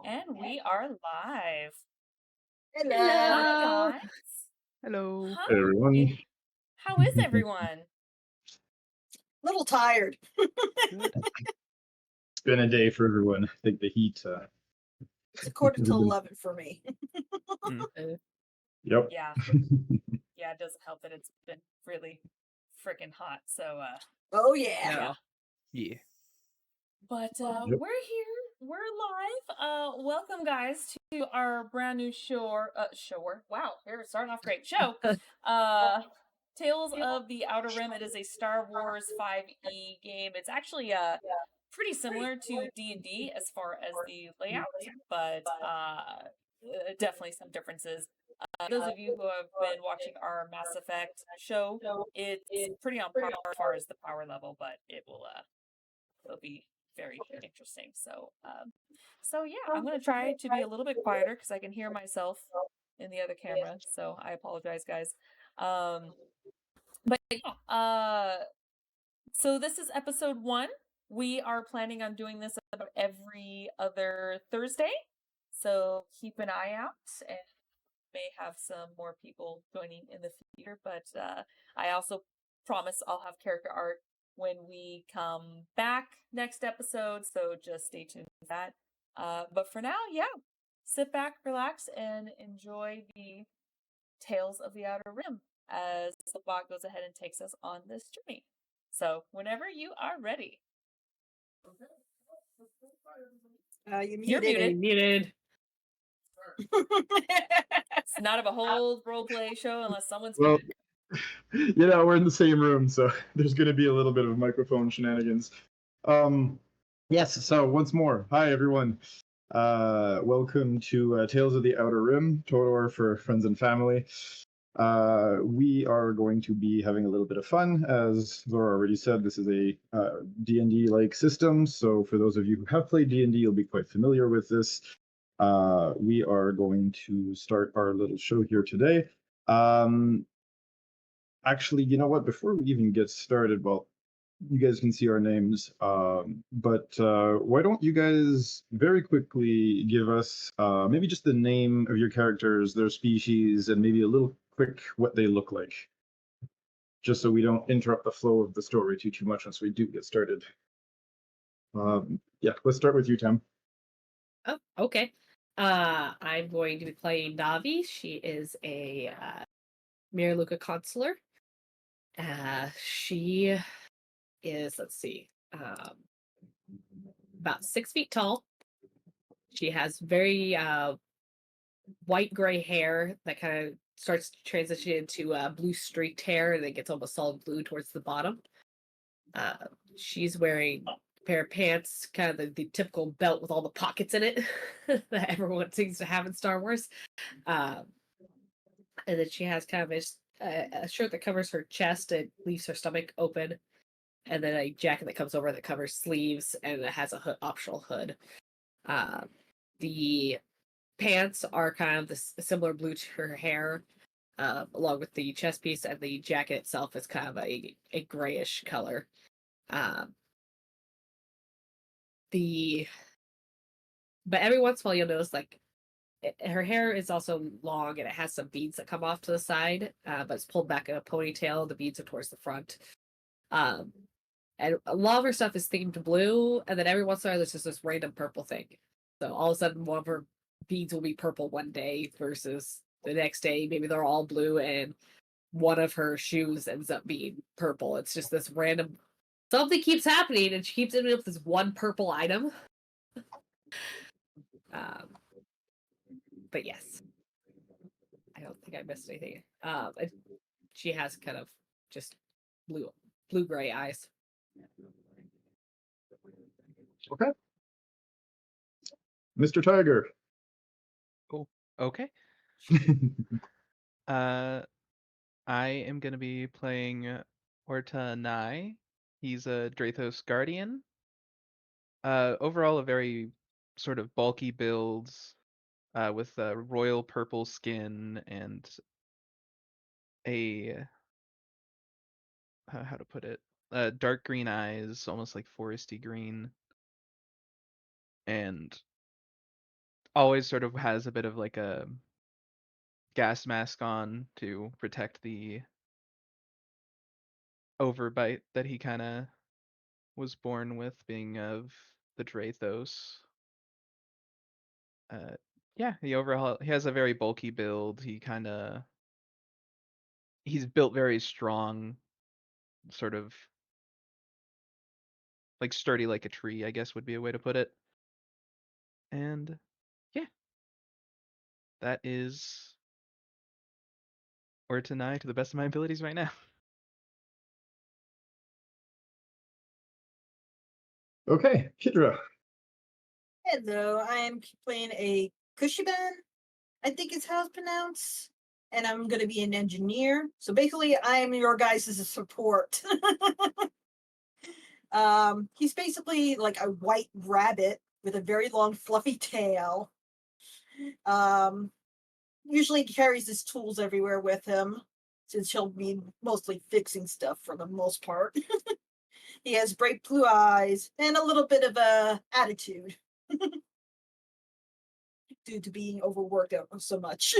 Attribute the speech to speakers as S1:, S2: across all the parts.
S1: And we are live.
S2: Hello.
S1: Hi, guys.
S3: Hello.
S1: Hi.
S4: Hey everyone.
S1: How is everyone?
S2: Little tired.
S3: Good.
S4: It's been a day for everyone. I think the heat.
S2: It's a quarter till
S4: everybody-
S2: 11 for me.
S4: Yep.
S1: Yeah. Yeah, it doesn't help that it's been really freaking hot. So,
S2: Oh, yeah.
S1: yeah.
S3: Yeah.
S1: But
S4: Yep.
S1: we're here. We're live. Welcome, guys, to our brand new show. Wow, we're starting off great. Show. Tales of the Outer Rim. It is a Star Wars 5e game. It's actually pretty similar to D&D as far as the layout, but definitely some differences. Those of you who have been watching our Mass Effect show, it's pretty on par as far as the power level, but it'll be very interesting. So yeah, I'm gonna try to be a little bit quieter because I can hear myself in the other camera. So I apologize, guys. But yeah, so this is episode 1. We are planning on doing this about every other Thursday. So keep an eye out, and may have some more people joining in the future. But I also promise I'll have character art when we come back next episode. So just stay tuned for that. But for now, yeah, sit back, relax, and enjoy the Tales of the Outer Rim as the bot goes ahead and takes us on this journey. So whenever you are ready.
S2: You're muted.
S1: Muted. It's not of a whole roleplay show unless someone's
S4: Well,
S1: muted.
S4: we're in the same room, so there's going to be a little bit of microphone shenanigans. Yes. So once more, hi everyone. Welcome to Tales of the Outer Rim, TOTOR for friends and family. We are going to be having a little bit of fun. As Laura already said, this is a D&D-like system, so for those of you who have played D&D, you'll be quite familiar with this. We are going to start our little show here today. Actually, you know what? Before we even get started, well, you guys can see our names, but why don't you guys very quickly give us maybe just the name of your characters, their species, and maybe a little quick what they look like, just so we don't interrupt the flow of the story too much once we do get started. Yeah, let's start with you, Tim.
S5: Oh, okay. I'm going to be playing Navi. She is a Miraluka consular. She is, let's see, about 6 feet tall. She has very white gray hair that kind of starts to transition into blue streaked hair, and then gets almost solid blue towards the bottom. She's wearing a pair of pants, kind of the typical belt with all the pockets in it that everyone seems to have in Star Wars. And then she has kind of a shirt that covers her chest and leaves her stomach open, and then a jacket that comes over that covers sleeves, and it has a optional hood. The pants are kind of similar blue to her hair, along with the chest piece, and the jacket itself is kind of a grayish color. But every once in a while you'll notice her hair is also long, and it has some beads that come off to the side, but it's pulled back in a ponytail. The beads are towards the front. And a lot of her stuff is themed blue, and then every once in a while there's just this random purple thing. So all of a sudden one of her beads will be purple one day versus the next day maybe they're all blue, and one of her shoes ends up being purple. It's just this random something keeps happening, and she keeps ending up with this one purple item. But yes, I don't think I missed anything. She has kind of just blue-gray eyes.
S4: Okay. Mr. Tiger.
S3: Cool. Okay. I am going to be playing Orta Nai. He's a Drathos Guardian. Overall, a very sort of bulky build with royal purple skin and a how to put it, dark green eyes, almost like foresty green, and always sort of has a bit of like a gas mask on to protect the overbite that he kind of was born with, being of the Drathos. Yeah, he has a very bulky build. He's built very strong, sort of like sturdy like a tree, I guess would be a way to put it. And yeah, that is Ortanai to the best of my abilities right now.
S4: Okay, Kidra.
S2: Hello, I am playing a Kushiban, I think is how it's pronounced. And I'm going to be an engineer. So basically, I am your guys' support. He's basically like a white rabbit with a very long, fluffy tail. Usually he carries his tools everywhere with him, since he'll be mostly fixing stuff for the most part. He has bright blue eyes and a little bit of a attitude due to being overworked so much.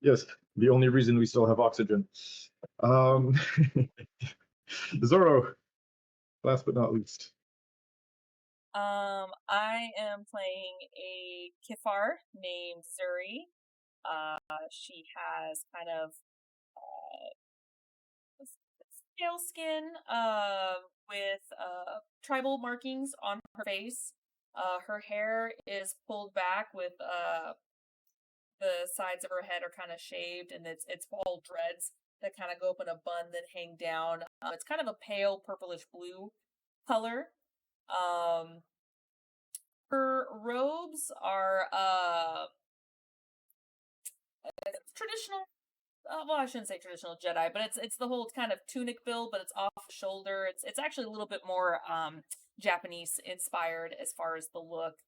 S4: Yes, the only reason we still have oxygen. Zoro, last but not least.
S1: I am playing a Kifar named Zuri. She has kind of pale skin with tribal markings on her face. Her hair is pulled back with the sides of her head are kind of shaved, and it's all dreads that kind of go up in a bun that hang down. It's kind of a pale purplish blue color. Her robes are traditional. Well, I shouldn't say traditional Jedi, but it's the whole kind of tunic build, but it's off the shoulder. It's actually a little bit more Japanese inspired as far as the look.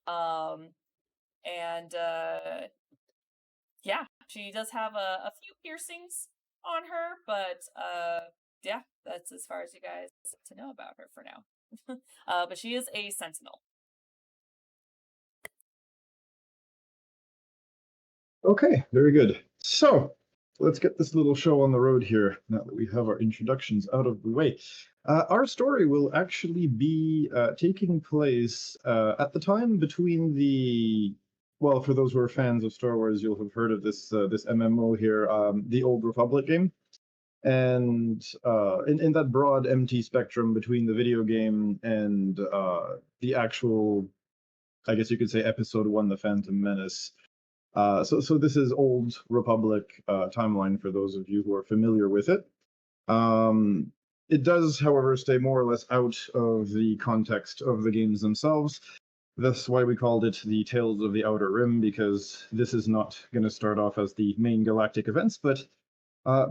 S1: And yeah, she does have a few piercings on her, but yeah, that's as far as you guys to know about her for now. But she is a sentinel.
S4: Okay, very good. So let's get this little show on the road here now that we have our introductions out of the way. Our story will actually be taking place at the time between the, well, for those who are fans of Star Wars, you'll have heard of this this MMO here, the Old Republic game. And in that broad empty spectrum between the video game and the actual, I guess you could say, episode 1, The Phantom Menace. So this is Old Republic timeline for those of you who are familiar with it. It does, however, stay more or less out of the context of the games themselves. That's why we called it the Tales of the Outer Rim, because this is not going to start off as the main galactic events, but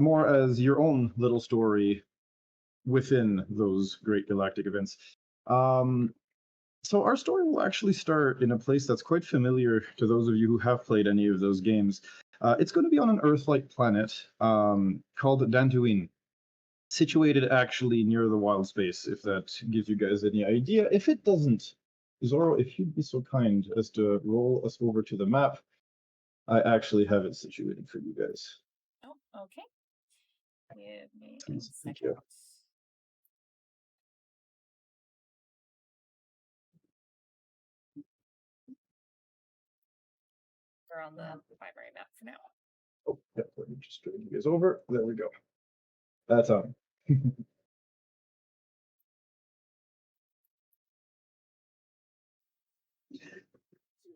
S4: more as your own little story within those great galactic events. So our story will actually start in a place that's quite familiar to those of you who have played any of those games. It's going to be on an Earth-like planet called Dantooine, situated actually near the wild space, if that gives you guys any idea. If it doesn't, Zoro, if you'd be so kind as to roll us over to the map, I actually have it situated for you guys.
S1: Oh, okay. Give me a
S4: Please, thank
S1: second.
S4: you.
S1: We're on the primary map for now.
S4: Oh, yeah, let me just drag you guys over. There we go. That's on.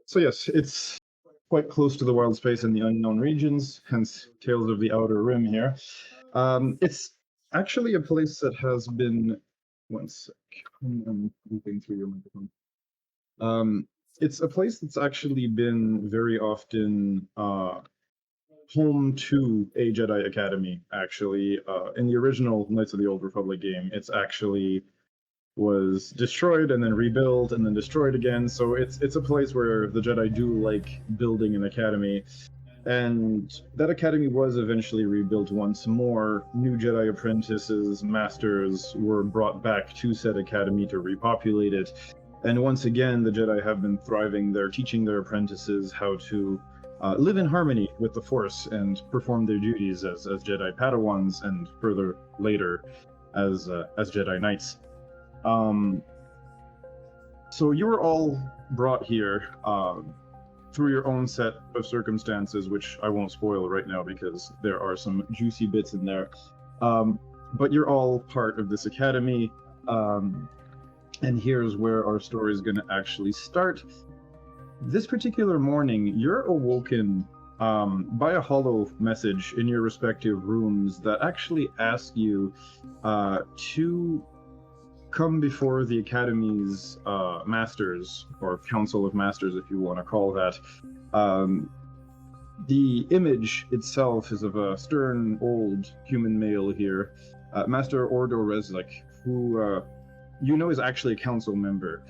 S4: So yes, it's quite close to the wild space and the unknown regions, hence Tales of the Outer Rim here. It's actually a place that has been, one sec, I'm looping through your microphone. It's a place that's actually been very often home to a Jedi Academy, actually. In the original Knights of the Old Republic game, it's actually was destroyed and then rebuilt and then destroyed again. So it's a place where the Jedi do like building an academy. And that academy was eventually rebuilt once more. New Jedi apprentices, masters were brought back to said academy to repopulate it. And once again, the Jedi have been thriving. They're teaching their apprentices how to live in harmony with the Force and perform their duties as Jedi Padawans, and further later as Jedi Knights. So you were all brought here through your own set of circumstances, which I won't spoil right now because there are some juicy bits in there. But you're all part of this academy, and here's where our story is going to actually start. This particular morning, you're awoken by a hollow message in your respective rooms that actually ask you to come before the Academy's masters, or Council of Masters, if you want to call that. The image itself is of a stern, old human male here, Master Ordo Reslik, who you know is actually a council member,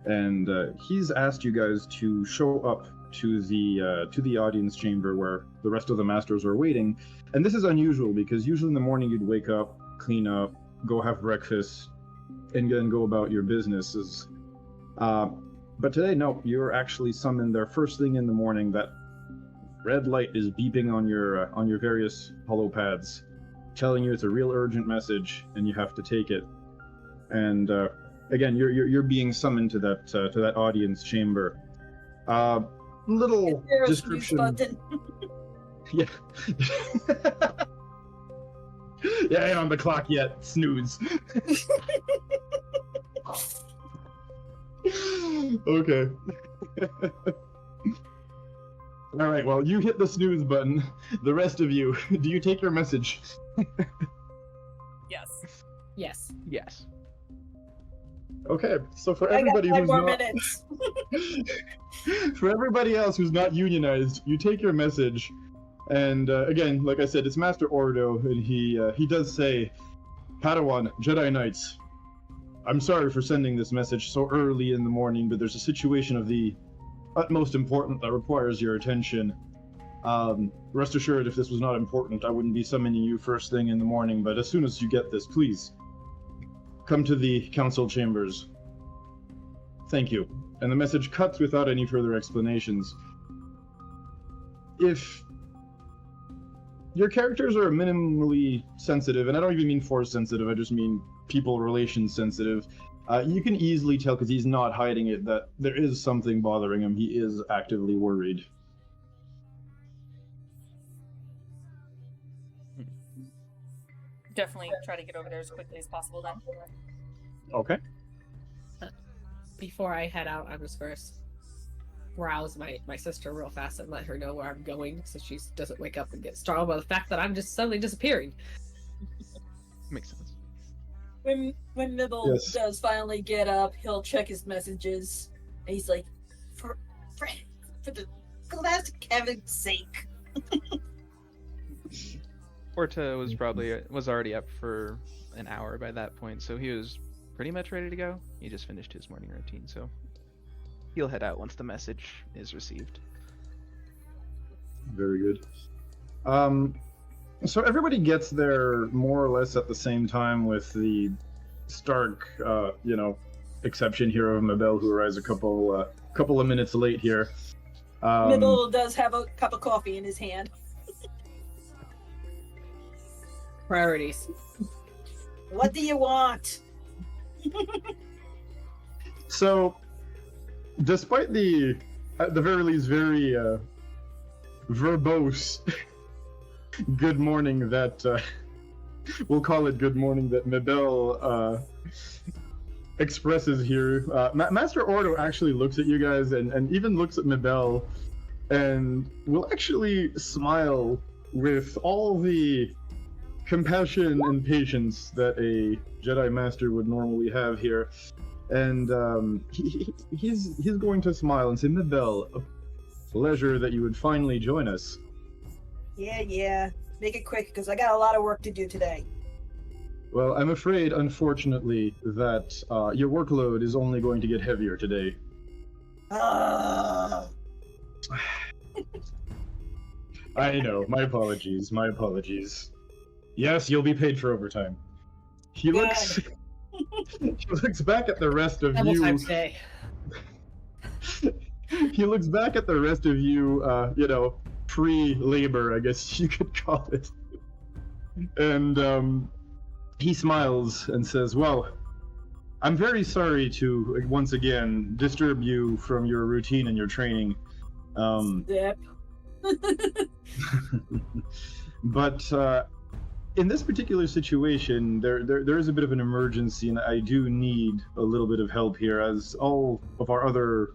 S4: and he's asked you guys to show up to the audience chamber where the rest of the masters are waiting. And this is unusual because usually in the morning you'd wake up, clean up, go have breakfast, and then go about your businesses. But today, no, you're actually summoned there first thing in the morning. That red light is beeping on your various holopads, telling you it's a real urgent message and you have to take it. And again, you're being summoned to that audience chamber. Little description. Yeah. Yeah, ain't on the clock yet. Snooze. Okay. All right, well, you hit the snooze button. The rest of you, do you take your message?
S1: Yes.
S5: Yes.
S3: Yes.
S4: Okay, so for everybody who's
S2: more
S4: not...
S2: minutes.
S4: For everybody else who's not unionized, you take your message. And again, like I said, it's Master Ordo, and he does say, Padawan, Jedi Knights, I'm sorry for sending this message so early in the morning, but there's a situation of the utmost importance that requires your attention. Rest assured, if this was not important, I wouldn't be summoning you first thing in the morning, but as soon as you get this, please, come to the council chambers. Thank you. And the message cuts without any further explanations. If your characters are minimally sensitive, and I don't even mean force sensitive, I just mean people relations sensitive, you can easily tell, because he's not hiding it, that there is something bothering him. He is actively worried.
S1: Definitely try to get over there as quickly as possible then.
S4: Okay.
S5: Before I head out, I'm just going to rouse my sister real fast and let her know where I'm going so she doesn't wake up and get startled by the fact that I'm just suddenly disappearing.
S3: Makes sense.
S2: When Nibble does finally get up, he'll check his messages, and he's like, for the Galactic Kevin's sake.
S3: Orta was already up for an hour by that point, so he was pretty much ready to go. He just finished his morning routine, so he'll head out once the message is received.
S4: Very good. So everybody gets there more or less at the same time, with the stark, exception here of Mabel, who arrives a couple of minutes late here.
S2: Nibble does have a cup of coffee in his hand.
S5: Priorities.
S2: What do you want?
S4: So, despite the, at the very least, very verbose good morning that we'll call it good morning that Mabel expresses here, Master Ordo actually looks at you guys and even looks at Mabel and will actually smile with all the compassion and patience that a Jedi Master would normally have here. And he's going to smile and say, Mabel, a pleasure that you would finally join us.
S2: Yeah. Make it quick, because I got a lot of work to do today.
S4: Well, I'm afraid, unfortunately, that your workload is only going to get heavier today.
S2: Ah.
S4: I know. My apologies. Yes, you'll be paid for overtime. He looks He looks back at the rest of
S5: Double
S4: you.
S5: time stay.
S4: He looks back at the rest of you, pre-labor, I guess you could call it. And he smiles and says, well, I'm very sorry to, once again, disturb you from your routine and your training.
S2: Zip.
S4: But in this particular situation, there is a bit of an emergency, and I do need a little bit of help here, as all of our other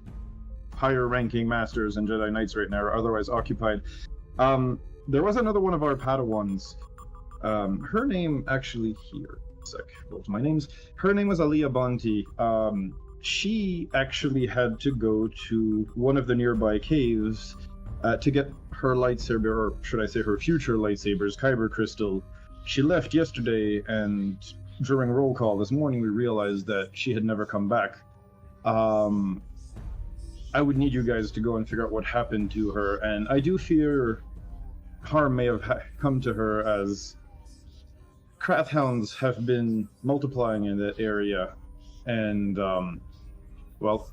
S4: higher-ranking masters and Jedi Knights right now are otherwise occupied. There was another one of our Padawans. Her name actually here. Her name was Aliyah Bonti. She actually had to go to one of the nearby caves to get her lightsaber, or should I say her future lightsabers, Kyber Crystal. She left yesterday, and during roll call this morning we realized that she had never come back. I would need you guys to go and figure out what happened to her, and I do fear harm may have come to her, as Krath hounds have been multiplying in that area, and, well,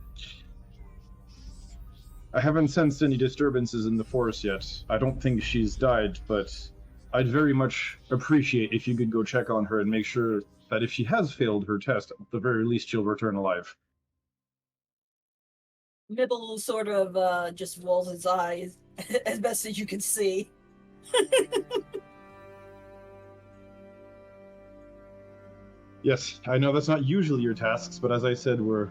S4: I haven't sensed any disturbances in the force yet. I don't think she's died, but I'd very much appreciate if you could go check on her and make sure that if she has failed her test, at the very least she'll return alive.
S2: Nibble sort of just rolls his eyes as best as you can see.
S4: Yes, I know that's not usually your tasks, but as I said, we're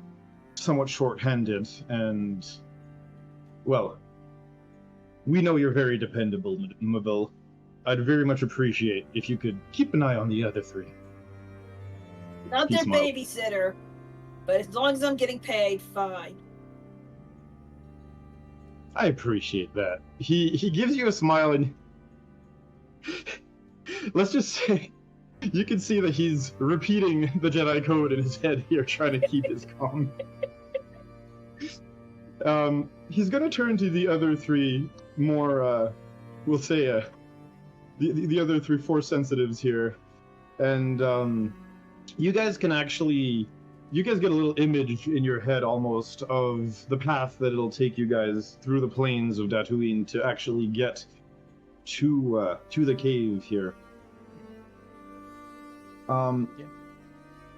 S4: somewhat short-handed, and, well, we know you're very dependable, Mabel. I'd very much appreciate if you could keep an eye on the other three.
S2: Not
S4: He
S2: their
S4: smiled.
S2: babysitter, but as long as I'm getting paid, fine.
S4: I appreciate that. He gives you a smile, and let's just say you can see that he's repeating the Jedi Code in his head here, trying to keep his calm. He's gonna turn to the other three more, we'll say, the other three Force sensitives here, and you guys get a little image in your head almost of the path that it'll take you guys through the plains of Tatooine to actually get to the cave here.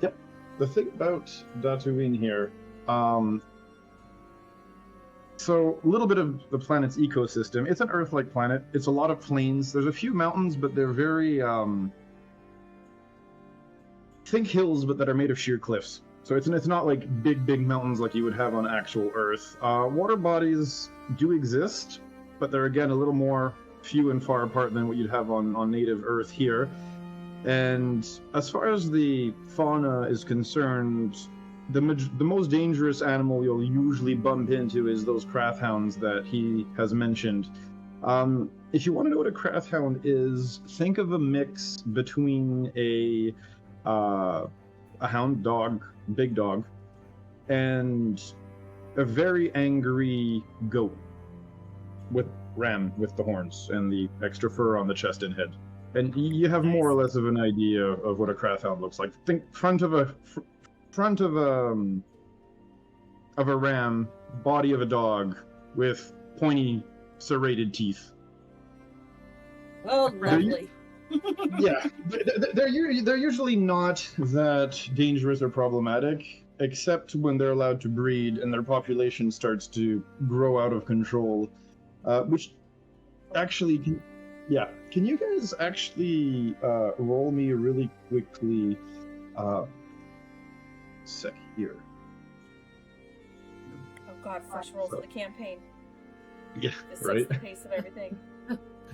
S4: Yep. The thing about Tatooine here, so a little bit of the planet's ecosystem. It's an Earth-like planet. It's a lot of plains. There's a few mountains, but they're very think hills, but that are made of sheer cliffs. So it's not like big mountains like you would have on actual Earth. Water bodies do exist, but they're again a little more few and far apart than what you'd have on native Earth here. And as far as the fauna is concerned, the most dangerous animal you'll usually bump into is those Krath hounds that he has mentioned. If you want to know what a Krath hound is, think of a mix between a hound dog, big dog, and a very angry goat with the horns and the extra fur on the chest and head. And you have more or less of an idea of what a Krath hound looks like. Think front of a ram, body of a dog, with pointy serrated teeth.
S2: Oh, lovely.
S4: Yeah, they're usually not that dangerous or problematic, except when they're allowed to breed and their population starts to grow out of control, which actually, can you guys actually roll me really quickly, sec here.
S1: Oh god, fresh rolls of the campaign.
S4: Yeah,
S1: This
S4: right?
S1: sets the pace of everything.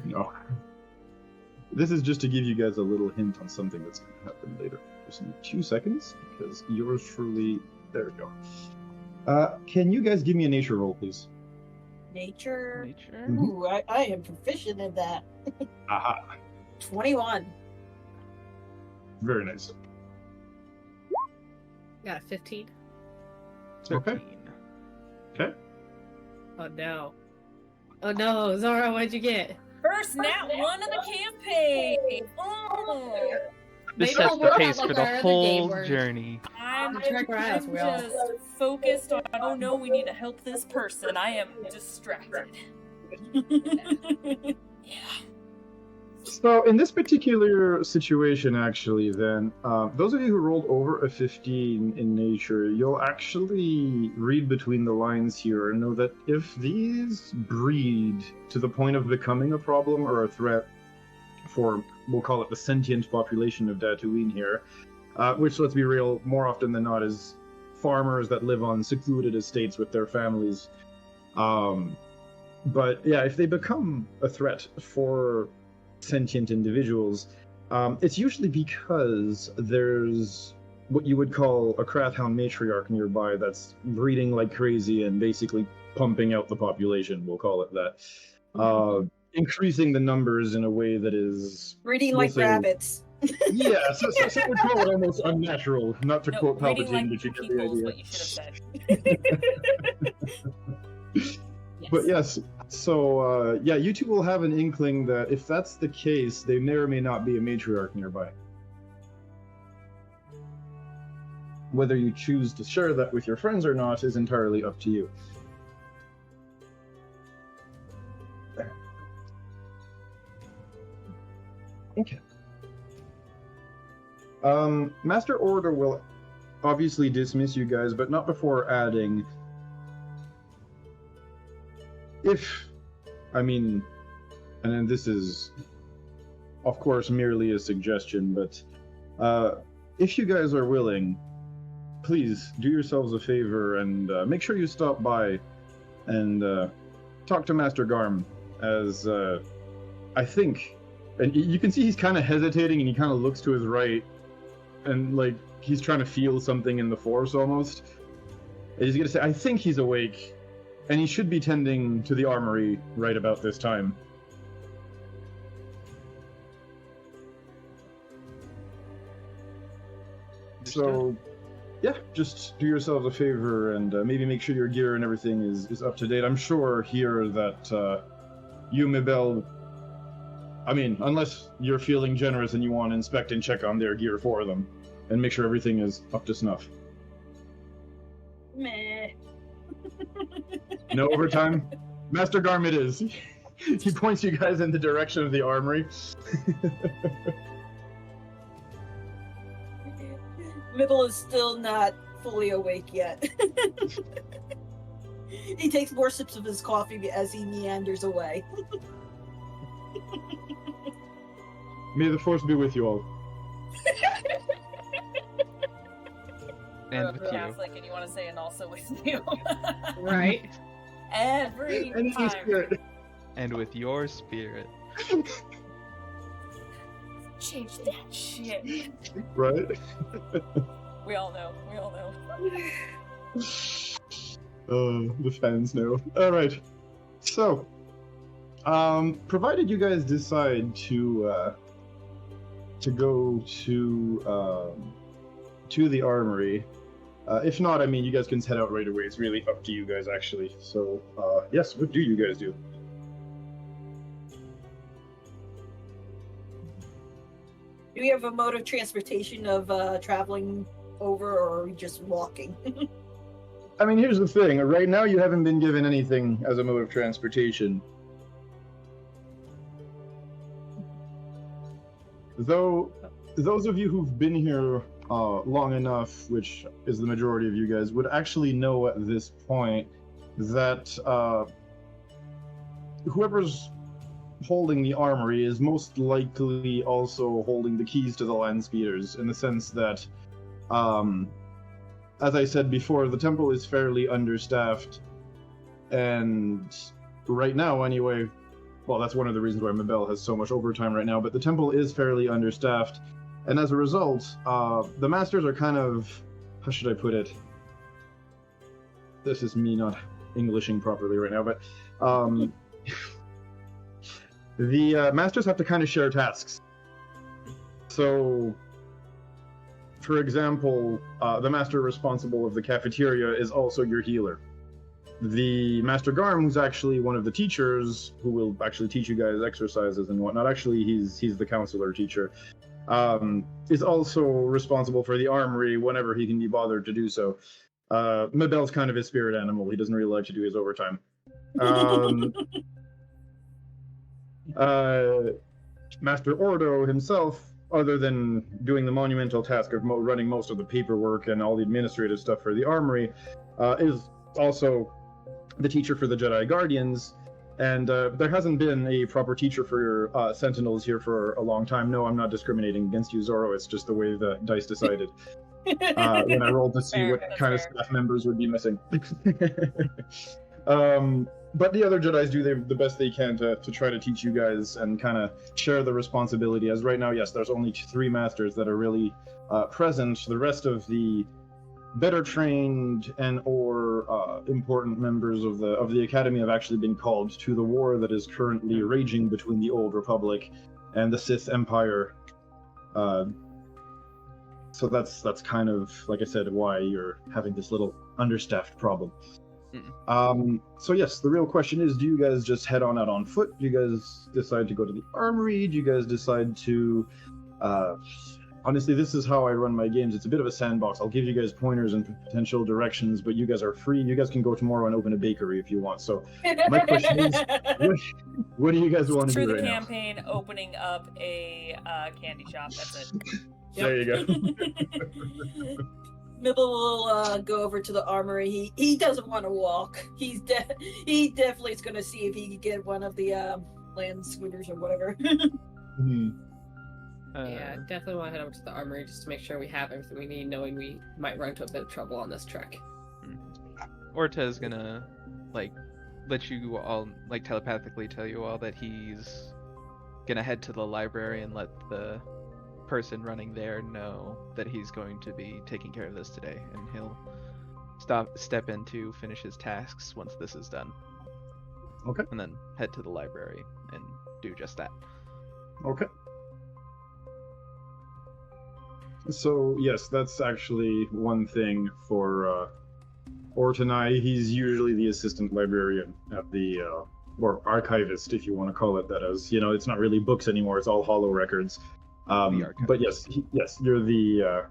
S4: No. This is just to give you guys a little hint on something that's going to happen later. Just need 2 seconds, because yours truly... There we go. Can you guys give me a nature roll, please?
S2: Nature.
S3: Nature.
S2: Ooh, I am proficient in that.
S4: Aha.
S2: 21.
S4: Very nice.
S5: Got a 15.
S4: Okay.
S3: 13.
S4: Okay.
S5: Oh no. Oh no, Zara, what'd you get?
S1: First nat one of the campaign. Oh.
S3: This
S5: Maybe
S3: sets
S5: it'll
S3: the
S5: work out
S3: pace
S5: like
S3: for the
S5: our other
S3: whole
S5: game where
S3: journey.
S1: I'm
S5: Check our eyes, we all-
S1: just focused on, oh no, we need to help this person. I am distracted. Yeah.
S4: So in this particular situation, actually, then, those of you who rolled over a 15 in nature, you'll actually read between the lines here and know that if these breed to the point of becoming a problem or a threat for, we'll call it the sentient population of Tatooine here, which, let's be real, more often than not is farmers that live on secluded estates with their families. But yeah, if they become a threat for sentient individuals, it's usually because there's what you would call a Krathound matriarch nearby that's breeding like crazy and basically pumping out the population, we'll call it that. Increasing the numbers in a way that is...
S2: Breeding
S4: we'll
S2: like
S4: say-
S2: rabbits.
S4: Yeah, so we'd call it almost unnatural, not to
S1: No,
S4: quote
S1: reading
S4: Palpatine,
S1: like
S4: but you get the
S1: people is
S4: idea.
S1: what you should have said.
S4: But yes, so yeah, you two will have an inkling that if that's the case, there may or may not be a matriarch nearby. Whether you choose to share that with your friends or not is entirely up to you. Okay. Master Order will obviously dismiss you guys, but not before adding, I mean, and then this is, of course, merely a suggestion, but if you guys are willing, please do yourselves a favor and make sure you stop by and talk to Master Garm, as I think, and you can see he's kind of hesitating and he kind of looks to his right, and like he's trying to feel something in the Force almost. And he's gonna say, I think he's awake. And he should be tending to the armory right about this time. So, yeah, just do yourselves a favor and maybe make sure your gear and everything is up to date. I'm sure here that you, Mabel, I mean, unless you're feeling generous and you want to inspect and check on their gear for them and make sure everything is up to snuff.
S2: Meh.
S4: No overtime? Master Garm it is. He points you guys in the direction of the armory.
S2: Mibble is still not fully awake yet. He takes more sips of his coffee as he meanders away.
S4: May the Force be with you all.
S3: And with you.
S1: Catholic, and you want to say, and also with you.
S5: right.
S1: Every
S4: And
S1: time.
S4: spirit.
S3: And with your spirit.
S1: Change that shit.
S4: Right?
S1: We all know. We all know.
S4: The fans know. Alright. So, provided you guys decide to go to the armory, if not, I mean, you guys can head out right away. It's really up to you guys, actually. So, yes, what do you guys do?
S2: Do we have a mode of transportation of traveling over, or are we just walking?
S4: I mean, here's the thing. Right now, you haven't been given anything as a mode of transportation. Though, those of you who've been here long enough, which is the majority of you guys, would actually know at this point that whoever's holding the armory is most likely also holding the keys to the land speeders, in the sense that, as I said before, the temple is fairly understaffed, and right now, anyway, well, that's one of the reasons why Mabel has so much overtime right now, but the temple is fairly understaffed, and as a result, the masters are kind of, how should I put it? This is me not Englishing properly right now, but the masters have to kind of share tasks. So, for example, the master responsible of the cafeteria is also your healer. The Master Garm, who's actually one of the teachers, who will actually teach you guys exercises and whatnot, actually he's the counselor teacher. is also responsible for the armory whenever he can be bothered to do so. Mabel's kind of his spirit animal. He doesn't really like to do his overtime. Master Ordo himself, other than doing the monumental task of running most of the paperwork and all the administrative stuff for the armory, is also the teacher for the Jedi Guardians. And there hasn't been a proper teacher for Sentinels here for a long time. No, I'm not discriminating against you, Zoro. It's just the way the dice decided when I rolled to see
S1: Fair,
S4: what
S1: that's
S4: kind of
S1: fair.
S4: staff members would be missing. But the other Jedis do the best they can to try to teach you guys and kind of share the responsibility. As right now, yes, there's only 3 masters that are really present. The rest of the better trained and or important members of the academy have actually been called to the war that is currently raging between the Old Republic and the Sith Empire. So that's kind of, like I said, why you're having this little understaffed problem. So yes, the real question is, do you guys just head on out on foot? Do you guys decide to go to the armory? Do you guys decide to honestly, this is how I run my games. It's a bit of a sandbox. I'll give you guys pointers and potential directions, but you guys are free. You guys can go tomorrow and open a bakery if you want. So my question is, what do you guys want to
S1: Through
S4: do
S1: the
S4: right
S1: campaign, opening up a candy shop. That's it.
S4: now? There you go.
S2: Mibble will go over to the armory. He doesn't want to walk. He definitely is going to see if he can get one of the land scooters or whatever.
S5: Yeah, definitely want to head over to the armory just to make sure we have everything we need, knowing we might run into a bit of trouble on this trek.
S3: Orta's gonna let you all telepathically tell you all that he's gonna head to the library and let the person running there know that he's going to be taking care of this today, and he'll step in to finish his tasks once this is done.
S4: Okay.
S3: And then head to the library and do just that.
S4: Okay. So yes, that's actually one thing for Ortanai. He's usually the assistant librarian at the or archivist, if you want to call it that. As you know, it's not really books anymore; it's all holo records. But yes, you're the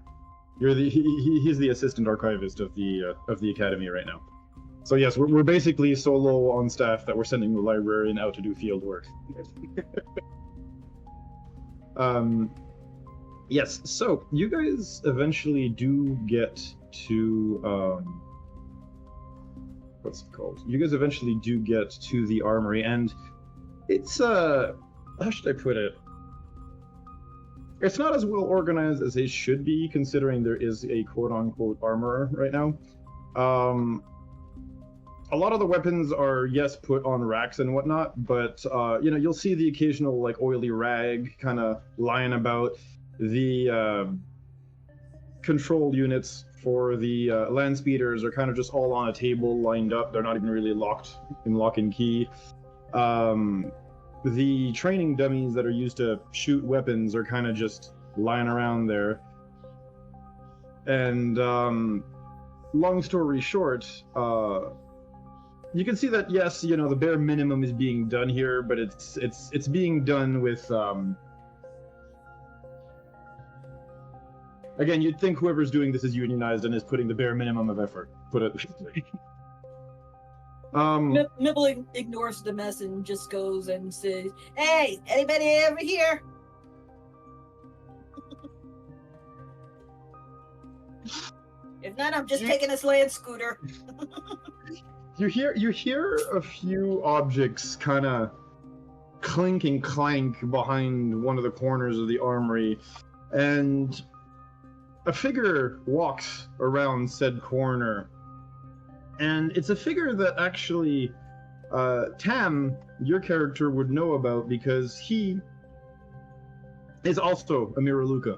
S4: he's the assistant archivist of the academy right now. So yes, we're basically so low on staff that we're sending the librarian out to do field work. Yes, so you guys eventually do get to what's it called? You guys eventually do get to the armory, and it's how should I put it? It's not as well organized as it should be, considering there is a quote-unquote armorer right now. A lot of the weapons are, yes, put on racks and whatnot, but you'll see the occasional oily rag kind of lying about. The control units for the land speeders are kind of just all on a table lined up. They're not even really locked in lock and key. The training dummies that are used to shoot weapons are kind of just lying around there. And long story short, you can see that yes, the bare minimum is being done here, but it's being done with again, you'd think whoever's doing this is unionized and is putting the bare minimum of effort. Put it.
S2: Nibble ignores the mess and just goes and says, "Hey, anybody over here?" If not, I'm just taking this land scooter.
S4: You hear a few objects kind of clink and clank behind one of the corners of the armory, and a figure walks around said corner, and it's a figure that actually Tam, your character, would know about because he is also a Miraluka.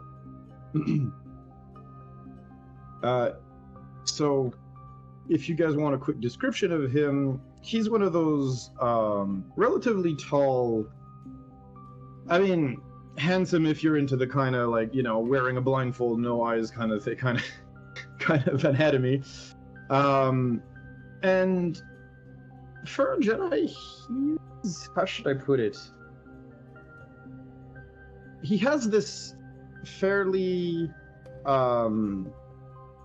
S4: So if you guys want a quick description of him, he's one of those relatively tall, handsome if you're into the kind of wearing a blindfold, no eyes kind of anatomy. And for a Jedi, how should I put it? He has this fairly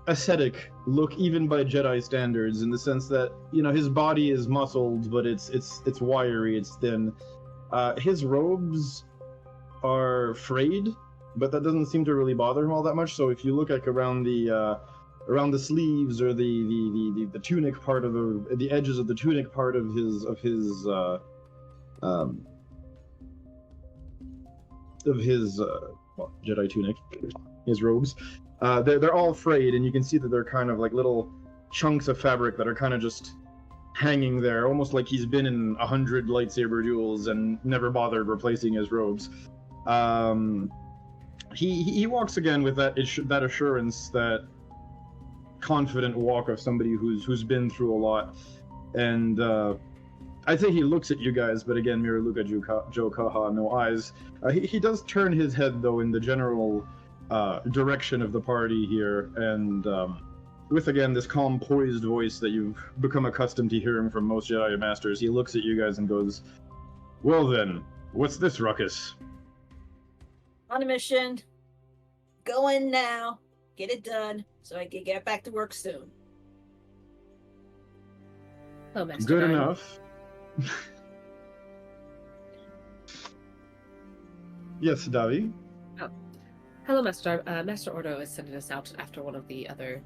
S4: ascetic look, even by Jedi standards, in the sense that, you know, his body is muscled, but it's wiry, it's thin. His robes are frayed, but that doesn't seem to really bother him all that much. So if you look like around the sleeves or the tunic part of the edges of the tunic part of his Jedi tunic, his robes, they're all frayed, and you can see that they're kind of like little chunks of fabric that are kind of just hanging there, almost like he's been in 100 lightsaber duels and never bothered replacing his robes. He walks again with that assurance, that confident walk of somebody who's been through a lot, and I'd say he looks at you guys, but again, Mira Luka Joe Kaha, no eyes. He does turn his head, though, in the general direction of the party here, and with, again, this calm, poised voice that you've become accustomed to hearing from most Jedi Masters, he looks at you guys and goes, "Well then, what's this ruckus?"
S2: On a mission. Going now. Get it done so I can get back to work soon.
S5: Hello, Master
S4: Good
S5: Guardian.
S4: enough. Yes, Davi?
S5: Hello, Master. Master Ordo is sending us out after one of the other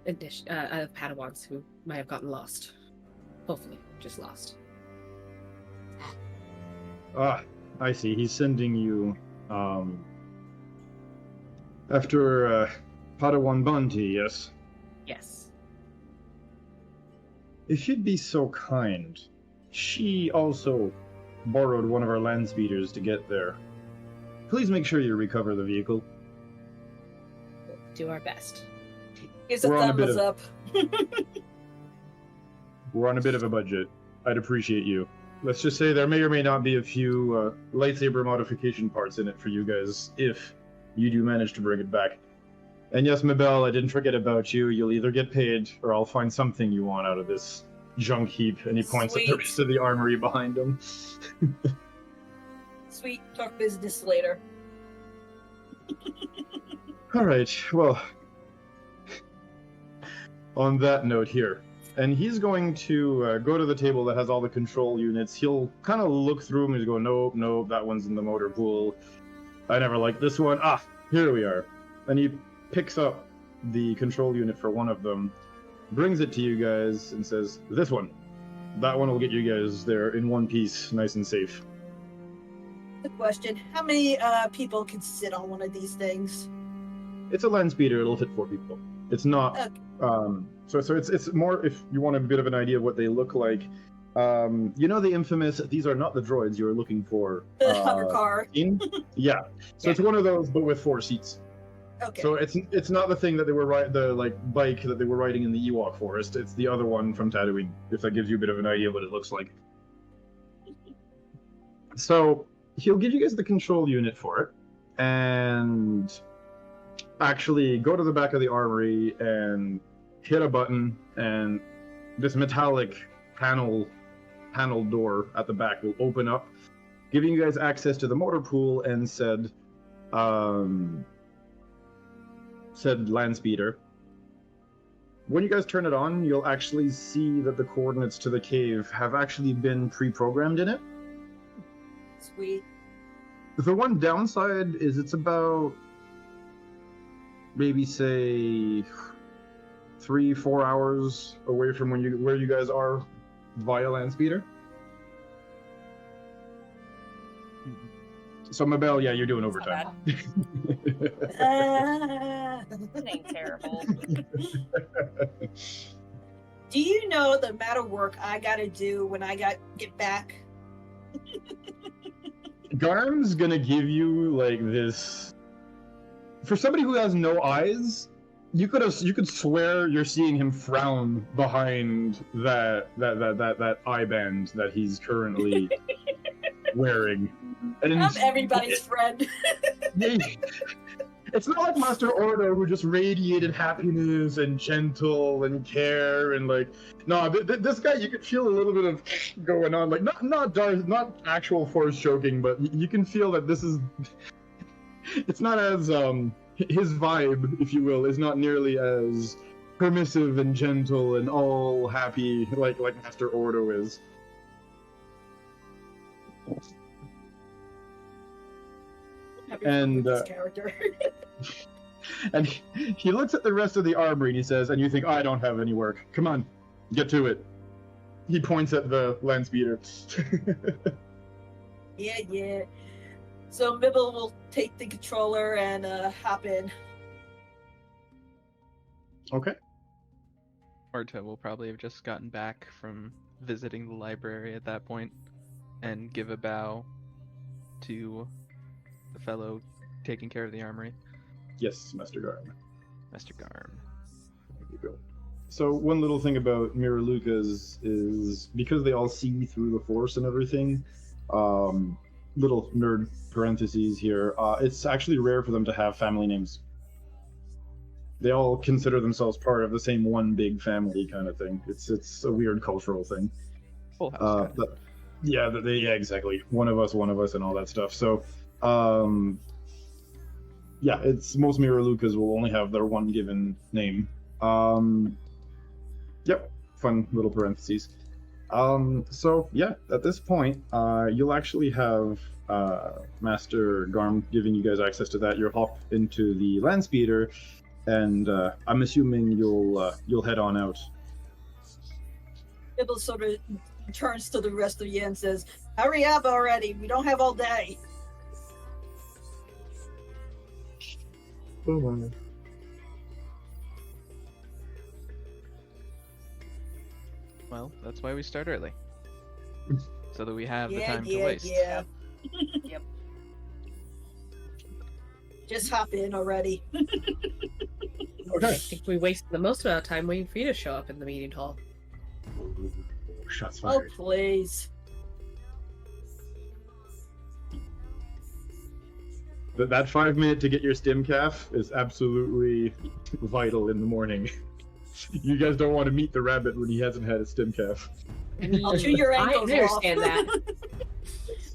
S5: Padawans who might have gotten lost. Hopefully, just lost.
S4: Ah, I see. He's sending you, after, Padawan Bunty, yes?
S5: Yes.
S4: If you'd be so kind, she also borrowed one of our land speeders to get there. Please make sure you recover the vehicle.
S5: We'll do our best.
S2: Gives a
S4: We're on a bit
S2: thumbs up.
S4: We're on a bit of a budget. I'd appreciate you. Let's just say there may or may not be a few lightsaber modification parts in it for you guys, if you do manage to bring it back. And yes, Mabel, I didn't forget about you. You'll either get paid, or I'll find something you want out of this junk heap. And he points at the
S2: Sweet.
S4: rest of the armory behind him.
S2: Sweet. Talk business later.
S4: Alright, well, on that note here, and he's going to go to the table that has all the control units. He'll kind of look through them and he's go, nope, that one's in the motor pool. I never liked this one. Ah, here we are. And he picks up the control unit for one of them, brings it to you guys, and says, this one. That one will get you guys there in one piece, nice and safe.
S2: Good question. How many people can sit on one of these things?
S4: It's a land speeder, it'll fit 4 people. It's not...
S2: Okay.
S4: So it's more, if you want a bit of an idea of what they look like. You know the infamous, these are not the droids you were looking for.
S2: The hover car.
S4: Yeah. So it's one of those, but with 4 seats.
S2: Okay.
S4: So it's not the thing that they were bike that they were riding in the Ewok forest. It's the other one from Tatooine. If that gives you a bit of an idea of what it looks like. So he'll give you guys the control unit for it, and actually go to the back of the armory and hit a button, and this metallic panel door at the back will open up, giving you guys access to the motor pool and said land speeder. When you guys turn it on, you'll actually see that the coordinates to the cave have actually been pre-programmed in it.
S2: Sweet.
S4: The one downside is it's about maybe say 3-4 hours away from where you guys are via land speeder. So Mabel, yeah, you're doing overtime.
S1: It ain't terrible.
S2: Do you know the amount of work I gotta do when I get back?
S4: Garm's gonna give you like this. For somebody who has no eyes, you could swear you're seeing him frown behind that eye band that he's currently wearing. And
S2: I'm everybody's friend.
S4: It's not like Master Ordo, who just radiated happiness and gentle and care and like. No, this guy, you could feel a little bit of going on, like not actual force choking, but you can feel that this is. it's not as his vibe, if you will, is not nearly as permissive and gentle and all happy like Master Ordo is. And
S2: this character.
S4: and he looks at the rest of the armory and he says, and you think, I don't have any work. Come on, get to it. He points at the land speeder.
S2: Yeah. So Mibble will take the controller and hop in.
S4: Okay.
S3: Orta will probably have just gotten back from visiting the library at that point and give a bow to the fellow taking care of the armory.
S4: Yes, Master Garm.
S3: Master Garm.
S4: There you go. So one little thing about Mirror Lucas is because they all see through the Force and everything, little nerd parentheses here, it's actually rare for them to have family names. They all consider themselves part of the same one big family kind of thing. It's a weird cultural thing.
S3: Full house.
S4: Yeah, exactly. One of us, and all that stuff. So, yeah, it's most Mirror Lucas will only have their one given name. Yep, fun little parentheses. So yeah, at this point, you'll actually have Master Garm giving you guys access to that. You'll hop into the land speeder, and I'm assuming you'll head on out.
S2: Mibble sort of turns to the rest of you and says, "Hurry up already! We don't have all day."
S4: Oh my.
S3: Well, that's why we start early. So that we have the
S2: Yeah,
S3: time to waste.
S2: yeah.
S1: Yep.
S2: Just hop in already.
S5: I
S4: Okay.
S5: think we wasted the most amount of time waiting for you to show up in the meeting hall.
S4: Shots
S2: Oh,
S4: fired.
S2: please.
S4: That 5 minute to get your stim calf is absolutely vital in the morning. You guys don't want to meet the rabbit when he hasn't had a stim calf.
S5: I mean,
S2: I'll chew your ankles
S5: I understand
S2: off.
S5: that.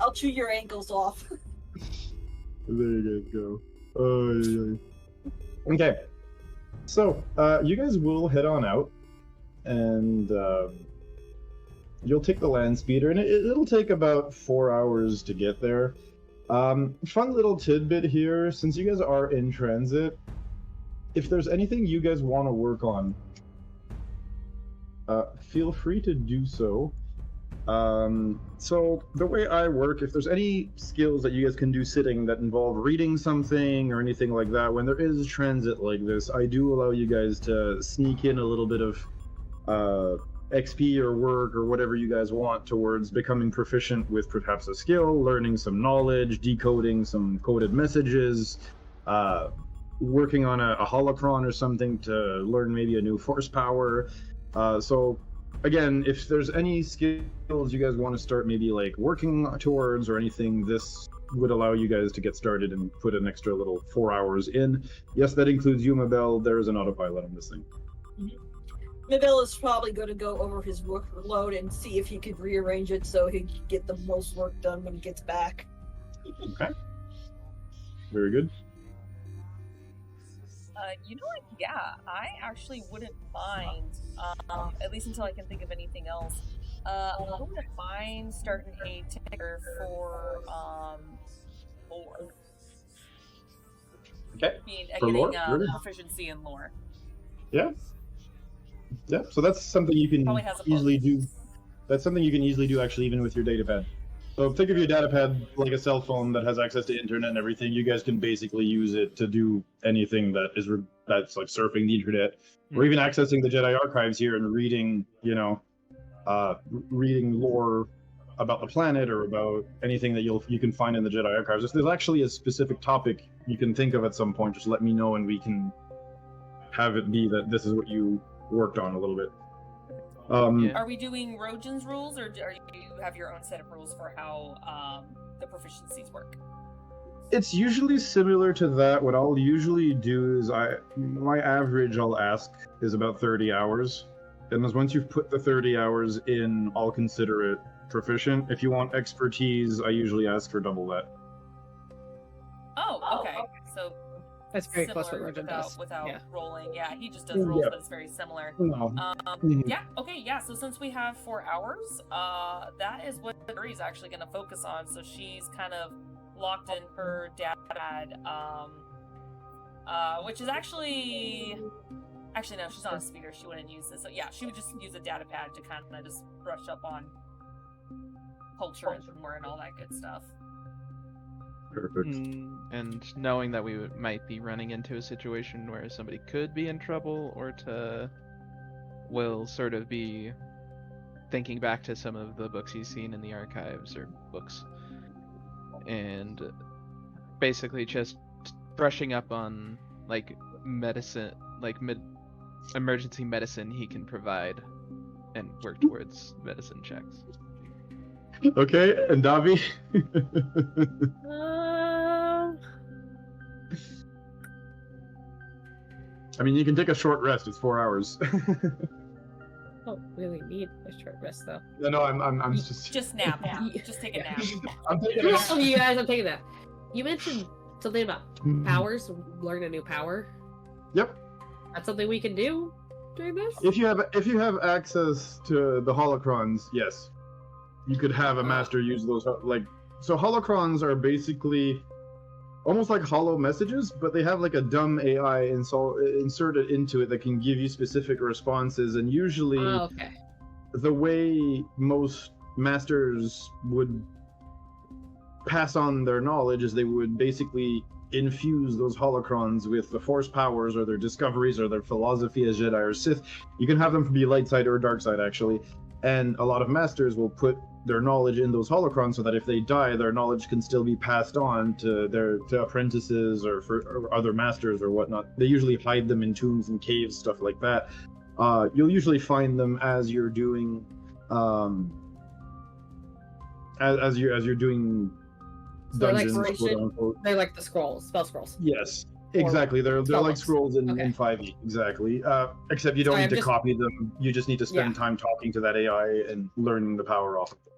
S2: I'll chew your ankles off.
S4: There you guys go. Okay. So, you guys will head on out, and you'll take the land speeder, and it'll take about 4 hours to get there. Fun little tidbit here, since you guys are in transit, if there's anything you guys want to work on, feel free to do so. So the way I work, if there's any skills that you guys can do sitting that involve reading something or anything like that, when there is transit like this, I do allow you guys to sneak in a little bit of XP or work or whatever you guys want towards becoming proficient with perhaps a skill, learning some knowledge, decoding some coded messages, working on a holocron or something to learn maybe a new force power. So again, if there's any skills you guys want to start maybe like working towards or anything, this would allow you guys to get started and put an extra little 4 hours in. Yes, that includes you, Mabel. There is an autopilot on this thing.
S2: Mabel is probably going to go over his workload and see if he could rearrange it so he can get the most work done when he gets back.
S4: Okay. Very good.
S1: You know what? Yeah, I actually wouldn't mind, at least until I can think of anything else. I wouldn't mind starting a ticker for lore.
S4: Okay. For
S1: Getting
S4: lore? Really?
S1: proficiency in lore.
S4: Yeah. Yeah. So that's something you can
S1: Probably has a
S4: easily do. That's something you can easily do actually even with your data pad. So think of your data pad like a cell phone that has access to internet and everything. You guys can basically use it to do anything that is that's like surfing the internet, or even accessing the Jedi archives here and reading, reading lore about the planet or about anything that you can find in the Jedi archives. If there's actually a specific topic you can think of at some point, just let me know and we can have it be that this is what you worked on a little bit.
S3: Yeah.
S1: Are we doing Rojan's rules, or do you have your own set of rules for how the proficiencies work?
S4: It's usually similar to that. What I'll usually do is my average I'll ask is about 30 hours. And then once you've put the 30 hours in, I'll consider it proficient. If you want expertise, I usually ask for double that.
S1: Oh, okay.
S5: That's very close to what
S1: similar
S5: Rogan does.
S1: without
S5: Yeah.
S1: rolling. Yeah, he just does rolls,
S4: Yeah.
S1: but it's very similar.
S4: No. Mhm.
S1: Yeah, okay, yeah, so since we have 4 hours, that is what Yuri's actually going to focus on. So she's kind of locked in her dad, which is actually no, she's not a speeder. She wouldn't use this. So yeah, she would just use a data pad to kind of just brush up on culture and lore and all that good stuff.
S4: Perfect.
S3: And knowing that we might be running into a situation where somebody could be in trouble, will sort of be thinking back to some of the books he's seen in the archives or books, and basically just brushing up on like medicine, like emergency medicine he can provide, and work towards medicine checks.
S4: Okay, and Davi? I mean, you can take a short rest. It's 4 hours.
S5: Don't really need a short rest though.
S4: No, I'm just.
S1: Just nap. Just take a nap.
S4: I'm taking a nap.
S5: Oh, you guys, I'm taking that. You mentioned something about powers, learn a new power.
S4: Yep.
S5: That's something we can do during this?
S4: If you have access to the holocrons, yes, you could have a master use those. So holocrons are basically almost like hollow messages, but they have like a dumb AI inserted into it that can give you specific responses. And usually,
S5: okay.
S4: the way most masters would pass on their knowledge is they would basically infuse those holocrons with the force powers or their discoveries or their philosophy as Jedi or Sith. You can have them be light side or dark side, actually. And a lot of masters will put their knowledge in those holocrons so that if they die, their knowledge can still be passed on to their apprentices or other masters or whatnot. They usually hide them in tombs and caves, stuff like that. You'll usually find them as you're doing as you're doing dungeons, quote unquote.
S5: They're like the scrolls, spell scrolls.
S4: Yes, exactly. They're like scrolls in 5e, exactly. Except you don't need to copy them. You just need to spend time talking to that AI and learning the power off of them.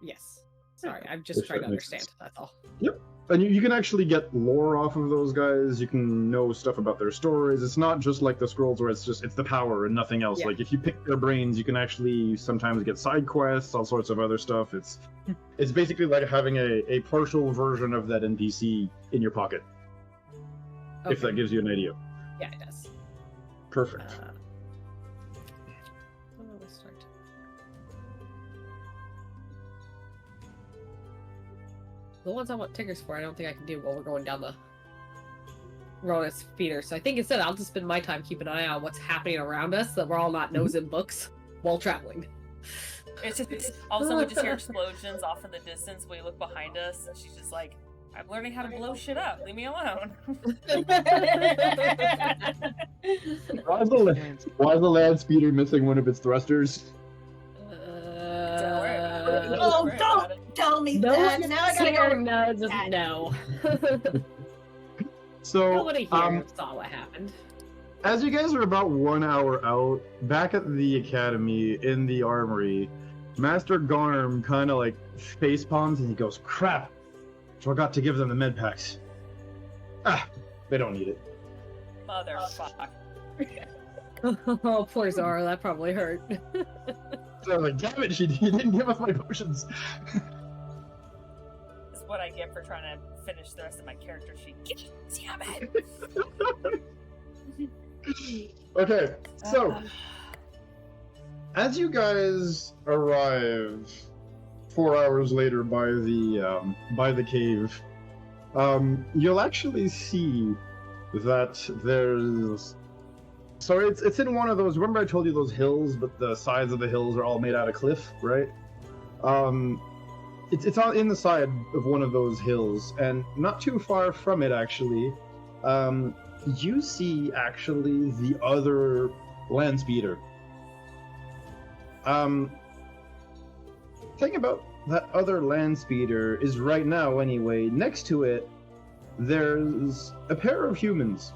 S5: Yes. Sorry, I'm just trying to understand. That's all.
S4: Yep. And you can actually get lore off of those guys. You can know stuff about their stories. It's not just like the scrolls where it's the power and nothing else.
S5: Yeah.
S4: Like if you pick their brains, you can actually sometimes get side quests, all sorts of other stuff. It's basically like having a partial version of that NPC in your pocket. Okay. If that gives you an idea.
S5: Yeah, it does.
S4: Perfect.
S5: Let's start. The ones I want tickers for, I don't think I can do while we're going down the Ronus feeder. So I think instead I'll just spend my time keeping an eye on what's happening around us, so we're all not nosing books while traveling.
S1: It's just all of a sudden we just hear explosions off in the distance. We look behind us, and she's just like, "I'm learning how to blow shit up. Leave me alone."
S4: Why is the land speeder missing one of its thrusters?
S2: Don't tell me that. Now I gotta go.
S5: No, just no.
S4: So
S5: nobody here saw what happened.
S4: As you guys are about 1 hour out, back at the academy in the armory, Master Garm kind of like face palms and he goes, "Crap! Forgot to give them the med packs. They don't need it."
S1: Motherfucker.
S5: Oh, poor Zara, that probably hurt.
S4: So I was like, "Damn it! You didn't give us my potions."
S1: This is what I get for trying to finish the rest of my character sheet. Damn it!
S4: Okay, so as you guys arrive 4 hours later by the cave, you'll actually see that there's. So it's in one of those. Remember I told you those hills, but the sides of the hills are all made out of cliff, right? It's on in the side of one of those hills, and not too far from it actually. You see actually the other land speeder. Thing about that other land speeder is right now anyway, next to it there's a pair of humans.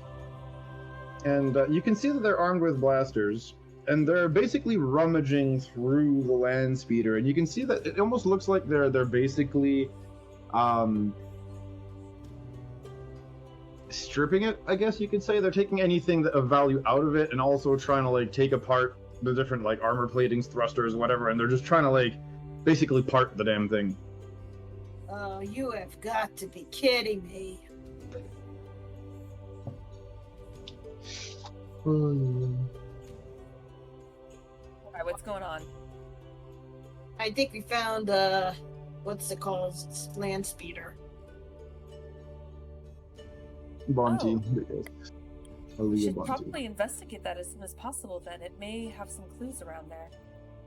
S4: And you can see that they're armed with blasters, and they're basically rummaging through the land speeder, and you can see that it almost looks like they're basically stripping it, I guess you could say. They're taking anything of value out of it and also trying to like take apart the different like armor platings, thrusters, whatever, and they're just trying to like basically part the damn thing.
S2: Oh, you have got to be kidding me.
S1: Alright, what's going on?
S2: I think we found what's it called? Land speeder.
S4: Bonti.
S1: We should probably investigate that as soon as possible then. It may have some clues around there.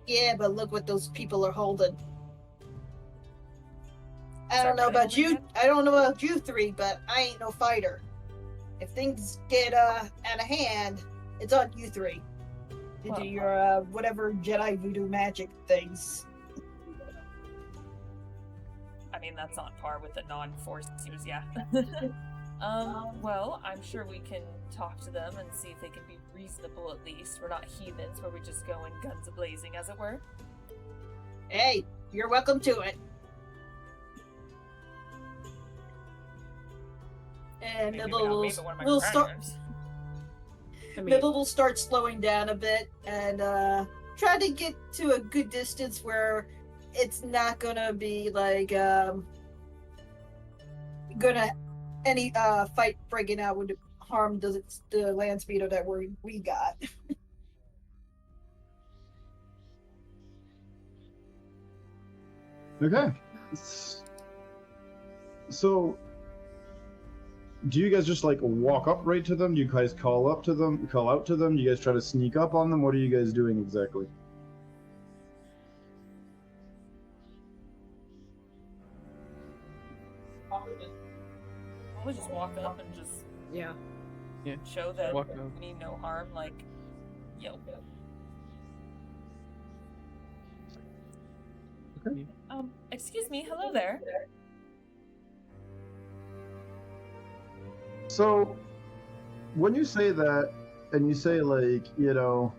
S2: Yeah, but look what those people are holding. I
S1: Sorry,
S2: don't know
S1: what are they
S2: about you.
S1: holding
S2: I don't know about you three, but I ain't no fighter. If things get out of hand, it's on you three. To
S1: Well,
S2: do your whatever Jedi voodoo magic things.
S1: I mean, that's on par with the non-force users, yeah. Well, I'm sure we can talk to them and see if they can be reasonable at least. We're not heathens where we just go in guns a-blazing, as it were.
S2: Hey, you're welcome to it. And
S1: Maybe
S2: Nibble
S1: not
S2: will,
S1: me, but one of my
S2: will start.
S1: companions.
S5: I mean,
S2: Nibble will start slowing down a bit and try to get to a good distance where it's not gonna be like gonna any fight breaking out would harm the land speeder that we got.
S4: Okay. So, do you guys just like walk up right to them? Do you guys call out to them? Do you guys try to sneak up on them? What are you guys doing exactly?
S1: We'll just walk up and just
S5: yeah.
S1: show that
S3: Walk up.
S1: we mean no harm, like, yo.
S4: Okay.
S1: Excuse me, hello there.
S4: So, when you say that, and you say like, you know,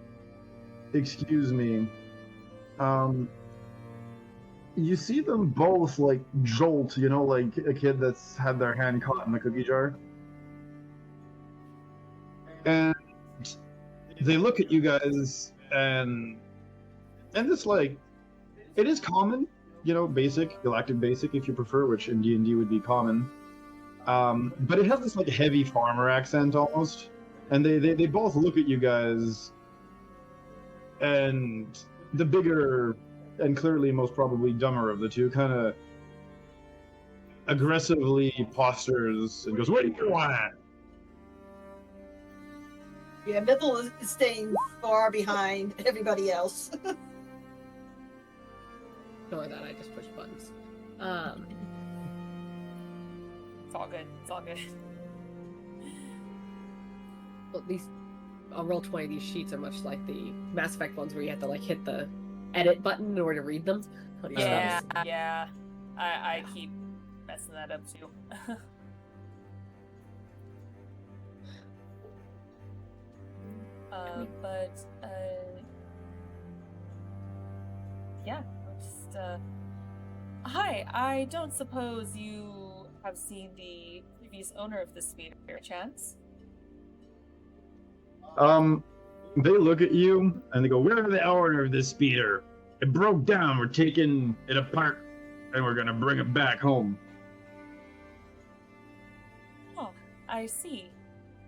S4: excuse me, you see them both like jolt, you know, like a kid that's had their hand caught in the cookie jar. And they look at you guys and it's like, it is common, you know, basic, galactic basic if you prefer, which in D&D would be common. But it has this like heavy farmer accent almost. And they both look at you guys, and the bigger and clearly most probably dumber of the two kind of aggressively postures and goes, "What do you want?"
S2: Yeah, Nibble is staying far behind everybody else.
S5: Ignore that. I just push buttons.
S1: It's all good, it's all good.
S5: Well, these I'll roll 20. These sheets are much like the Mass Effect ones where you have to like hit the edit button in order to read them. on your
S1: Yeah,
S5: spells.
S1: yeah. I keep messing that up too. Yeah, we're just, hi, I don't suppose you have seen the previous owner of this speeder, by chance?
S4: They look at you and they go, "We're the owner of this speeder. It broke down. We're taking it apart and we're gonna bring it back home."
S1: Oh, I see.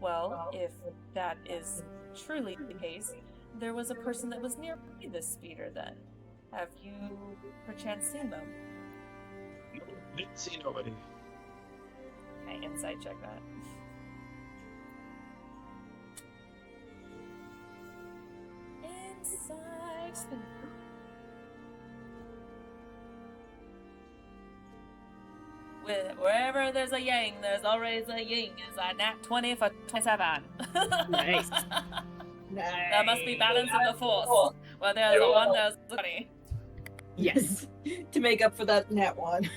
S1: Well, if that is truly the case, there was a person that was near this speeder then. Have you perchance seen them?
S4: Didn't see nobody.
S1: Okay, insight check that. Insight. Wherever there's a yang, there's always a yin. Is a nat 20 for 27.
S5: Nice.
S1: There must be balance in the force. Where there's a 1, there's a 20.
S5: Yes.
S2: To make up for that net one.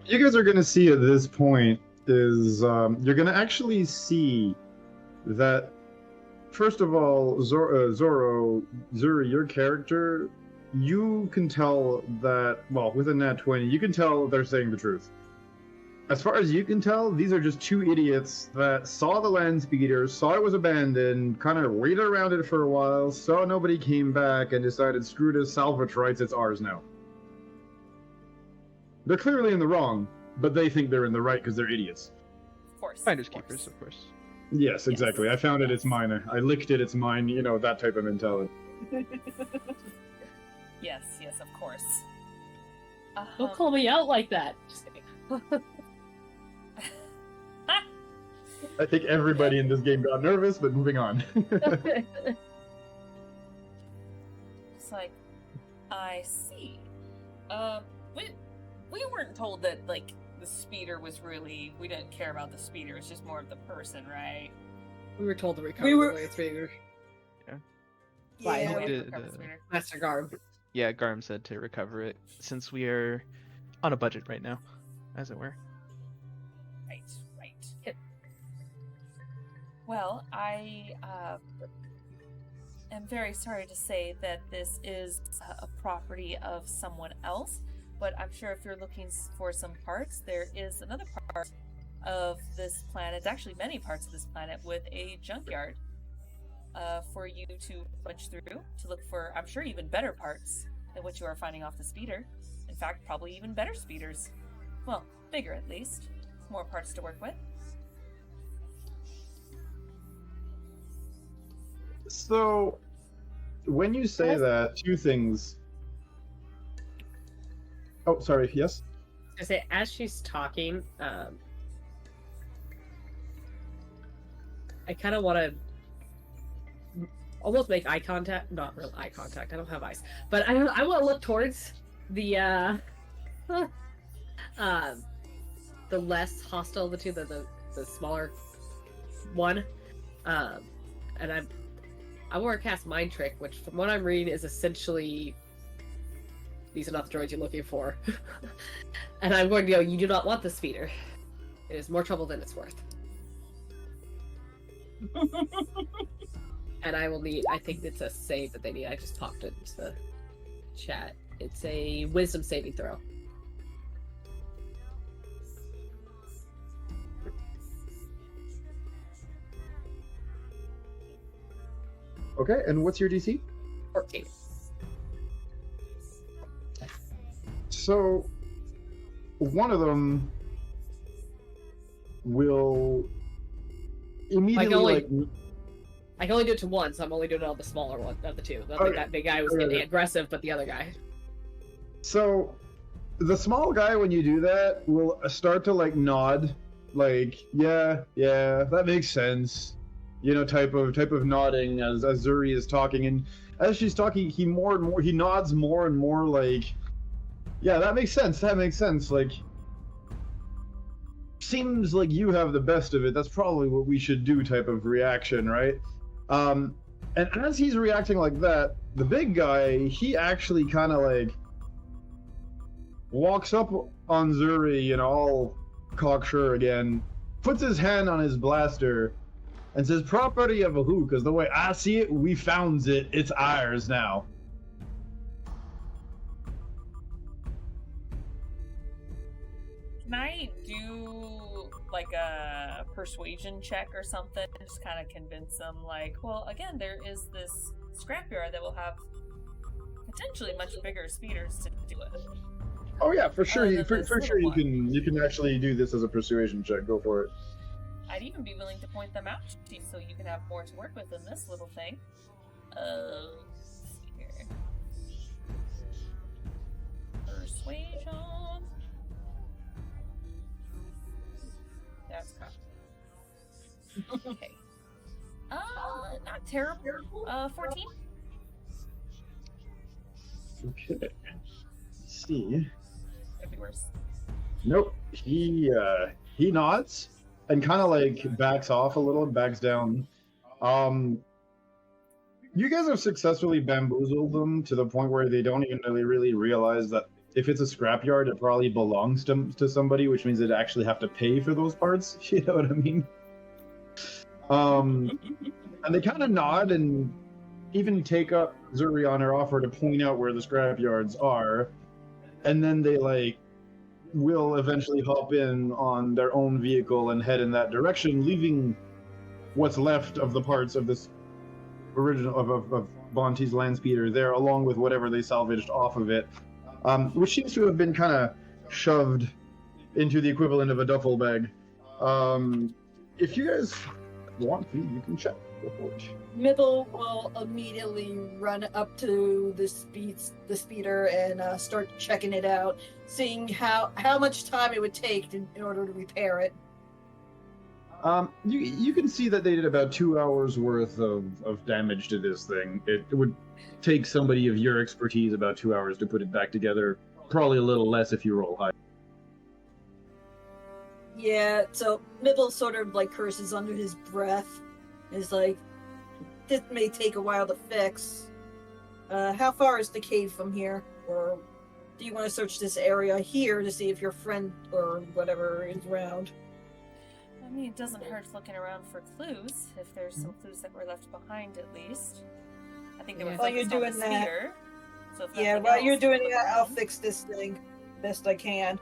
S4: You guys are gonna see at this point is you're gonna actually see that first of all, Zuri, your character, you can tell that, well, with a nat 20, you can tell they're saying the truth. as far as you can tell, these are just two idiots that saw the land speeder, saw it was abandoned, kind of waited around it for a while, saw nobody came back, and decided, screw this, salvage rights, it's ours now. They're clearly in the wrong, but they think they're in the right because they're idiots.
S1: Of course.
S3: Finders keepers, of course.
S4: Yes, exactly.
S1: Yes.
S4: I found it, it's mine. I licked it, it's mine. You know, that type of mentality.
S1: Yes, of course.
S5: Don't call me out like that. Just kidding.
S4: I think everybody in this game got nervous, but moving on.
S1: It's like, I see. We weren't told that, like, the speeder was really... We didn't care about the speeder, it's just more of the person, right?
S5: We were told to recover
S2: We were-
S5: the speeder.
S2: Yeah,
S1: Oh,
S5: we
S1: we
S3: did,
S1: recovered the speeder.
S5: Master Garb.
S3: Yeah, Garm said to recover it, since we are on a budget right now, as it were.
S1: Right.
S5: Yep.
S1: Well, I am very sorry to say that this is a property of someone else, but I'm sure if you're looking for some parts, there is another part of this planet, actually many parts of this planet, with a junkyard for you to punch through to look for, I'm sure, even better parts than what you are finding off the speeder. In fact, probably even better speeders. Well, bigger at least. More parts to work with.
S4: So, when you say that, two things. Oh, sorry, yes?
S5: I say, as she's talking, I kind of want to almost make eye contact. Not real eye contact. I don't have eyes, but I want to look towards the less hostile of the two, the smaller one, and I want to cast Mind Trick, which from what I'm reading is essentially these are not the droids you're looking for, and I'm going to go. You do not want the speeder. It is more trouble than it's worth. And I will need, I think it's a save that they need. I just popped it into the chat. It's a wisdom saving throw.
S4: Okay, and what's your DC?
S5: 14.
S4: So, one of them will immediately
S5: I can only do it to one, so I'm only doing it on the smaller one of the two. I think that big guy was getting aggressive, but the other guy.
S4: So, the small guy, when you do that, will start to nod, yeah, that makes sense, type of nodding as Zuri is talking, and as she's talking, he nods more and more, yeah, that makes sense. Seems like you have the best of it. That's probably what we should do, type of reaction, right? And as he's reacting like that, the big guy, he actually kind of walks up on Zuri, all cocksure again, puts his hand on his blaster, and says, "Property of a who? Because the way I see it, we found it. It's ours now."
S1: Can I do a persuasion check or something? Just kind of convince them, well, again, there is this scrapyard that will have potentially much bigger speeders to do it.
S4: Oh yeah, for sure. For sure, you
S1: one.
S4: can actually do this as a persuasion check. Go for it.
S1: I'd even be willing to point them out to you so you can have more to work with than this little thing. Let's see here. Persuasion. That's crap. Okay. Not terrible. 14?
S4: Okay. Let's see.
S1: Could be worse.
S4: Nope. He nods and kind of backs off a little, backs down. You guys have successfully bamboozled them to the point where they don't even really realize that if it's a scrapyard, it probably belongs to somebody, which means they'd actually have to pay for those parts. You know what I mean? And they kind of nod and even take up Zuri on her offer to point out where the scrapyards are. And then they will eventually hop in on their own vehicle and head in that direction, leaving what's left of the parts of this original of Bonte's land speeder there, along with whatever they salvaged off of it, which seems to have been kind of shoved into the equivalent of a duffel bag. If you guys want to, you can check. Go for it.
S2: Mibble will immediately run up to the speeder and start checking it out, seeing how much time it would take in order to repair it.
S4: You can see that they did about 2 hours worth of damage to this thing. It would take somebody of your expertise about 2 hours to put it back together. Probably a little less if you roll high.
S2: Yeah, so Mibble sort of like curses under his breath. Is like, this may take a while to fix. How far is the cave from here? Or do you want to search this area here to see if your friend or whatever is around?
S1: I mean, it doesn't hurt looking around for clues, if there's some clues that were left behind at least. I think they were
S2: While you're
S1: focused on the
S2: doing that-
S1: speeder, so if
S2: Yeah,
S1: nothing
S2: while
S1: else,
S2: you're doing
S1: look
S2: that, I'll
S1: around.
S2: fix this thing best I can.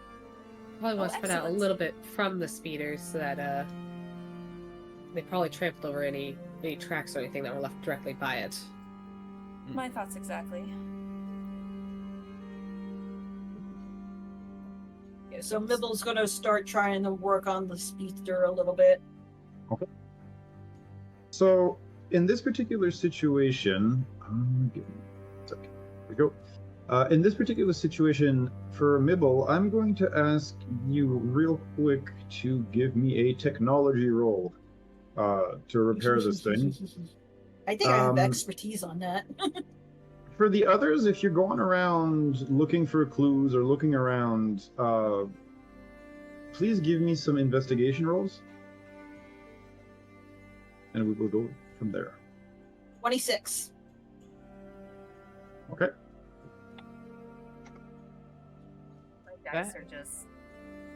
S5: Probably want to spread out a
S1: excellent.
S5: little bit from the speeders so that they probably trampled over any tracks or anything that were left directly by it.
S1: My thoughts exactly.
S2: Yeah, so Mibble's gonna start trying to work on the speedster a little bit.
S4: So, in this particular situation, give me a second. Here we go. In this particular situation, for Mibble, I'm going to ask you real quick to give me a technology roll to repair this thing.
S2: I think I have
S4: Um,
S2: expertise on that.
S4: For the others, if you're going around looking for clues or looking around, please give me some investigation rolls. And we will go from there.
S2: 26.
S4: Okay.
S1: My dice are just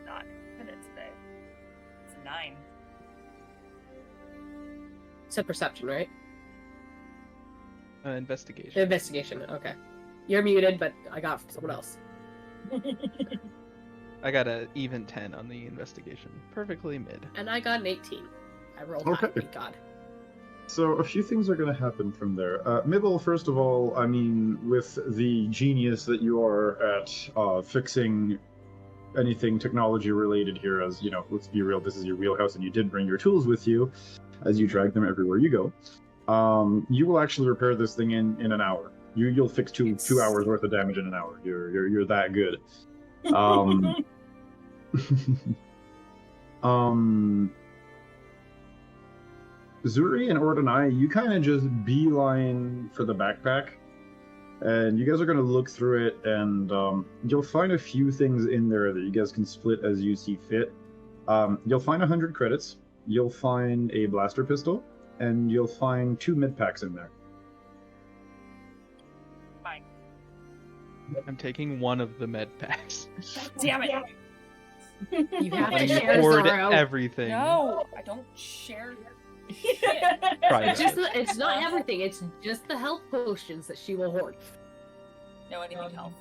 S1: not good at today. It's a 9.
S5: It's a perception, right?
S3: Investigation.
S5: Investigation, okay. You're muted, but I got someone else.
S3: I got an even 10 on the investigation. Perfectly mid.
S5: And I got an 18. I rolled
S4: Okay.
S5: high, thank God.
S4: So a few things are going to happen from there. Mibble, first of all, I mean, with the genius that you are at fixing anything technology related here, as you know, let's be real, this is your wheelhouse, and you did bring your tools with you, as you drag them everywhere you go. You will actually repair this thing in an hour. You'll fix two hours worth of damage in an hour. You're that good. Zuri and Ordonai, you kind of just beeline for the backpack, and you guys are going to look through it, and you'll find a few things in there that you guys can split as you see fit. You'll find 100 credits, you'll find a blaster pistol, and you'll find 2 mid packs in there.
S1: Fine.
S3: I'm taking one of the med packs.
S1: Damn it!
S5: You have to
S3: Letting you
S5: share,
S3: hoard
S5: Zorro.
S3: everything.
S1: No, I don't share.
S3: Right.
S5: It's not everything, it's just the health potions that she will hoard.
S1: No, anything health.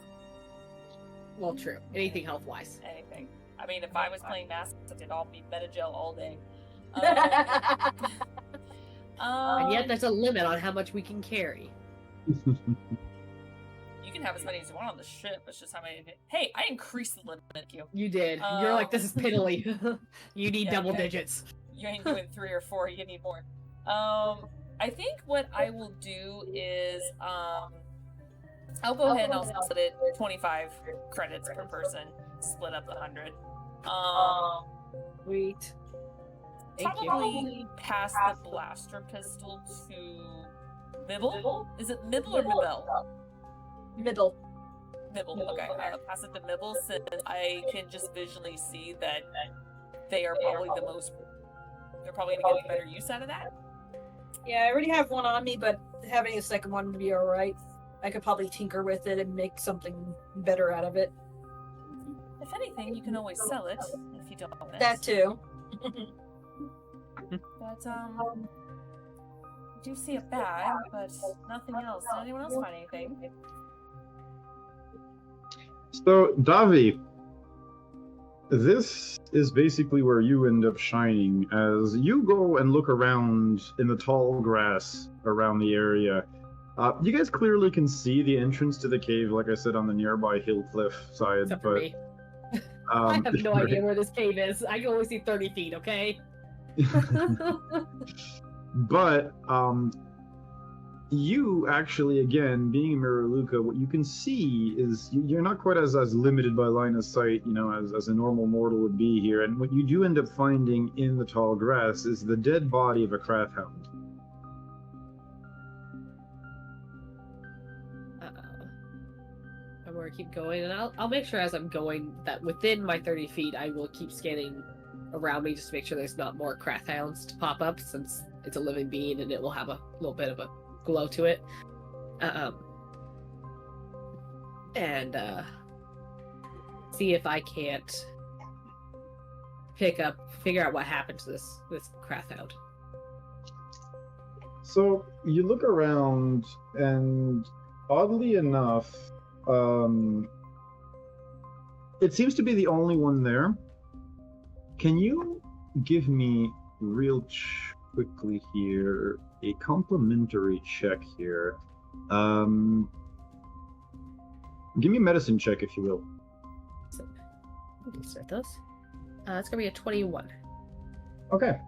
S5: Well, true. Anything health-wise.
S1: Anything. I mean, if I was playing Mass, it'd all be Metagel all day.
S5: And yet there's a limit on how much we can carry.
S1: You can have as many as you want on the ship. It's just how many. Hey, I increased the limit. Thank you.
S5: You did. You're like, this is piddly. You need
S1: Yeah,
S5: double
S1: okay.
S5: digits.
S1: You ain't doing 3 or 4. You need more. I think what I will do is I'll go ahead and I'll split it 25 credits per person. Split up the 100.
S5: Sweet. Thank you.
S1: Probably pass the blaster pistol to Mibble. Is it Mibble or Mibble?
S2: Middle.
S1: Mibble. Okay, I'll pass it to Mibble since I can just visually see that they are probably the most. They're probably gonna get better use out of that.
S2: Yeah, I already have one on me, but having a second one would be alright. I could probably tinker with it and make something better out of it.
S1: If anything, you can always sell it if you don't miss.
S2: That too.
S1: But I do see a bag, but nothing else. Did anyone else find anything?
S4: So, Davi, this is basically where you end up shining as you go and look around in the tall grass around the area. You guys clearly can see the entrance to the cave, like I said, on the nearby hill cliff side.
S5: Except for
S4: but
S5: me. I have no
S4: right.
S5: idea where this cave is. I can only see 30 feet, okay?
S4: But you actually, again, being Miraluka, what you can see is you're not quite as limited by line of sight, as a normal mortal would be here. And what you do end up finding in the tall grass is the dead body of a Krathhound.
S5: I'm gonna keep going, and I'll make sure as I'm going that within my 30 feet, I will keep scanning around me just to make sure there's not more Krathhounds to pop up, since it's a living being and it will have a little bit of a glow to it. And see if I can't figure out what happened to this Krathhound.
S4: So you look around, and oddly enough, it seems to be the only one there. Can you give me real quickly here a complimentary check here? Give me a medicine check, if you will.
S5: Start those. It's gonna be a 21.
S4: Okay.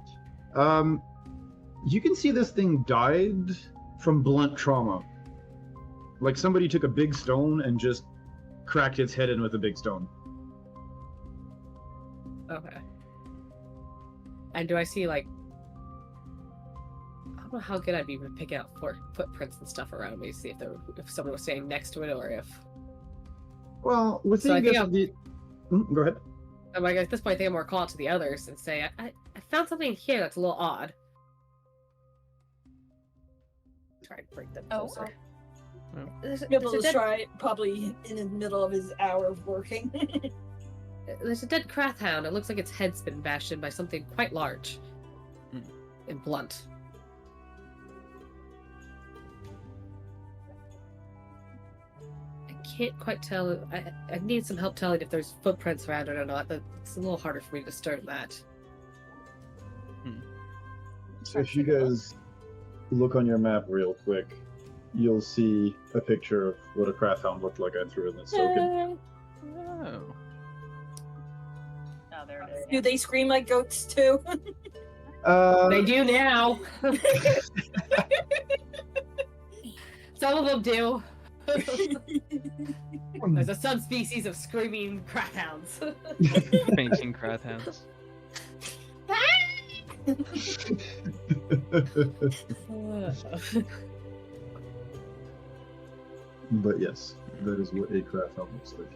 S4: You can see this thing died from blunt trauma. Like somebody took a big stone and just cracked its head in with a big stone.
S5: Okay. And do I see, like... I don't know how good I'd be with picking out footprints and stuff around me to see if someone was standing next to it, or if...
S4: Well, with
S5: So I think
S4: go ahead.
S5: I'm like, at this point, I think I'm more call out to the others and say, I found something here that's a little odd. Try and break them closer. There's a
S2: Nibble's
S5: dead-
S2: try probably in the middle of his hour of working.
S5: There's a dead Krathhound. It looks like its head's been bashed in by something quite large and blunt. I can't quite tell. I need some help telling if there's footprints around it or not. But it's a little harder for me to discern that.
S4: So if you guys look on your map real quick, you'll see a picture of what a Krathhound looked like I threw in this token.
S3: Oh.
S1: Oh, there it is.
S2: Do they scream like goats too?
S5: They do now. Some of them do. There's a subspecies of screaming Krathhounds.
S3: Fainting Krathhounds.
S4: But yes, that is what a Krathhound looks like.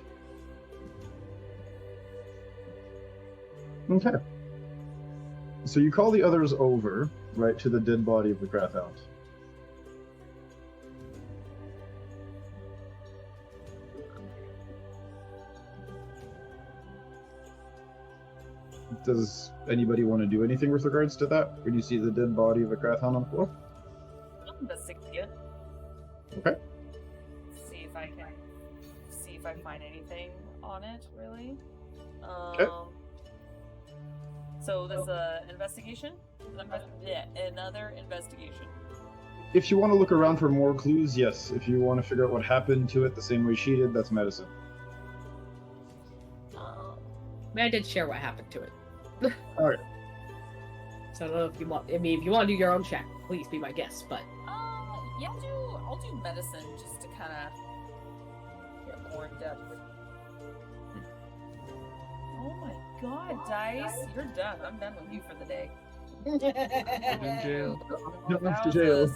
S4: Okay. So you call the others over, right, to the dead body of the Krathhound. Does anybody want to do anything with regards to that when you see the dead body of a Krathhound on the floor?
S1: I'll investigate it.
S4: Okay.
S1: See if I find anything on it, really.
S4: Okay.
S1: So there's an investigation? Another investigation.
S4: If you want to look around for more clues, yes. If you want to figure out what happened to it the same way she did, that's medicine.
S5: I mean, I did share what happened to it.
S4: Alright.
S5: So I don't know if you want. I mean, if you want to do your own check, please be my guest. But
S1: Yeah, I'll do medicine just to kind of get more in depth. Oh my god, Dice, you're done. I'm done with you for the day.
S3: In jail.
S4: Off
S1: That
S4: to
S1: was
S4: jail.
S1: a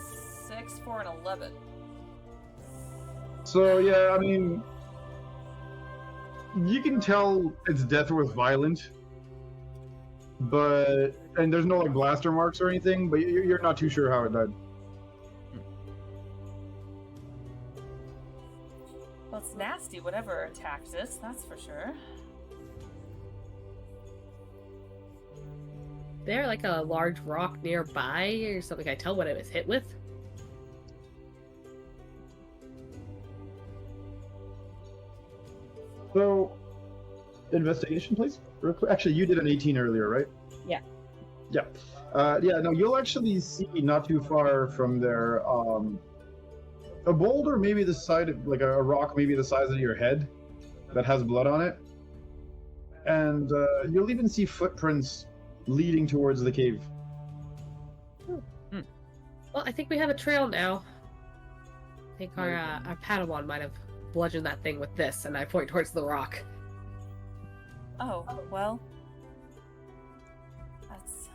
S1: 6, 4, and 11.
S4: So yeah, I mean, you can tell its death was violent, and there's no like blaster marks or anything, but you're not too sure how it died.
S1: Well, it's nasty, whatever attacked it, that's for sure.
S5: there like a large rock nearby or something? Can I tell what it was hit with?
S4: So, investigation, please? Real quick. Actually, you did an 18 earlier, right?
S5: Yeah.
S4: Yeah. Yeah, no, you'll actually see not too far from there a boulder maybe the size of, like a rock maybe the size of your head that has blood on it. And you'll even see footprints leading towards the cave.
S5: Well, I think we have a trail now. I think our Padawan might have bludgeoned that thing with this, and I point towards the rock.
S1: Oh, well. That's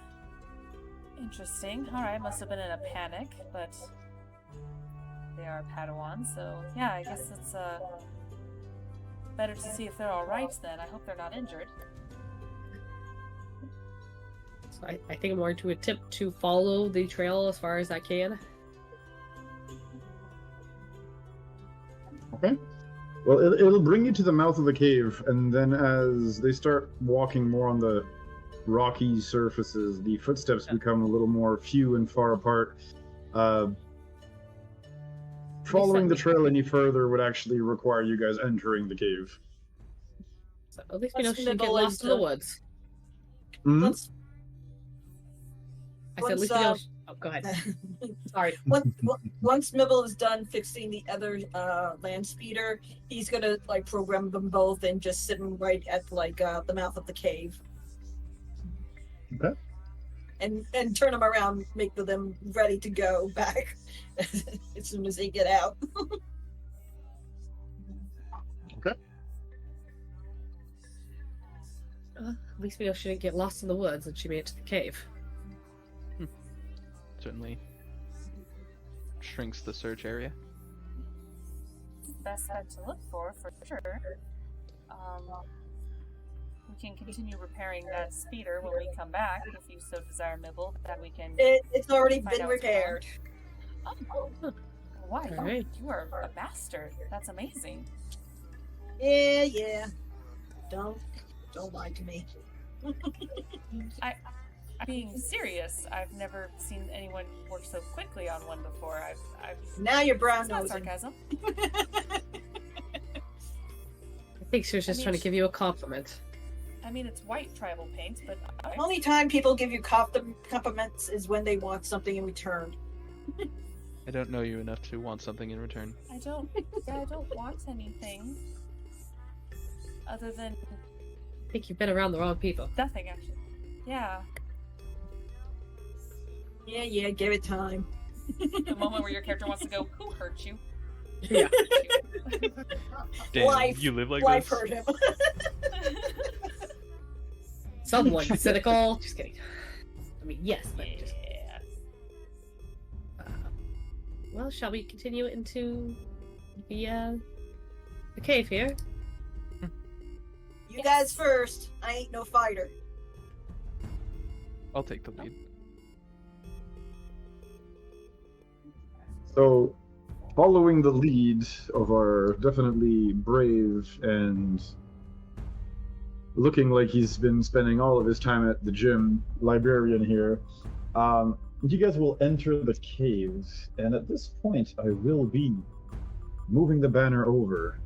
S1: interesting. Alright, must have been in a panic, but they are Padawan, so yeah, I guess it's better to see if they're alright then. I hope they're not injured.
S5: So I think I'm going to attempt to follow the trail as far as I can.
S4: Okay. Well, it'll bring you to the mouth of the cave, and then as they start walking more on the rocky surfaces, the footsteps become a little more few and far apart. Following the trail any further would actually require you guys entering the cave.
S5: So at least we know
S2: Let's
S5: she didn't get
S2: nibble
S5: lost in the
S2: into-
S5: woods.
S4: Mhm.
S2: Once,
S5: I said at least we know. Oh, go ahead. Sorry.
S2: once Mibble is done fixing the other land speeder, he's gonna like program them both and just sit them right at like the mouth of the cave.
S4: Okay.
S2: And turn them around, make them ready to go back as soon as they get out.
S5: At least we know she didn't get lost in the woods and she made it to the cave.
S3: Certainly shrinks the search area.
S1: Best bet to look for sure. We can continue repairing that speeder when we come back, if you so desire, Mibble, that we can...
S2: It's already
S1: Find
S2: been
S1: out what's going on.
S2: repaired.
S1: Oh, why?
S5: Alright.
S1: You are a bastard. That's amazing.
S2: Yeah. Don't lie to me.
S1: I'm being serious. I've never seen anyone work so quickly on one before. I've
S2: Now you're brown
S1: It's not
S2: nosing.
S1: sarcasm.
S5: I think she was just
S1: I mean,
S5: trying to give you a compliment.
S1: I mean, it's white tribal paint, but
S2: The only time people give you compliments is when they want something in return.
S3: I don't know you enough to want something in return.
S1: I don't want anything other than
S5: I think you've been around the wrong people.
S1: nothing, actually. Yeah.
S2: Yeah, give it time.
S1: The moment where your character wants to go, who hurt you?
S5: Yeah.
S3: Damn,
S2: Life-
S3: you live like
S2: Life
S3: this?
S2: hurt him.
S5: Someone cynical. Just kidding. I mean, yes, but just.
S1: Yeah.
S5: Well, shall we continue into the cave here?
S2: You guys first. I ain't no fighter.
S3: I'll take the lead.
S4: So, following the lead of our definitely brave and looking like he's been spending all of his time at the gym librarian here, you guys will enter the caves, and at this point I will be moving the banner over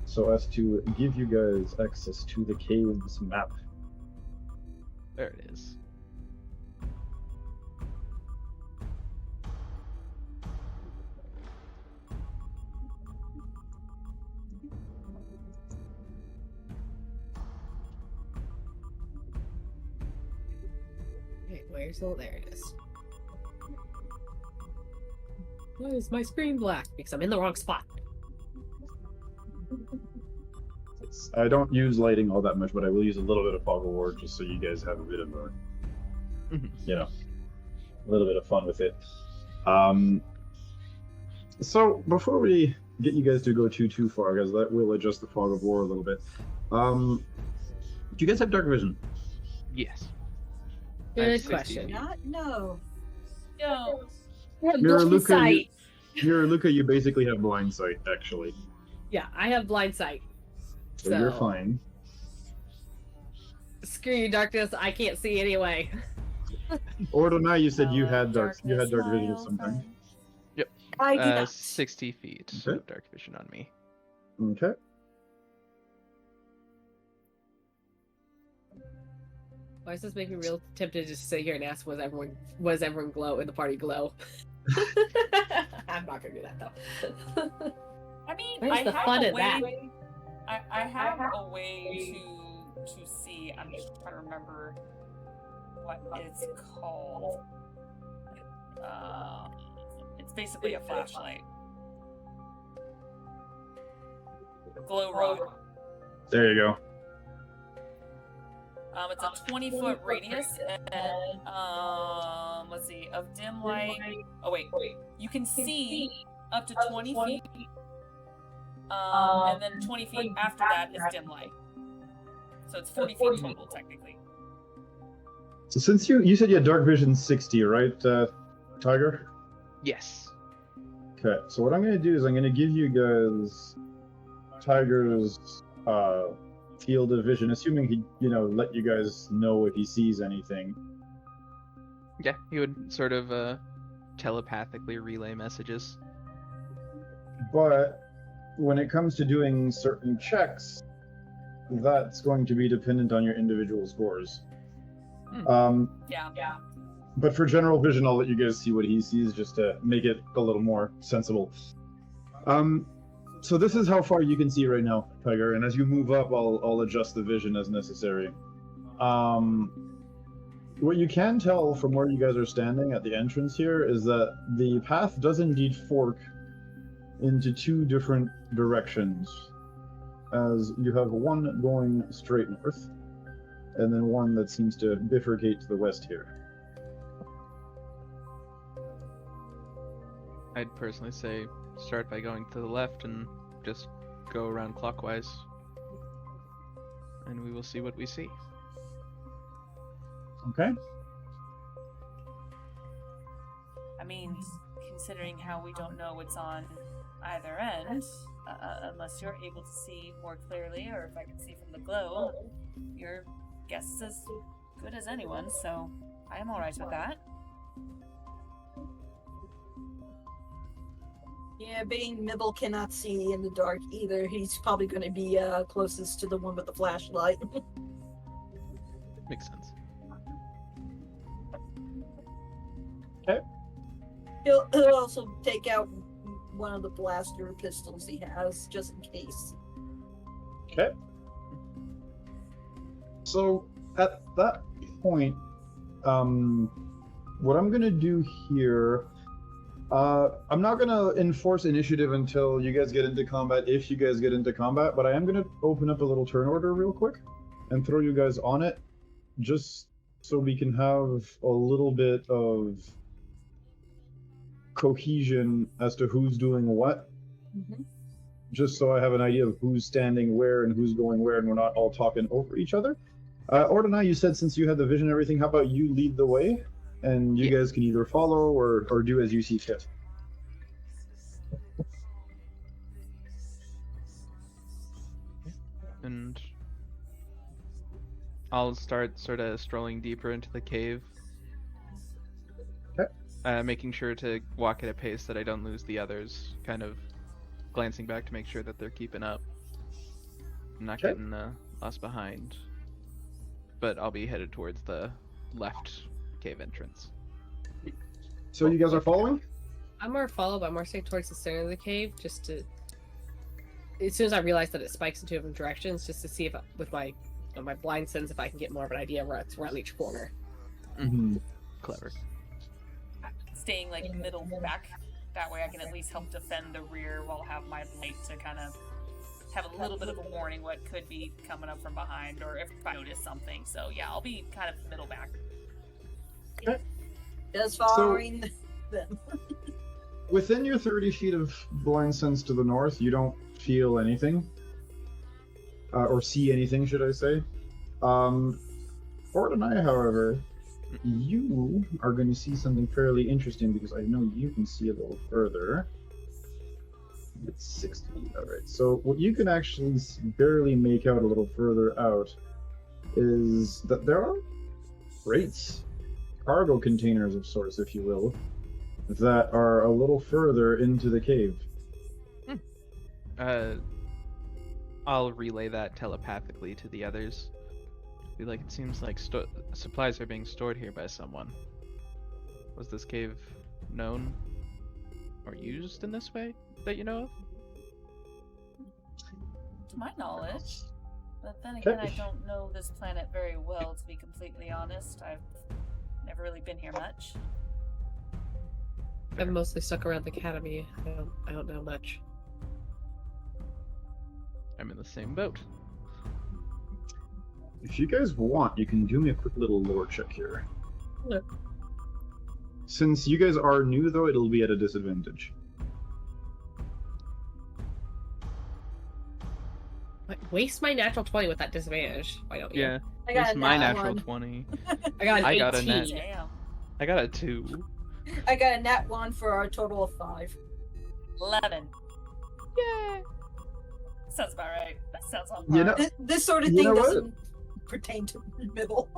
S4: so as to give you guys access to the caves map.
S3: There it is.
S5: Wait, where's the... There it is. Why is my screen black? Because I'm in the wrong spot.
S4: I don't use lighting all that much, but I will use a little bit of fog of war just so you guys have a bit of a, a little bit of fun with it. So before we get you guys to go too far, guys, that will adjust the fog of war a little bit. Do you guys have dark vision?
S3: Yes.
S5: Good
S3: I have 60
S5: question.
S3: feet.
S1: Yo.
S2: No.
S4: Miraluka, Miraluka, you basically have blind sight, actually.
S5: Yeah, I have blind sight.
S4: So you're fine.
S5: Screw you, darkness. I can't see anyway.
S4: Ordonai, you said you had dark
S1: Darkness,
S4: vision
S1: my
S4: of
S1: old
S4: some kind.
S1: friend.
S2: I do not.
S3: 60 feet
S4: Okay.
S3: of dark vision on me.
S4: Okay.
S5: Why does this make me real tempted to just sit here and ask, was everyone glow in the party glow? I'm not gonna do that though.
S1: I mean,
S5: Where's
S1: I
S5: the
S1: have
S5: fun
S1: a
S5: in that?
S1: way. I have a way to see. I'm just trying to remember what it's called. It's basically a flashlight. Glow rod.
S4: There you go.
S1: It's a 20-foot radius, and let's see, of dim light. Oh wait, you can see up to 20 feet, and then 20 feet after that is dim light. So it's 40 feet total, technically.
S4: So since you said you had dark vision 60, right, Tiger?
S3: Yes.
S4: Okay, so what I'm going to do is I'm going to give you guys Tiger's field of vision, assuming he, let you guys know if he sees anything.
S3: Yeah, he would sort of telepathically relay messages.
S4: But when it comes to doing certain checks, that's going to be dependent on your individual scores.
S1: Yeah.
S4: But for general vision, I'll let you guys see what he sees just to make it a little more sensible. So this is how far you can see right now, Tiger, and as you move up, I'll adjust the vision as necessary. What you can tell from where you guys are standing at the entrance here is that the path does indeed fork into two different directions, as you have one going straight north, and then one that seems to bifurcate to the west here.
S3: I'd personally say start by going to the left and just go around clockwise. And we will see what we see.
S4: Okay.
S1: I mean, considering how we don't know what's on either end, unless you're able to see more clearly, or if I can see from the glow, your guess is as good as anyone, so I am alright with that.
S2: Yeah, being Mibble cannot see in the dark either. He's probably going to be closest to the one with the flashlight.
S3: Makes sense.
S4: Okay.
S2: He'll also take out one of the blaster pistols he has, just in case.
S4: Okay. So at that point, what I'm gonna do here, I'm not gonna enforce initiative until you guys get into combat, if you guys get into combat, but I am gonna open up a little turn order real quick and throw you guys on it, just so we can have a little bit of cohesion as to who's doing what.
S2: Mm-hmm.
S4: Just so I have an idea of who's standing where and who's going where, and we're not all talking over each other. Ordinai, you said since you had the vision and everything, how about you lead the way? And you guys can either follow or do as you see fit.
S3: And I'll start sort of strolling deeper into the cave.
S4: Okay.
S3: Making sure to walk at a pace that I don't lose the others, kind of glancing back to make sure that they're keeping up. I'm not
S4: Okay.
S3: getting lost behind. But I'll be headed towards the left cave entrance.
S4: So you guys are following?
S5: I'm more follow, but I'm more staying towards the center of the cave, just to. As soon as I realize that it spikes in two different directions, just to see if, with my blind sense, if I can get more of an idea where it's around each corner.
S4: Mm-hmm.
S3: Clever.
S1: Staying like middle back, that way I can at least help defend the rear while have my light to kind of have a little bit of a warning what could be coming up from behind, or if I notice something. So yeah, I'll be kind of middle back.
S4: Okay.
S2: Just following them.
S4: Within your 30 feet of blind sense to the north, you don't feel anything. Or see anything, should I say. Ordinai, however, you are going to see something fairly interesting because I know you can see a little further. It's 60. Alright, so what you can actually barely make out a little further out is that there are crates, cargo containers of sorts, if you will, that are a little further into the cave.
S3: I'll relay that telepathically to the others. Feel like it seems like supplies are being stored here by someone. Was this cave known or used in this way that you know of?
S1: To my knowledge. But then again, I
S4: Okay.
S1: don't know this planet very well, to be completely honest. I've never really been here much.
S5: I'm mostly stuck around the academy. I don't know much.
S3: I'm in the same boat.
S4: If you guys want, you can do me a quick little lore check here.
S5: Look.
S4: Since you guys are new, though, it'll be at a disadvantage.
S5: Waste my natural 20 with that disadvantage. Why don't you?
S3: Yeah,
S2: I got
S3: it's
S2: a
S3: my
S2: nat
S3: natural
S2: one.
S3: 20.
S5: I got an
S3: I
S5: 18.
S3: got a nat-
S1: Damn.
S3: I got a 2.
S2: I got a nat 1 for a total of 5.
S1: 11.
S3: Yeah.
S1: Sounds about right. That sounds on
S4: You
S1: par.
S4: know-
S2: This sort of
S4: You
S2: thing
S4: know what?
S2: doesn't pertain to middle.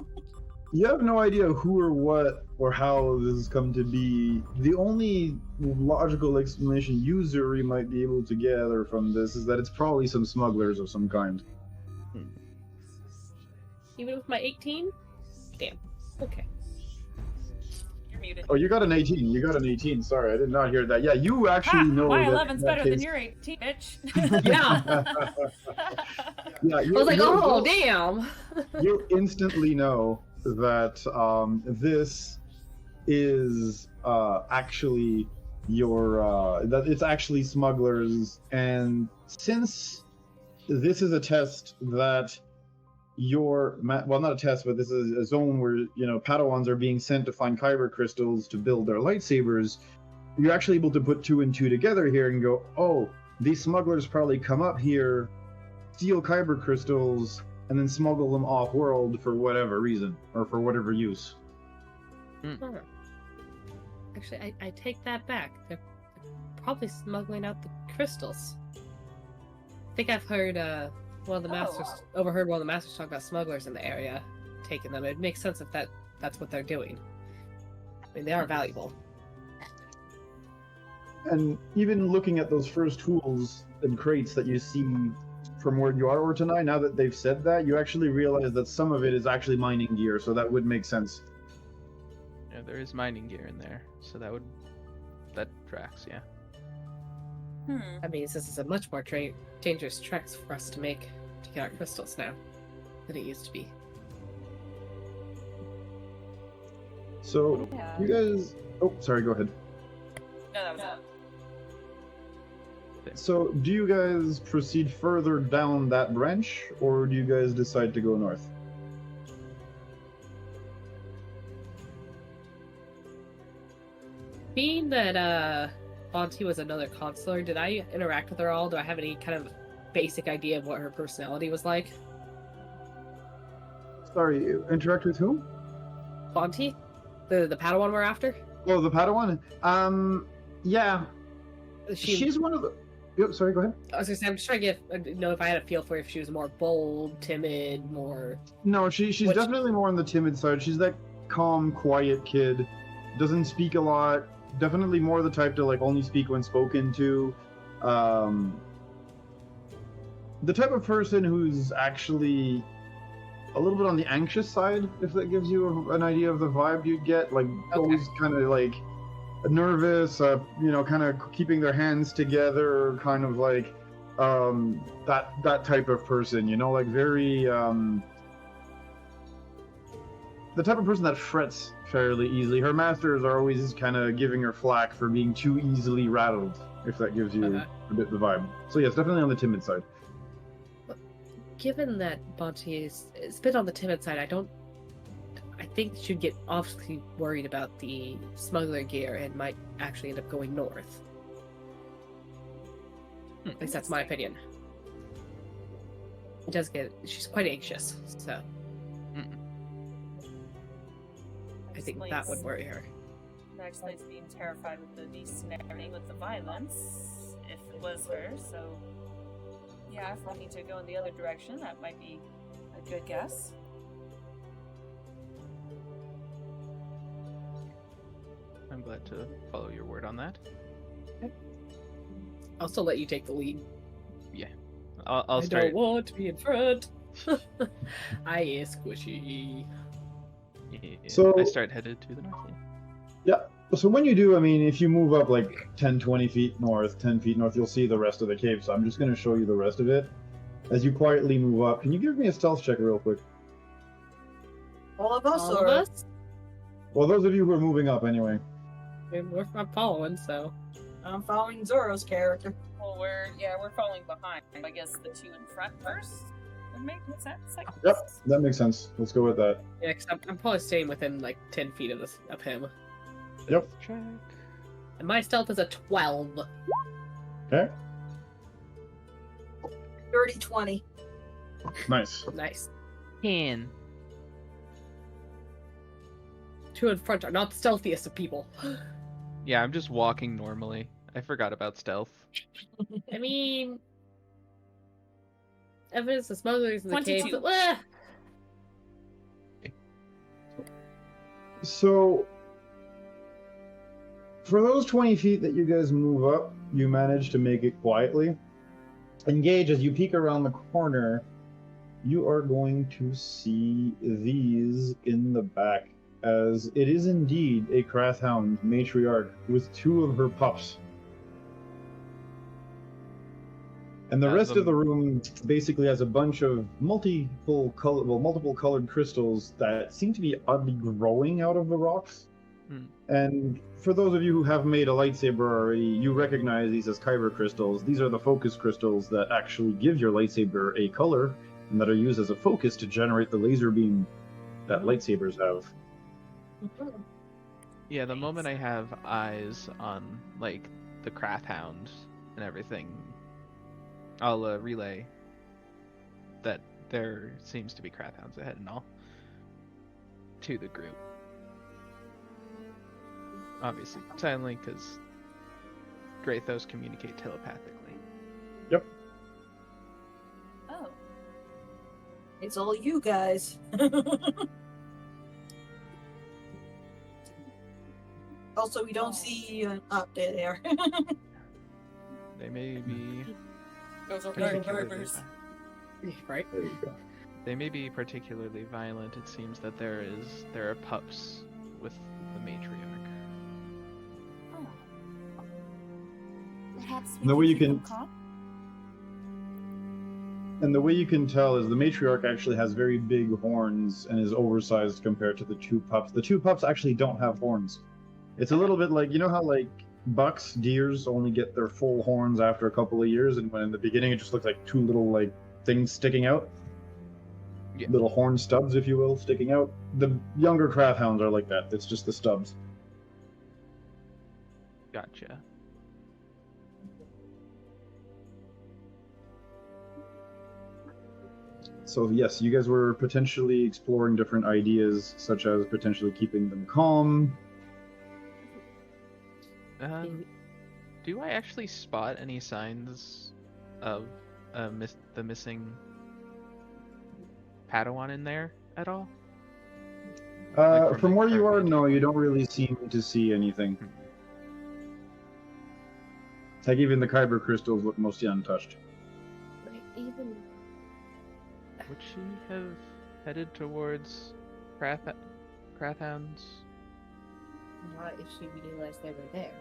S4: You have no idea who or what or how this has come to be. The only logical explanation Yuzuri might be able to gather from this is that it's probably some smugglers of some kind.
S5: Even with my 18? Damn. Okay.
S1: You're muted.
S4: Oh, you got an 18. You got an 18. Sorry, I did not hear that. Yeah, you actually know
S1: my
S4: that
S1: 11's
S4: in that
S1: better than
S4: case-
S1: your 18, bitch.
S5: Yeah.
S4: Yeah,
S5: I was like, oh, damn.
S4: You instantly know that this is actually your that it's actually smugglers, and since this is a test that well, not a test, but this is a zone where, you know, Padawans are being sent to find kyber crystals to build their lightsabers, you're actually able to put 2 and 2 together here and go, oh, these smugglers probably come up here, steal kyber crystals, and then smuggle them off-world for whatever reason, or for whatever use.
S5: Huh. Actually, I take that back. They're probably smuggling out the crystals. I think I've heard one of the masters overheard one of the masters talk about smugglers in the area taking them. It makes sense if that's what they're doing. I mean, they are valuable.
S4: And even looking at those first tools and crates that you see from where you are, or tonight, now that they've said that, you actually realize that some of it is actually mining gear, so that would make sense.
S3: Yeah, there is mining gear in there, so that tracks. Yeah.
S5: That means this is a much more dangerous trek for us to make to get our crystals now than it used to be.
S4: So,
S1: Yeah.
S4: you guys... Oh, sorry, go ahead.
S1: No, that was it.
S4: So, do you guys proceed further down that branch, or do you guys decide to go north?
S5: Being that Auntie was another consular, did I interact with her all? Do I have any kind of basic idea of what her personality was like?
S4: Sorry, interact with whom?
S5: Auntie? The Padawan we're after?
S4: Oh, the Padawan? Yeah. She's one of the... Yep, sorry, go ahead.
S5: I was gonna say, I'm just trying to know if I had a feel for if she was more bold, timid, more...
S4: No, she's
S5: What's-
S4: definitely more on the timid side. She's that calm, quiet kid. Doesn't speak a lot. Definitely more the type to like only speak when spoken to. The type of person who's actually a little bit on the anxious side, if that gives you an idea of the vibe you'd get. Like always kind of like nervous, you know, kind of keeping their hands together, kind of like that type of person, you know, like very the type of person that frets fairly easily. Her masters are always kind of giving her flack for being too easily rattled, if that gives you a bit the vibe. So yes, definitely on the timid side.
S5: Given that Bonti is a bit on the timid side, I think she'd get awfully worried about the smuggler gear and might actually end up going north. At least that's my opinion. She's quite anxious, so I think that would worry her.
S1: That explains being terrified with the niece and everything, with the violence, if it was her, so... Yeah, if we need to go in the other direction, that might be a good guess.
S3: I'm glad to follow your word on that.
S5: I'll still let you take the lead.
S3: I'll
S5: I
S3: start.
S5: don't want to be in front. I is squishy.
S3: Yeah,
S4: So-
S3: I start headed to the north.
S4: Yeah. So when you do, I mean, if you move up like 10, 20 feet north, 10 feet north, you'll see the rest of the cave. So I'm just going to show you the rest of it. As you quietly move up, can you give me a stealth check real quick?
S2: All of us,
S5: All
S2: or
S5: of us?
S4: Well, those of you who are moving up anyway.
S5: We're not following, so.
S2: I'm following Zoro's character.
S1: Well, we're falling behind. I guess the two in front first would make sense. I
S4: Yep,
S1: guess.
S4: that makes sense. Let's go with that.
S5: Yeah, because I'm probably staying within like 10 feet of him.
S4: Yep.
S3: Check.
S5: And my stealth is a 12.
S4: Okay.
S2: 30-20.
S4: Nice.
S5: Nice.
S3: 10.
S5: Two in front are not the stealthiest of people.
S3: Yeah, I'm just walking normally. I forgot about stealth.
S5: I mean, evidence of smugglers in the cave.
S1: 22.
S4: So, for those 20 feet that you guys move up, you manage to make it quietly. Engage, as you peek around the corner, you are going to see these in the back, as it is indeed a Krathhound matriarch with two of her pups. And the rest of the room basically has a bunch of multiple colored crystals that seem to be oddly growing out of the rocks.
S3: Hmm.
S4: And for those of you who have made a lightsaber already, you recognize these as kyber crystals. These are the focus crystals that actually give your lightsaber a color and that are used as a focus to generate the laser beam that lightsabers have.
S3: Yeah, the moment I have eyes on like the Krathhound and everything, I'll relay that there seems to be Krathhounds ahead and all to the group. Obviously, silently, because Grathos communicate telepathically.
S4: Yep.
S1: Oh.
S2: It's all you guys. Also, we don't see you up there.
S3: They may be
S1: Those are
S3: particularly
S1: burgers.
S5: Right?
S4: There you go.
S3: they may be particularly violent. It seems that there are pups with the matriarch.
S1: Oh. Perhaps
S4: The way you
S1: keep
S4: can-
S1: them calm?
S4: And the way you can tell is the matriarch actually has very big horns and is oversized compared to the two pups. The two pups actually don't have horns. It's a little bit like, you know how like bucks, deers only get their full horns after a couple of years, and when in the beginning it just looks like two little like things sticking out?
S3: Yeah.
S4: Little horn stubs, if you will, sticking out. The younger Krathhounds are like that. It's just the stubs.
S3: Gotcha.
S4: So yes, you guys were potentially exploring different ideas, such as potentially keeping them calm.
S3: Do I actually spot any signs of the missing Padawan in there at all? Like
S4: From
S3: the
S4: where you are,
S3: current
S4: no,
S3: matriarch?
S4: you don't really seem to see anything. Like even the kyber crystals look mostly untouched.
S5: Even
S3: Would she have headed towards Krathhounds?
S6: Not if she realized they were there.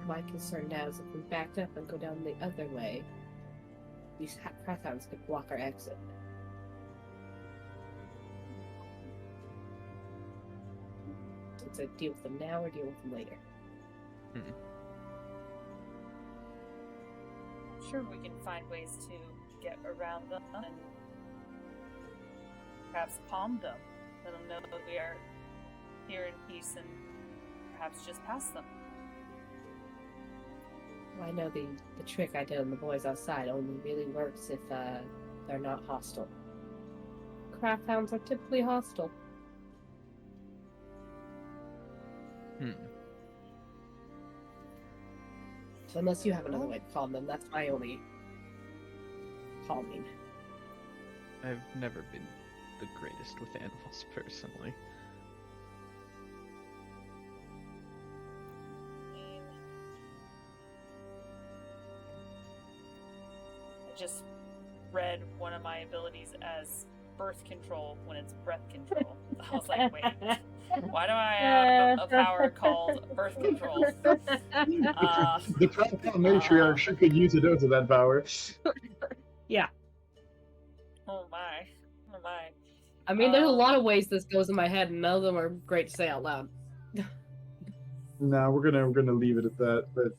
S6: My concern now is if we backed up and go down the other way, these Krathhounds could block our exit. So it's a deal with them now or deal with them later.
S1: I'm sure we can find ways to get around them and perhaps calm them. Let them know that we are here in peace and perhaps just pass them.
S6: Well, I know the trick I did on the boys outside only really works if they're not hostile. Krathhounds are typically hostile. So unless you have another way to calm them, that's my only calming.
S3: I've never been the greatest with animals personally.
S1: just read one of my abilities as birth control when it's breath control. I was like, wait, why do I have a power called birth control?
S4: The compound matriarch sure could use a dose of that power.
S5: Yeah.
S1: Oh my. Oh my.
S5: I mean, there's a lot of ways this goes in my head, and none of them are great to say out loud.
S4: No, we're gonna leave it at that. But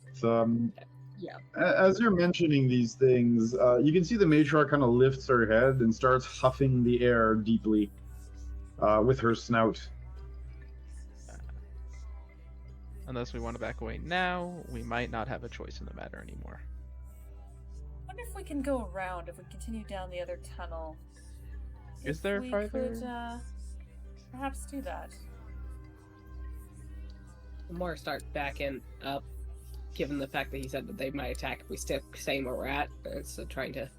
S5: Yeah.
S4: as you're mentioning these things, you can see the matriarch kind of lifts her head and starts huffing the air deeply with her snout.
S3: Unless we want to back away now, we might not have a choice in the matter anymore.
S1: I wonder if we can go around if we continue down the other tunnel.
S3: Is
S1: If
S3: there
S1: we
S3: farther?
S1: could, perhaps do that.
S5: More start backing up, given the fact that he said that they might attack if we stay where we're at. So trying to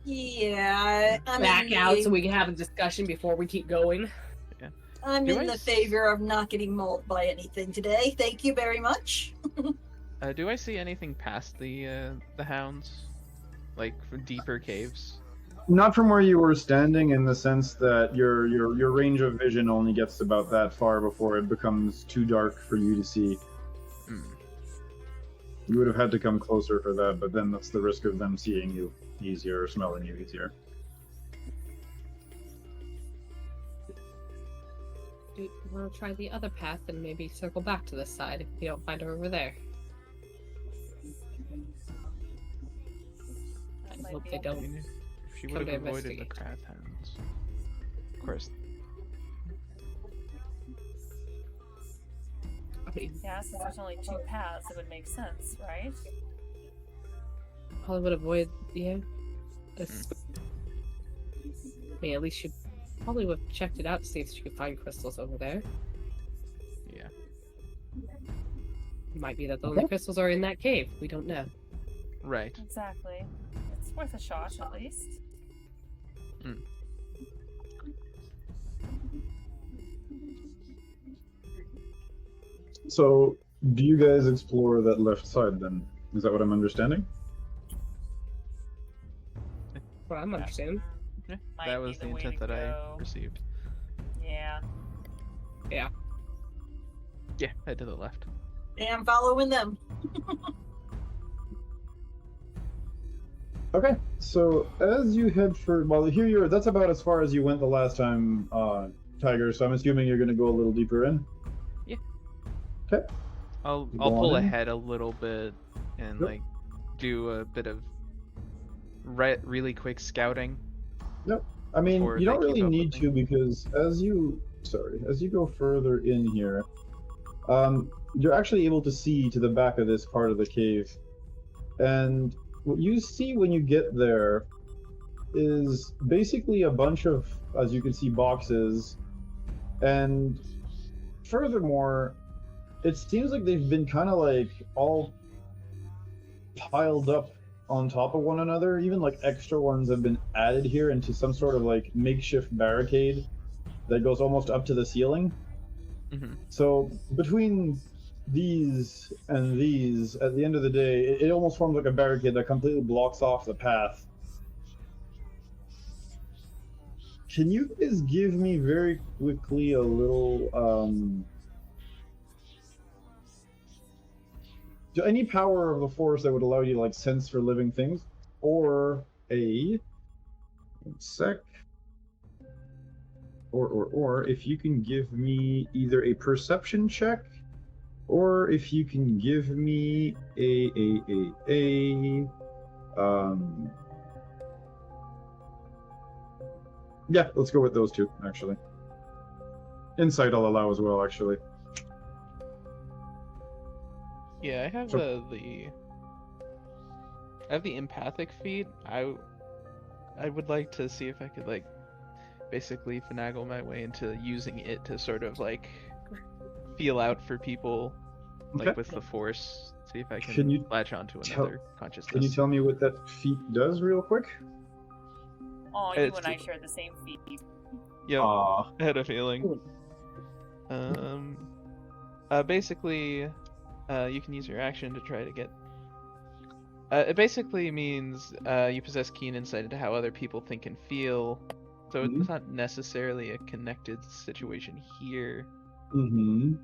S2: Yeah,
S5: back out so we can have a discussion before we keep going.
S2: I'm
S3: Do
S2: in
S3: I
S2: the favor of not getting mauled by anything today. Thank you very much.
S3: Do I see anything past the hounds, like deeper caves?
S4: Not from where you were standing, in the sense that your range of vision only gets about that far before it becomes too dark for you to see.
S3: Hmm.
S4: You would have had to come closer for that, but then that's the risk of them seeing you easier or smelling you easier.
S5: Do you want to try the other path and maybe circle back to this side if we don't find her over there?
S1: That
S5: I
S1: might
S5: hope
S1: be
S5: they
S1: a-
S5: don't.
S3: If she
S5: Come
S3: would
S5: to
S3: have avoided the
S5: investigate.
S3: craft hounds. Of course.
S5: I mean,
S1: Yeah, since there's only two paths, it would make sense, right?
S5: probably would avoid, yeah. This. I mean, at least she probably would have checked it out to see if she could find crystals over there.
S3: Yeah.
S5: Might be that the only crystals are in that cave. We don't know.
S3: Right.
S1: Exactly. It's worth a shot, at least.
S4: So, do you guys explore that left side then? Is that what I'm understanding?
S5: Well, I'm understanding.
S3: Yeah,
S1: Might
S3: that
S1: be
S3: was
S1: the
S3: the
S1: way
S3: intent
S1: to
S3: that I
S1: go.
S3: received.
S1: Yeah.
S3: Yeah, head to the left.
S2: Yeah, I'm following them.
S4: Okay, so as you head for, well, here you're, that's about as far as you went the last time, Tiger, so I'm assuming you're going to go a little deeper in?
S3: Yeah.
S4: Okay.
S3: I'll
S4: Go
S3: pull
S4: on in.
S3: ahead a little bit and
S4: Yep.
S3: like do a bit of really quick scouting.
S4: I mean,
S3: Before
S4: you don't
S3: they keep
S4: really
S3: up with
S4: need
S3: me.
S4: to, because as you go further in here, you're actually able to see to the back of this part of the cave. And what you see when you get there is basically a bunch of, as you can see, boxes. And furthermore, it seems like they've been kind of like all piled up on top of one another. Even like extra ones have been added here into some sort of like makeshift barricade that goes almost up to the ceiling.
S3: Mm-hmm.
S4: So between these and these, at the end of the day, it almost forms like a barricade that completely blocks off the path. Can you guys give me very quickly a little any power of the force that would allow you to like sense for living things, or one sec, or if you can give me either a perception check, or if you can give me yeah, let's go with those two actually. Insight I'll allow as well actually.
S3: Yeah, I have
S4: So-
S3: I have the empathic feat. I would like to see if I could like basically finagle my way into using it to sort of like feel out for people like
S4: Okay.
S3: with the force. See if I
S4: Can
S3: can
S4: you
S3: latch onto
S4: tell-
S3: another consciousness.
S4: Can you tell me what that feat does real quick?
S1: Oh, you
S3: It's-
S1: and I share the same feet.
S3: Yep,
S4: Ah,
S3: I had a feeling. Basically, you can use your action to try to get It basically means you possess keen insight into how other people think and feel. So
S4: Mhm.
S3: it's not necessarily a connected situation here,
S4: Mm-hmm.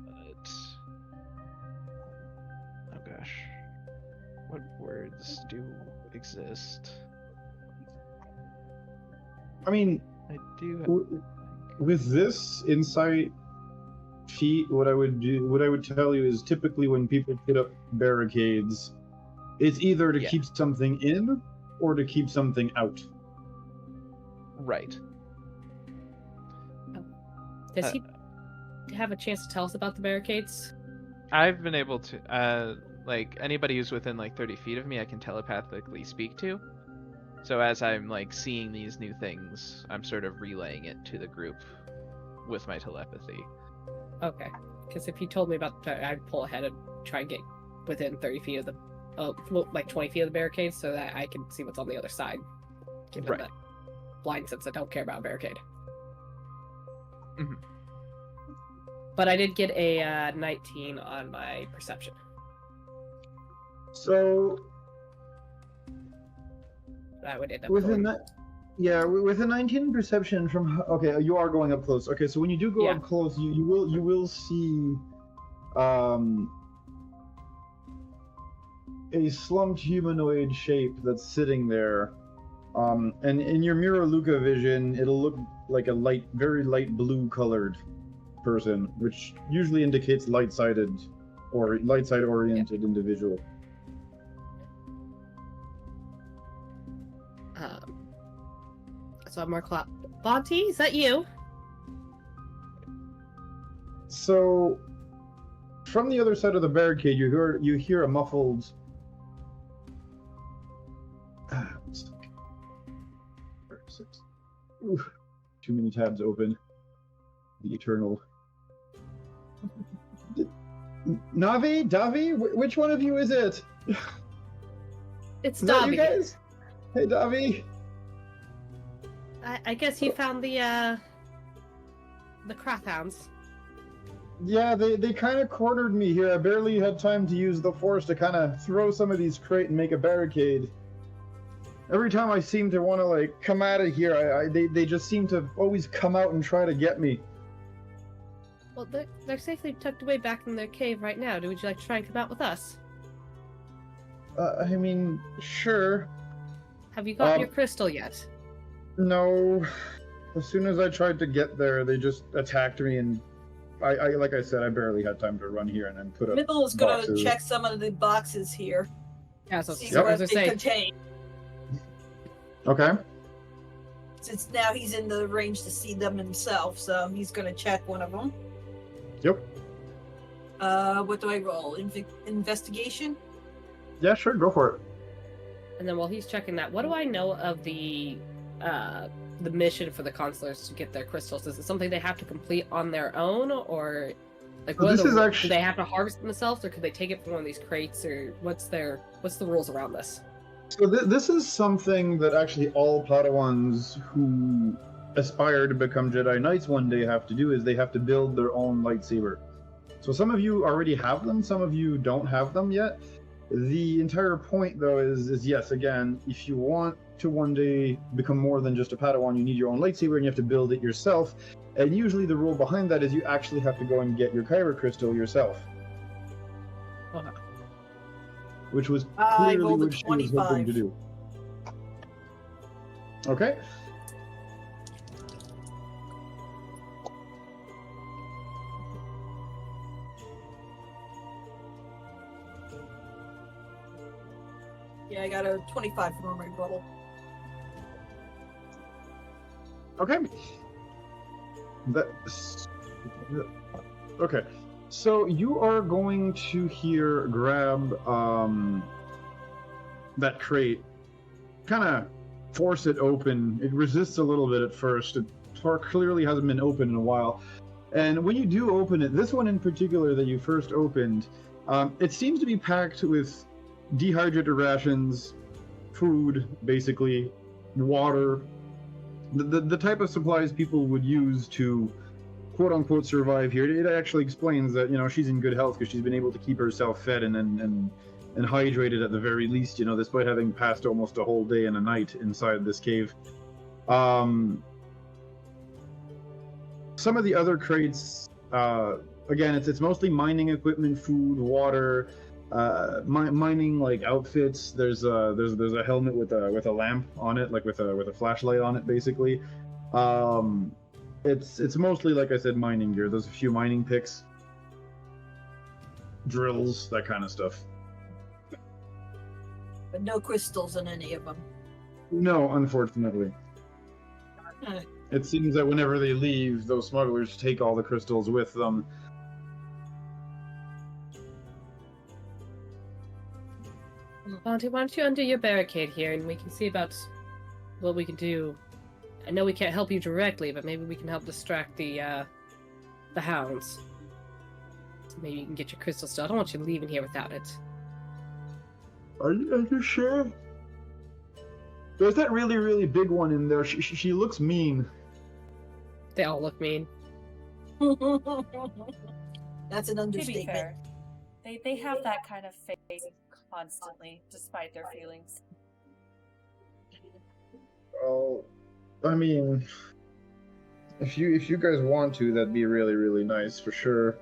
S3: but oh gosh, what words do exist?
S4: I mean,
S3: I do.
S4: with this insight feat, what I would tell you is typically when people put up barricades, it's either to
S3: Yeah.
S4: keep something in or to keep something out.
S3: Right.
S5: Does he have a chance to tell us about the barricades?
S3: I've been able to, like, anybody who's within, like, 30 feet of me, I can telepathically speak to. So as I'm, like, seeing these new things, I'm sort of relaying it to the group with my telepathy.
S5: Okay. Because if you told me about that, I'd pull ahead and try and get within 30 feet of the, like 20 feet of the barricades so that I can see what's on the other side. Given
S3: Right.
S5: that blind sense I don't care about a barricade.
S3: Mhm.
S5: But I did get a 19 on my perception.
S4: So
S5: I would end up
S4: within
S5: going...
S4: that, yeah, with a 19 perception from okay, you are going up close. Okay, so when you do go
S5: Yeah.
S4: up close, you will see a slumped humanoid shape that's sitting there. And in your Mirror Luca vision, it'll look like a very light blue colored person, which usually indicates light-sided or light-side oriented individual.
S5: So I'm more Bonte, is that you?
S4: So, from the other side of the barricade, you hear a muffled. Oof, too many tabs open. The eternal. Navi, Davi, which one of you is it?
S5: It's
S4: Is that you
S5: Dobby.
S4: guys? Hey, Davi.
S5: I guess you found the Crafthounds.
S4: Yeah, they kind of cornered me here. I barely had time to use the force to kind of throw some of these crate and make a barricade. Every time I seem to want to like come out of here, they just seem to always come out and try to get me.
S5: Well, they're safely tucked away back in their cave right now. Would you like to try and come out with us?
S4: I mean, sure.
S5: Have you gotten your crystal yet?
S4: No. As soon as I tried to get there, they just attacked me, and I like I said, I barely had time to run here and then put up
S2: Middle is going to
S4: boxes.
S2: check some of the boxes here.
S5: Yeah, so
S2: See
S4: Yep.
S2: what
S5: as I
S2: they
S5: say,
S2: contain.
S4: Okay.
S2: Since now he's in the range to see them himself, so he's going to check one of them.
S4: Yep.
S2: What do I roll? Investigation?
S4: Yeah, sure, go for it.
S5: and then while he's checking that, what do I know of the mission for the consulars to get their crystals? Is it something they have to complete on their own, or like
S4: So
S5: what
S4: this
S5: are
S4: is
S5: the,
S4: actually-
S5: do they have to harvest themselves, or could they take it from one of these crates, or what's the rules around this?
S4: So this is something that actually all Padawans who aspire to become Jedi Knights one day have to do, is they have to build their own lightsaber. So some of you already have them, some of you don't have them yet. The entire point, though, is yes, again, if you want to one day become more than just a Padawan, you need your own lightsaber and you have to build it yourself. And usually the rule behind that is you actually have to go and get your Kyber crystal yourself.
S5: Okay.
S4: Which was
S2: I
S4: clearly
S2: rolled a
S4: what she was hoping
S2: 25.
S4: to do. Okay.
S2: Yeah, I got a 25 for my roll.
S4: Okay. That's okay. So you are going to here grab that crate, kind of force it open. It resists a little bit at first. It clearly hasn't been open in a while. And when you do open it, this one in particular that you first opened, it seems to be packed with dehydrated rations, food, basically, water, the type of supplies people would use to quote-unquote survive here. It actually explains that, you know, she's in good health because she's been able to keep herself fed and and hydrated at the very least, despite having passed almost a whole day and a night inside this cave. Some of the other crates, again, it's mostly mining equipment, food, water, mining like outfits. There's a helmet with a lamp on it, like with a flashlight on it, basically. It's mostly, like I said, mining gear. There's a few mining picks, drills, that kind of stuff.
S2: But no crystals in any of them.
S4: No, unfortunately. It seems that whenever they leave, those smugglers take all the crystals with them.
S6: Monty, why don't you undo your barricade here and we can see about what we can do. I know we can't help you directly, but maybe we can help distract the hounds. So maybe you can get your crystal still. I don't want you leaving here without it.
S4: Are you sure? There's that really, really big one in there. She looks mean.
S6: They all look mean.
S2: That's an
S1: To be
S2: understatement.
S1: fair, they have that kind of face constantly, despite their feelings.
S4: Well, I mean, if you guys want to, that'd be really, really nice for sure.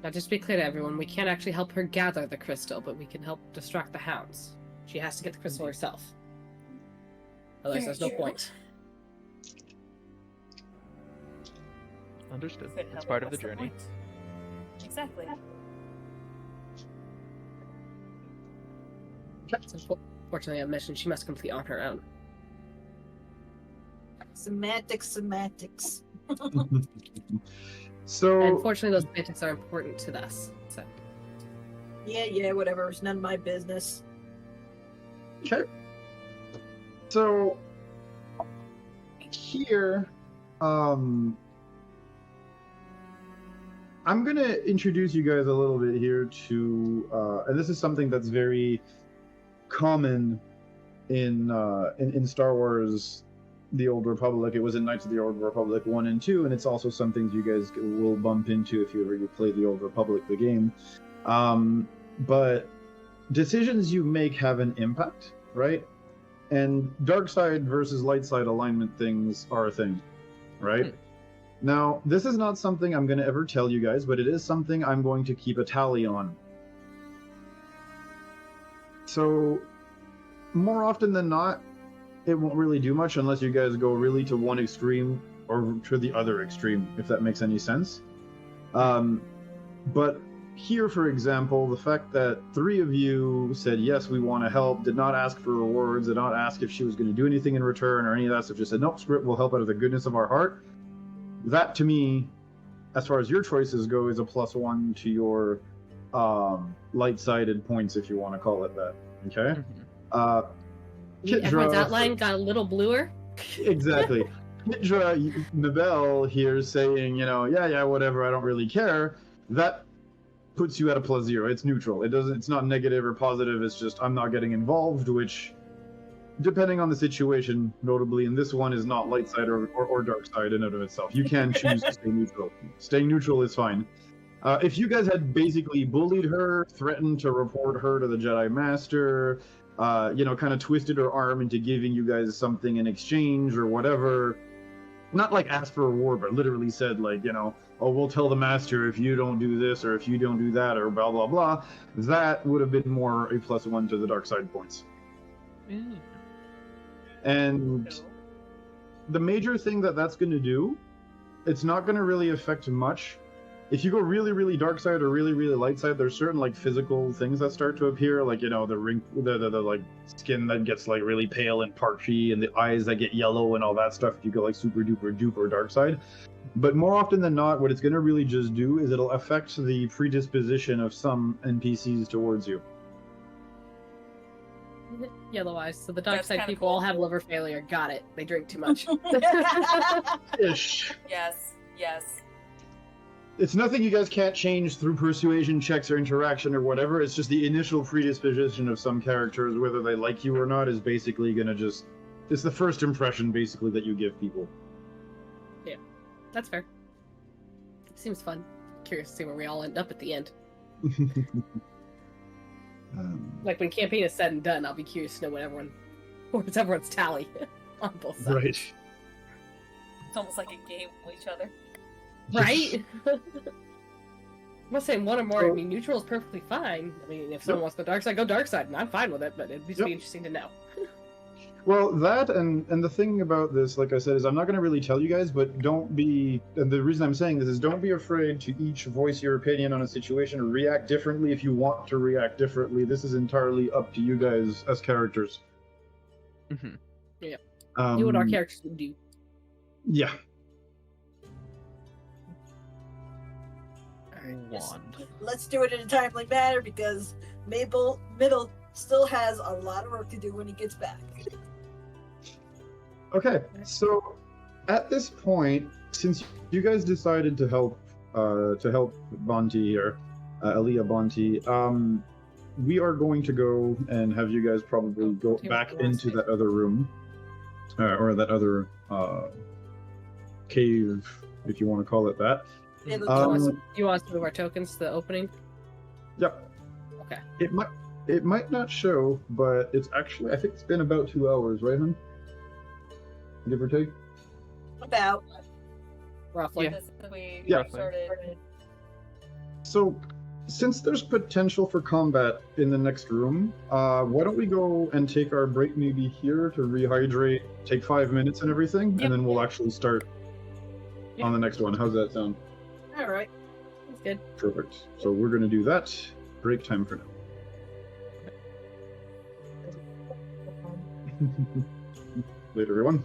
S6: Now, just to be clear to everyone, we can't actually help her gather the crystal, but we can help distract the hounds. She has to get the crystal herself. Otherwise, there's no
S1: Very
S6: point.
S3: Understood.
S1: Could
S3: It's
S1: help,
S3: part of the
S1: what's
S3: journey.
S1: point? Exactly.
S6: So, unfortunately, a mission she must complete on her own.
S2: Semantics.
S4: So,
S6: And unfortunately, those semantics are important to us. So,
S2: Yeah, whatever. It's none of my business.
S4: okay. So, here, I'm going to introduce you guys a little bit here to, and this is something that's very common in Star Wars, The Old Republic. It was in Knights of the Old Republic 1 and 2, and it's also some things you guys will bump into if you play The Old Republic, the game. But decisions you make have an impact, right? And dark side versus light side alignment things are a thing, right? Now, this is not something I'm going to ever tell you guys, but it is something I'm going to keep a tally on. So, more often than not, it won't really do much unless you guys go really to one extreme or to the other extreme, if that makes any sense. But here, for example, the fact that 3 of you said, yes, we want to help, did not ask for rewards, did not ask if she was going to do anything in return or any of that stuff, just said, nope, script will help out of the goodness of our heart. That, to me, as far as your choices go, is a +1 to your light-sided points, if you want to call it that. Okay?
S6: everyone's
S4: Kitra,
S6: outline got a little bluer.
S4: exactly. Kitra Nabel here saying, yeah, whatever, I don't really care. That puts you at a +0. It's neutral. It's not negative or positive. It's just I'm not getting involved, which, depending on the situation, notably in this one, is not light side or dark side in and of itself. You can choose to stay neutral. Staying neutral is fine. If you guys had basically bullied her, threatened to report her to the Jedi Master, kind of twisted her arm into giving you guys something in exchange or whatever, not like asked for a reward, but literally said oh, we'll tell the Master if you don't do this or if you don't do that or blah, blah, blah, that would have been more a +1 to the dark side points. And the major thing that's going to do, it's not going to really affect much. If you go really, really dark side or really, really light side, there's certain physical things that start to appear, the skin that gets really pale and parchy, and the eyes that get yellow and all that stuff. If you go super duper dupe or dark side, but more often than not, what it's going to really just do is it'll affect the predisposition of some NPCs towards you.
S6: Yellow eyes. So the dark
S1: That's
S6: side
S1: kinda
S6: people
S1: cool.
S6: all have liver failure. Got it. They drink too much.
S4: Ish.
S1: Yes.
S4: It's nothing you guys can't change through persuasion checks or interaction or whatever. It's just the initial predisposition of some characters, whether they like you or not, is basically going to it's the first impression, basically, that you give people.
S6: Yeah, that's fair. Seems fun. Curious to see where we all end up at the end. Like when campaign is said and done, I'll be curious to know what's everyone's tally on both sides.
S4: right.
S1: It's almost like a game with each other.
S6: Right? I'm not saying one or more. I
S4: So-
S6: mean, neutral is perfectly fine. I mean, if someone wants to go dark side, go dark side, and I'm fine with it. But it'd just
S4: Yep.
S6: be interesting to know.
S4: Well, that and the thing about this, like I said, is I'm not going to really tell you guys, but don't be. And the reason I'm saying this is don't be afraid to each voice your opinion on a situation or react differently if you want to react differently. This is entirely up to you guys as characters.
S3: Mhm.
S6: Do what our
S4: Um,
S6: characters would do.
S4: Yeah.
S3: Wand.
S2: Let's do it in a timely manner because Middle still has a lot of work to do when he gets back.
S4: Okay, so at this point, since you guys decided to help Bonti here, Aliyah Bonti, we are going to go and have you guys probably go
S6: Bonti
S4: back
S6: was the last
S4: into
S6: thing.
S4: that other room, or that other cave, if you want to call it that.
S2: It'll
S6: You want us to move our tokens to the opening?
S4: Yep.
S6: Okay.
S4: It might not show, but it's actually, I think it's been about 2 hours, right, hon? Give or take.
S2: about.
S6: Roughly.
S1: Since we
S4: Yeah.
S1: started.
S4: So, since there's potential for combat in the next room, why don't we go and take our break maybe here to rehydrate, take 5 minutes and everything,
S1: Yep.
S4: and then we'll actually start on the next one. How's that sound?
S2: All right.
S6: That's good.
S4: Perfect. So we're going to do that. Break time for now. Later, everyone.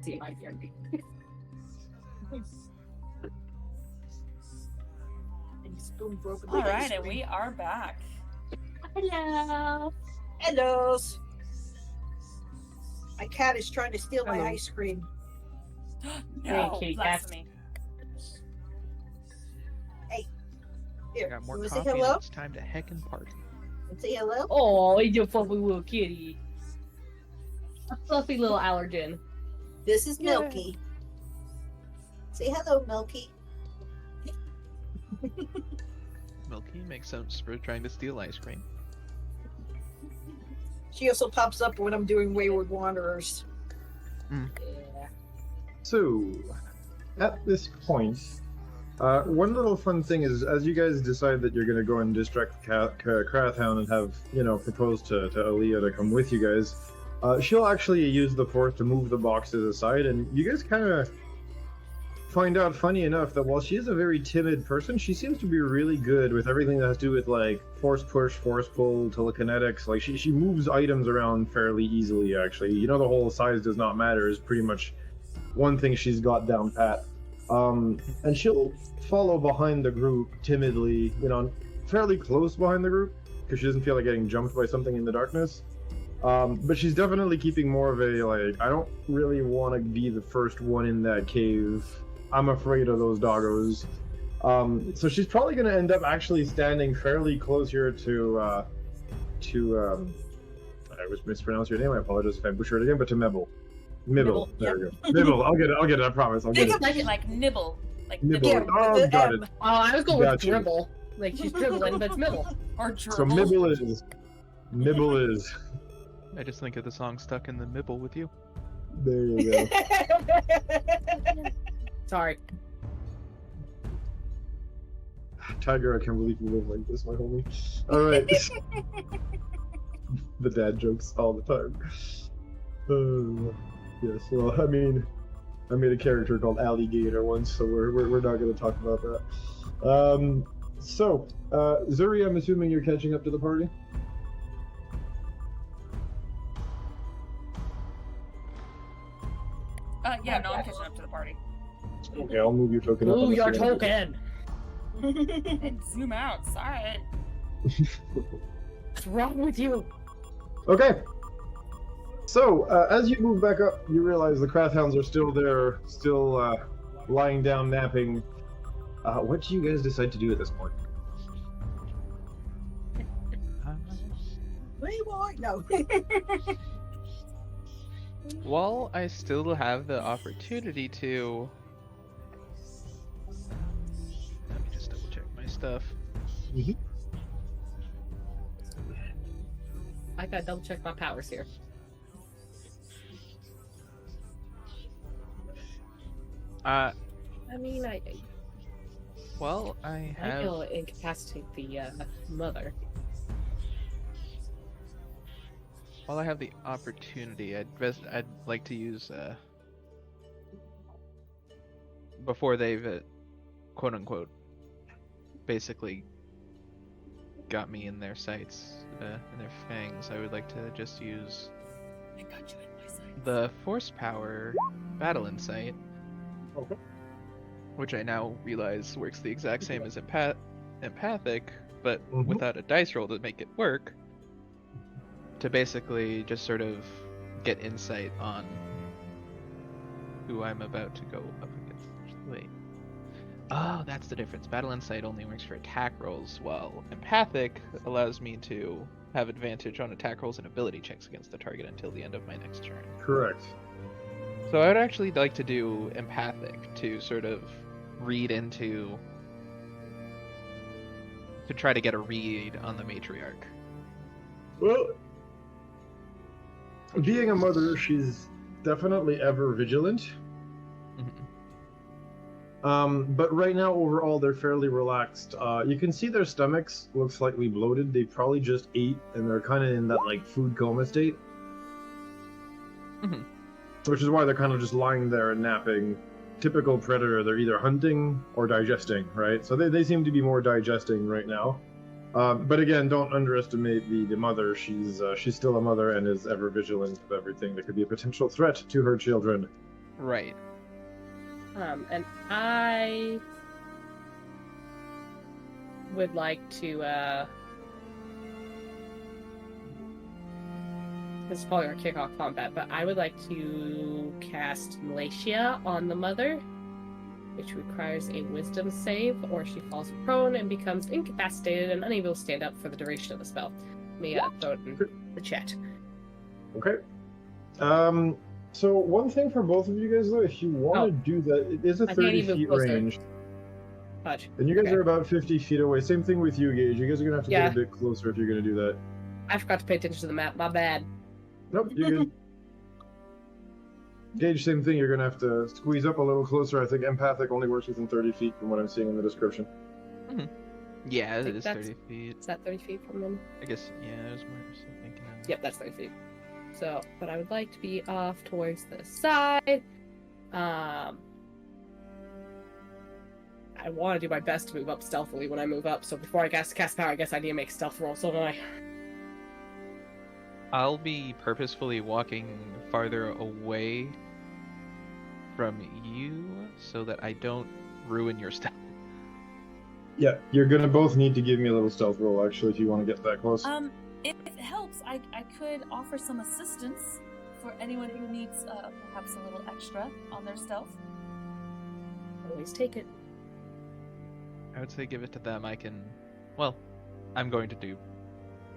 S5: see my character.
S2: And spoon broken.
S1: All right, and we are back.
S5: Hello.
S2: Hello. My cat is trying to steal my
S5: Hello.
S2: ice cream.
S1: No,
S5: Kitty cat.
S1: blasphemy.
S2: Here,
S3: Got more
S2: you wanna
S3: coffee
S2: say
S3: and
S2: hello?
S3: it's time to heckin' party.
S2: Say hello.
S5: Oh, he's your fluffy little kitty. A fluffy little allergen.
S2: This is
S5: Yeah.
S2: Milky. Say hello, Milky.
S3: Milky makes sense for trying to steal ice cream.
S2: She also pops up when I'm doing Wayward Wanderers.
S5: Yeah.
S4: So, at this point, one little fun thing is, as you guys decide that you're going to go and distract Krathhound and have, propose to Aaliyah to come with you guys, she'll actually use the Force to move the boxes aside, and you guys kind of find out, funny enough, that while she is a very timid person, she seems to be really good with everything that has to do with, like, force push, force pull, telekinetics. Like, she moves items around fairly easily, actually. The whole size does not matter is pretty much one thing she's got down pat. And she'll follow behind the group timidly, fairly close behind the group, because she doesn't feel like getting jumped by something in the darkness. But she's definitely keeping more of a, like, I don't really want to be the first one in that cave. I'm afraid of those doggos. So she's probably going to end up actually standing fairly close here to I was mispronounced your name, I apologize if I butchered it again, but to Mibble. Mibble. There we go. Mibble. I'll get it, I promise. I'll get it.
S1: Like nibble. Like
S4: Nibble.
S1: nibble.
S4: Oh, got it.
S5: Oh, I was going with
S4: Gotcha.
S5: dribble. Like she's dribbling, but it's middle.
S1: Or dribble.
S4: So Mibble is.
S3: I just think of the song Stuck in the Mibble with You.
S4: There you go.
S5: Sorry.
S4: Tiger, I can't believe you live like this, my homie. Alright. The dad jokes all the time. Yes, well, I mean, I made a character called Alligator once, so we're not going to talk about that. So, Zuri, I'm assuming you're catching up to the party?
S1: Yeah, no, I'm catching up to the party.
S4: Okay, I'll move your token up.
S5: Ooh,
S4: on the
S5: your
S4: screen.
S5: token.
S1: And zoom out. Sorry.
S5: What's wrong with you?
S4: Okay. So, as you move back up, you realize the Krathhounds are still there, still lying down, napping. What do you guys decide to do at this point?
S2: Playboy? No.
S3: While I still have the opportunity to... Let me just double check my stuff.
S5: I gotta double check my powers here.
S3: I
S5: I
S3: have...
S5: will incapacitate the mother.
S3: While I have the opportunity, I'd like to use, before they've, quote-unquote, basically got me in their sights, in their fangs, I would like to just use
S1: I got you in my sight.
S3: the Force Power Battle Insight,
S4: Okay.
S3: which I now realize works the exact same as Empathic, but
S4: Mhm.
S3: without a dice roll to make it work, to basically just sort of get insight on who I'm about to go up against. Wait. Oh, that's the difference. Battle Insight only works for attack rolls, while Empathic allows me to have advantage on attack rolls and ability checks against the target until the end of my next turn.
S4: Correct.
S3: So I would actually like to do Empathic to sort of read into... to try to get a read on the Matriarch.
S4: Well, being a mother, she's definitely ever vigilant. But right now, overall, they're fairly relaxed. You can see their stomachs look slightly bloated. They probably just ate, and they're kind of in that, like, food coma state. Which is why they're kind of just lying there and napping. Typical predator, they're either hunting or digesting, right? So they seem to be more digesting right now. But again, don't underestimate the mother. She's still a mother and is ever vigilant of everything that could be a potential threat to her children.
S3: Right.
S6: And I would like to, this is probably our kickoff combat, but I would like to cast Malacia on the mother, which requires a wisdom save, or she falls prone and becomes incapacitated and unable to stand up for the duration of the spell. Let me throw it in the chat.
S4: Okay. So one thing for both of you guys though, if you want to do that, it is a
S6: I can't
S4: 30
S6: even
S4: feet
S6: closer.
S4: range.
S6: Fudge.
S4: And you guys
S6: Okay.
S4: are about 50 feet away. Same thing with you, Gage. You guys are gonna have to
S6: Yeah.
S4: get a bit closer if you're gonna do that.
S6: I forgot to pay attention to the map. My bad.
S4: Nope, you're good. Gage, same thing. You're gonna have to squeeze up a little closer. I think empathic only works within 30 feet from what I'm seeing in the description.
S3: Yeah, it
S6: think
S3: is
S6: that's-
S3: 30 feet.
S6: Is that 30 feet from them?
S3: I guess, yeah, I was more so thinking.
S6: Yep, that's 30 feet. So, but I would like to be off towards the side. I want to do my best to move up stealthily when I move up. So before I cast power, I guess I need to make stealth roll. So don't I?
S3: I'll be purposefully walking farther away from you so that I don't ruin your stealth.
S4: Yeah, you're gonna both need to give me a little stealth roll actually if you want to get that close.
S1: If it helps, I could offer some assistance for anyone who needs perhaps a little extra on their stealth.
S6: Always take it.
S3: I would say give it to them. Well, I'm going to do.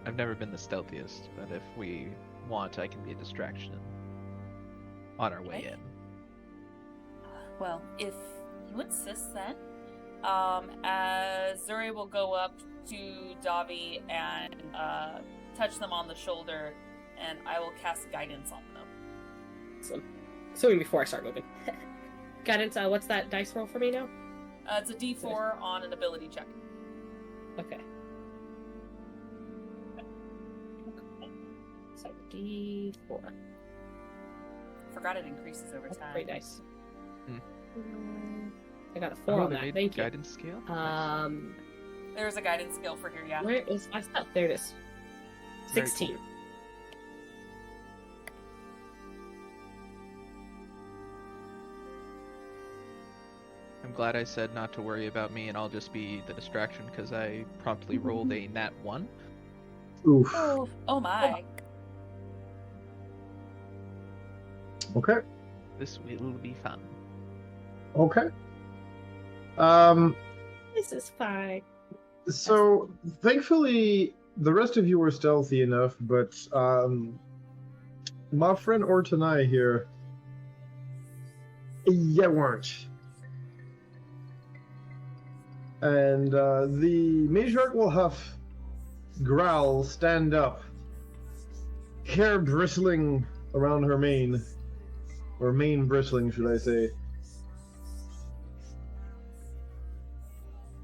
S3: I've never been the stealthiest, but if we want, I can be a distraction on our way
S1: Okay.
S3: in.
S1: Well, if you insist, then, as Zuri will go up to Davi and touch them on the shoulder, and I will cast guidance on them.
S6: So, assuming before I start moving. Guidance, what's that dice roll for me now?
S1: It's a D4 on an ability check.
S6: Okay. So, D4.
S1: Forgot it increases over
S6: That's
S1: time.
S6: pretty nice.
S3: Hmm.
S6: I got a 4 on
S3: they
S6: that.
S3: made
S6: Thank you.
S3: guidance scale? Nice.
S1: There's a guidance skill for here, yeah.
S6: Where is my stuff? There it is.
S3: Very
S6: 16.
S3: cool. I'm glad I said not to worry about me, and I'll just be the distraction because I promptly rolled a nat 1.
S4: Oof.
S1: Oh my.
S4: Okay.
S3: This will be fun.
S4: Okay.
S6: This is fine.
S4: So thankfully the rest of you were stealthy enough, but my friend Ortanai here, you weren't. And the matriarch will have Growl stand up, hair bristling around her mane, or mane bristling, should I say,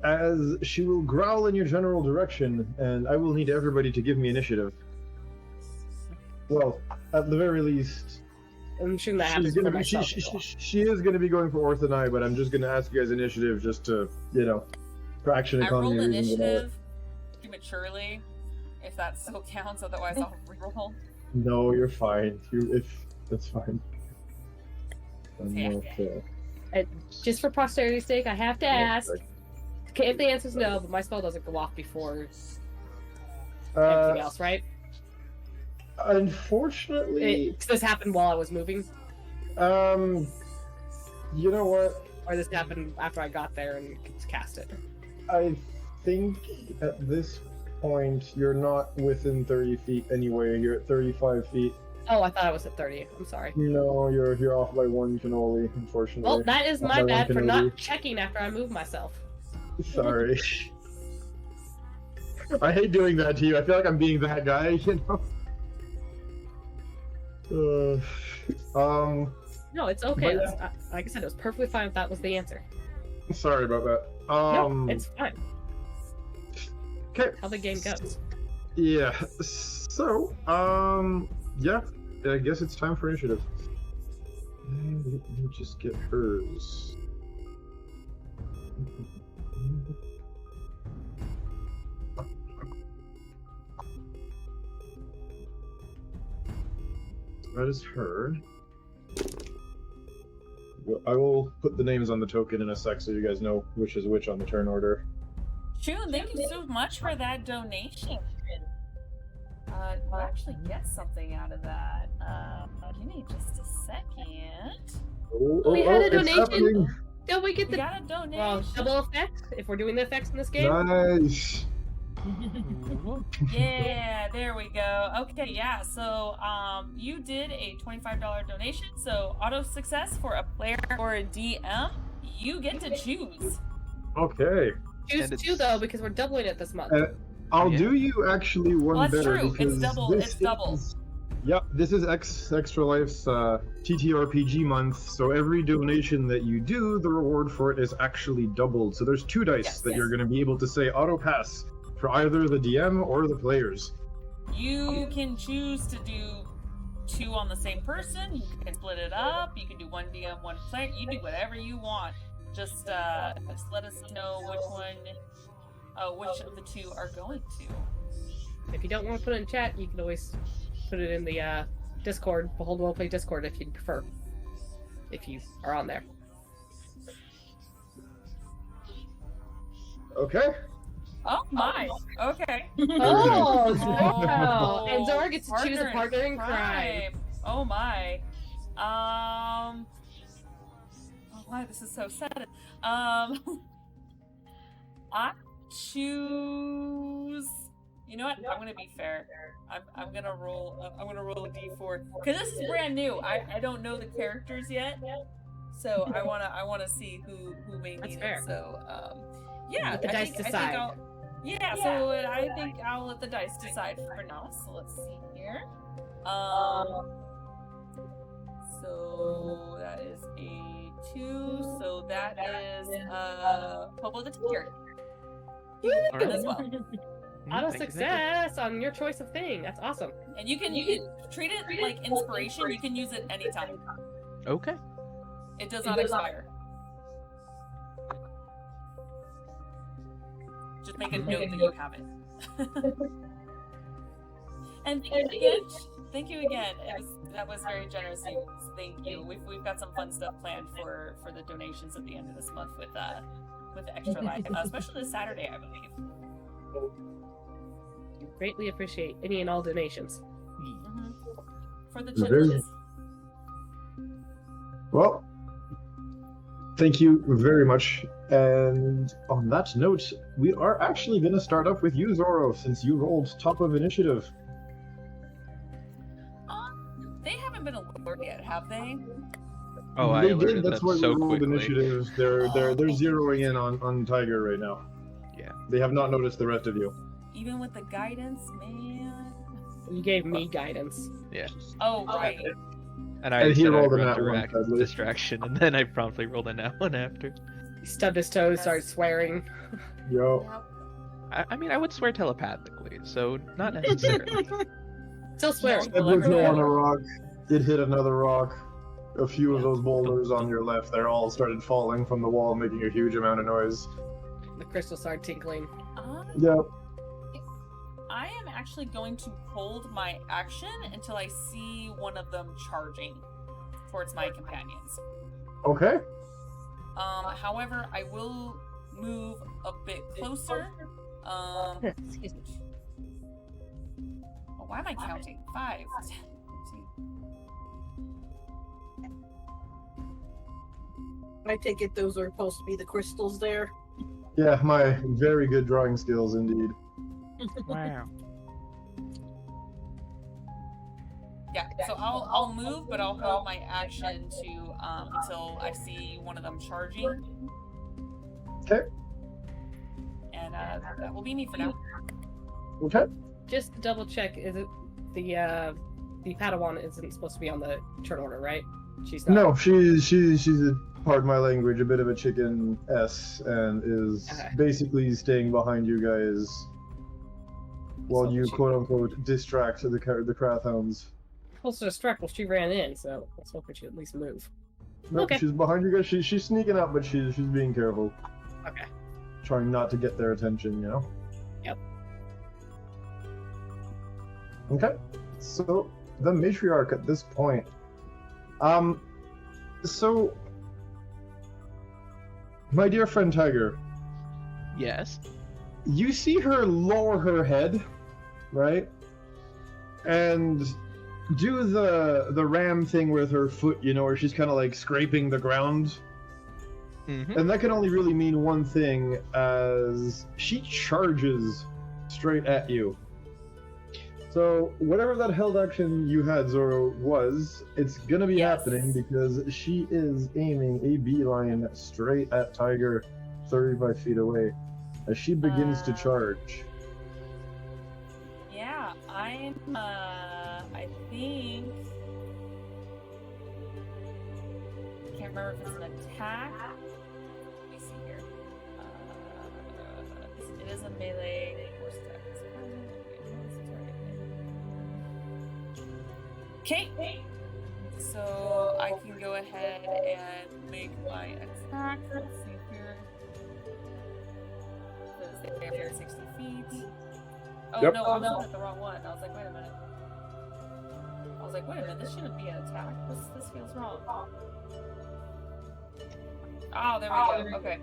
S4: as she will growl in your general direction, and I will need everybody to give me initiative. Well, at the very least,
S6: I'm sure that
S4: she's
S6: happens
S4: gonna
S6: for
S4: be,
S6: myself.
S4: she is going to be going for Orthanai, but I'm just going to ask you guys initiative just to, for action
S1: I rolled
S4: economy reasons and all that.
S1: initiative prematurely, if that still counts, otherwise I'll reroll.
S4: No, you're fine. That's fine. I'm
S1: Yeah.
S4: not,
S6: Just for posterity's sake, I have to ask.
S4: sorry.
S6: Okay, if the answer's no, but my spell doesn't go off before anything else, right?
S4: Unfortunately,
S6: 'Cause this happened while I was moving,
S4: you know what?
S6: or this happened after I got there and cast it.
S4: I think at this point you're not within 30 feet anyway. You're at 35 feet.
S6: Oh, I thought I was at 30. I'm sorry.
S4: No, you're off by one cannoli, unfortunately.
S6: Well, that is
S4: Off
S6: my
S4: by one
S6: bad for
S4: cannoli.
S6: not checking after I moved myself.
S4: Sorry. I hate doing that to you. I feel like I'm being that guy, you know.
S6: No, it's okay.
S4: But,
S6: That's, like I said, it was perfectly fine if that was the answer.
S4: Sorry about that.
S6: No, it's fine.
S4: Okay.
S6: How the game goes.
S4: Yeah. So, yeah. I guess it's time for initiative. And let me just get hers. That is her. I will put the names on the token in a sec so you guys know which is which on the turn order.
S1: Shun, thank you so much for that donation. You actually get something out of that. Give me just a second.
S6: We had a
S4: it's
S6: donation.
S4: happening.
S6: Don't we get
S1: We
S6: the
S1: got a donation.
S6: double effect if we're doing the effects in this game?
S4: Nice.
S1: Yeah, there we go. Okay, yeah. So, you did a $25 donation. So, auto success for a player or a DM, you get to choose.
S4: Okay.
S6: Choose
S3: And
S6: 2 though, because we're doubling it this month.
S4: I'll
S3: Yeah.
S4: do you actually one
S1: Well, that's
S4: better
S1: true. It's
S4: because
S1: double.
S4: this
S1: It's double.
S4: is- Yep, this is Extra Life's TTRPG month, so every donation that you do, the reward for it is actually doubled. So there's 2 dice
S1: Yes,
S4: that
S1: yes.
S4: you're going to be able to say auto pass for either the DM or the players.
S1: You can choose to do 2 on the same person. You can split it up. You can do 1 DM, 1 player. You do whatever you want. Just let us know which of the 2 are going to.
S6: If you don't want to put it in chat, you can always put it in the Discord, Behold Roleplay Discord, if you'd prefer. If you are on there.
S4: Okay.
S1: Oh my. Okay.
S6: Oh,
S1: Oh,
S6: and Zora gets to choose a
S1: partner
S6: partner in crime.
S1: Oh my. Oh my, this is so sad. I choose. You know what? I'm gonna be fair. I'm gonna roll. I'm gonna roll a d4 because this is brand new. I don't know the characters yet, so I wanna see who may
S6: That's
S1: need
S6: fair.
S1: it. So yeah,
S6: Let the dice decide.
S1: So I think I'll let the dice decide for now. So let's see here. So that is a 2. So that is Popo the Tiger. You
S3: All
S1: get
S3: right.
S1: as well.
S6: Auto
S3: Thank you.
S6: success on your choice of thing. That's awesome.
S1: And you can treat it like inspiration. You can use it anytime.
S3: Okay.
S1: It does not expire. Just make a note that you have it. And thank you again. That was very generous. Thank you. We've got some fun stuff planned for the donations at the end of this month with Extra Life, especially this Saturday, I believe.
S6: We greatly appreciate any and all donations.
S1: Mm-hmm. For the
S4: Very-
S1: children.
S4: Well, thank you very much. And on that note, we are actually going to start off with you, Zoro, since you rolled top of initiative.
S1: They haven't been alerted yet, have they?
S3: Oh, I
S4: They
S3: alerted
S4: did. That's
S3: them
S4: why
S3: so
S4: we rolled
S3: quickly.
S4: initiative. They're zeroing in on Tiger right now.
S3: Yeah.
S4: They have not noticed the rest of you.
S1: Even with the guidance, man.
S6: You gave me guidance.
S3: Yeah.
S1: Oh, right.
S3: And I
S4: And he
S3: said I'd
S4: rolled a
S3: run
S4: nat one,
S3: direct
S4: sadly.
S3: distraction, and then I promptly rolled a nat one after.
S6: He stubbed his toes, started swearing.
S4: Yo.
S3: I mean, I would swear telepathically, so not necessarily.
S6: Still swearing.
S4: It would go on a rock. It hit another rock. A few of those boulders on your left, they're all started falling from the wall, making a huge amount of noise.
S6: The crystal started tinkling.
S4: Yep.
S1: I am actually going to hold my action until I see one of them charging towards my companions.
S4: Okay.
S1: However, I will move a bit closer.
S6: Excuse me.
S1: Oh, why am I counting? 5, 10, 15.
S2: I take it those are supposed to be the crystals there.
S4: Yeah, my very good drawing skills indeed.
S3: Wow.
S1: Yeah, so I'll move, but I'll hold my action to until I see one of them charging.
S4: Okay.
S1: And that will be me for now.
S4: Okay.
S6: Just to double check, is it the Padawan isn't supposed to be on the turn order, right? She's not.
S4: No, she's a, pardon my language, a bit of a chicken S, and is
S6: Okay.
S4: basically staying behind you guys while you
S6: She-
S4: quote unquote distract the Krathhounds.
S6: Supposed to distract while she ran in, so let's hope that she at least move.
S4: Nope,
S6: Okay.
S4: she's behind you guys. She's sneaking up, but she's being careful,
S6: Okay.
S4: trying not to get their attention. You know.
S6: Yep.
S4: Okay. So the matriarch at this point, so My dear friend Tiger,
S3: Yes.
S4: you see her lower her head, right? And do the ram thing with her foot, you know, where she's kind of like scraping the ground.
S3: Mm-hmm.
S4: And that can only really mean one thing, as she charges straight at you. So whatever that held action you had, Zoro, was, it's gonna be
S1: Yes.
S4: happening because she is aiming a beeline straight at Tiger 35 feet away as she begins to charge.
S1: Yeah, I'm, I think... I can't remember if it's an attack. Let me see here. It is a melee force attack. Okay, so I can go ahead and make my attack. Let's see here. Because they're 60 feet. Oh
S4: Yep.
S1: no, I was looking at the wrong one. I was like, wait a minute. This shouldn't be an attack. This feels wrong. Oh, there we go. Okay.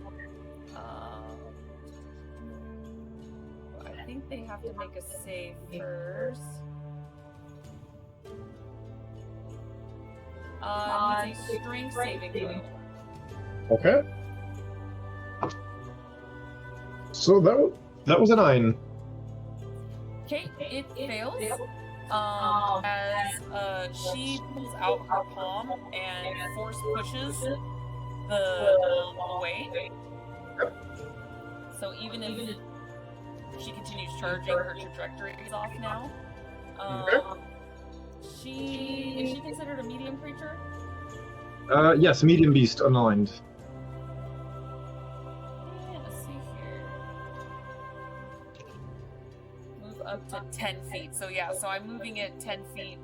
S1: I think they have to make a save first. It's a strength saving throw.
S4: Okay. So that was a 9.
S1: Okay, it fails. As she pulls out her palm and force pushes the away. So even if she continues charging, her trajectory is off now. Is she considered a medium creature?
S4: Yes, medium beast unaligned.
S1: Let's see here. Move up to 10 feet. So yeah, so I'm moving it 10 feet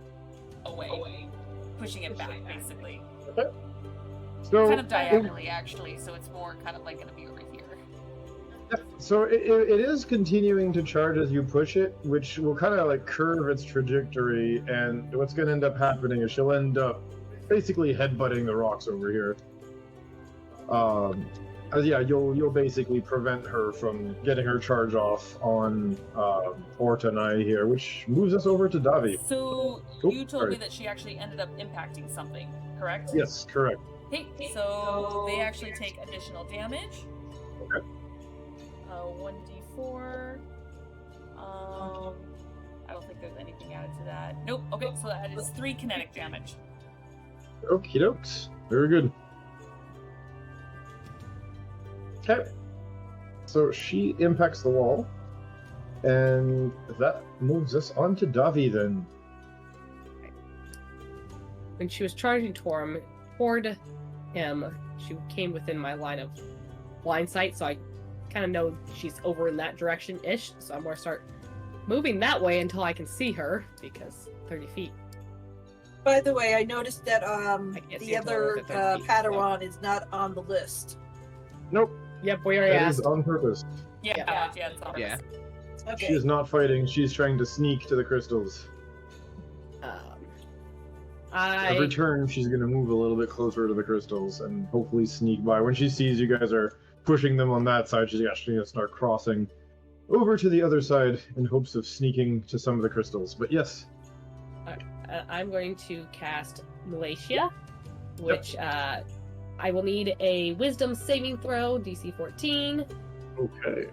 S1: away. Pushing it back, basically.
S4: So
S1: Kind of diagonally, actually, so it's more kind of like going to be over here.
S4: So it is continuing to charge as you push it, which will kind of like curve its trajectory, and what's going to end up happening is she'll end up basically headbutting the rocks over here. Yeah, you'll basically prevent her from getting her charge off on Orta and I here, which moves us over to Davi.
S1: So
S4: Oh,
S1: you told
S4: sorry.
S1: me that she actually ended up impacting something, correct?
S4: Yes, correct.
S1: Okay, so they actually take additional damage.
S4: Okay.
S1: 1d4. I don't think there's anything added to that. Nope. Okay, so that is 3 kinetic damage.
S4: Okie dokes. Very good. Okay. So she impacts the wall, and that moves us on to Davi then.
S6: When she was charging toward him, she came within my line of blind sight, so I kind of know she's over in that direction-ish, so I'm going to start moving that way until I can see her, because 30 feet.
S2: By the way, I noticed that
S6: can't see
S2: the
S6: until
S2: other
S6: I'm at 30 feet,
S2: Padawan is not on the list.
S4: Nope,
S6: Yep, we already
S4: that is
S6: asked.
S4: on purpose.
S1: Yeah, it's on
S3: Yeah.
S2: Okay.
S4: She is not fighting, she's trying to sneak to the crystals. Every turn, she's going to move a little bit closer to the crystals and hopefully sneak by. When she sees you guys are pushing them on that side, she's actually going to start crossing over to the other side in hopes of sneaking to some of the crystals. But yes.
S6: I'm going to cast Malacia, which I will need a Wisdom saving throw, DC 14.
S4: Okay.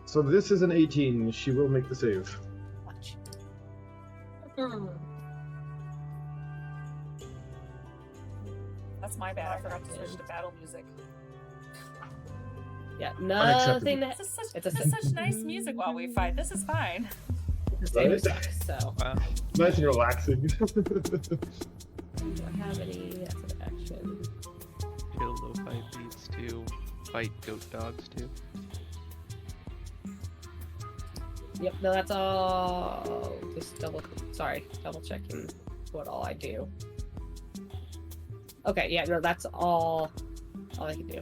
S4: So this is an 18. She will make the save.
S6: Watch.
S1: That's my bad. I forgot to switch to battle music.
S6: Yeah, nothing that.
S1: This is
S6: It's a
S1: such nice music while we fight. This is fine.
S6: Save sucks, so.
S3: Wow.
S4: Nice and relaxing.
S6: Do I have any? That's an action.
S3: Chill lo-fi beats to fight goat dogs too.
S6: Yep, no, that's all. Just double checking what all I do. Okay, yeah, no, that's all I can do.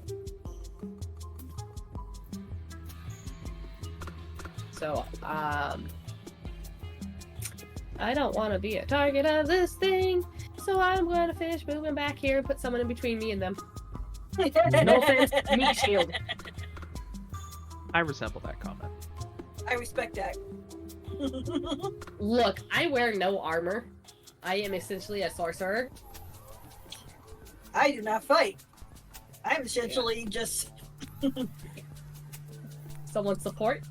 S6: So, I don't want to be a target of this thing, so I'm going to finish moving back here and put someone in between me and them.
S5: No offense, meat shield.
S3: I resemble that comment.
S2: I respect that.
S5: Look, I wear no armor. I am essentially a sorcerer.
S2: I do not fight. I'm essentially just
S5: Someone support.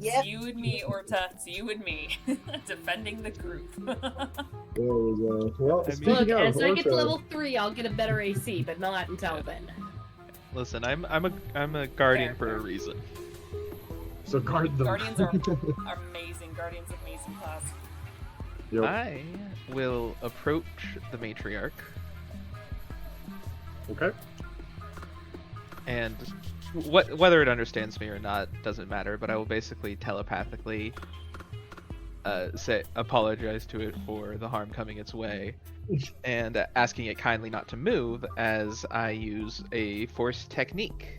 S2: yeah.
S1: It's you and me, Orta. It's you and me. Defending the group.
S4: There we go. Well,
S3: I mean-
S4: speaking
S5: Look,
S4: of
S5: as I get to
S4: Orta-
S5: level 3, I'll get a better AC, but not until then.
S3: Listen, I'm a guardian
S1: Fair,
S3: for a
S1: fair.
S3: reason.
S4: So guard them.
S1: Guardians are amazing. Guardians of amazing class.
S4: Yep.
S3: I will approach the matriarch
S4: Okay.
S3: and whether it understands me or not doesn't matter, but I will basically telepathically apologize to it for the harm coming its way and asking it kindly not to move as I use a force technique.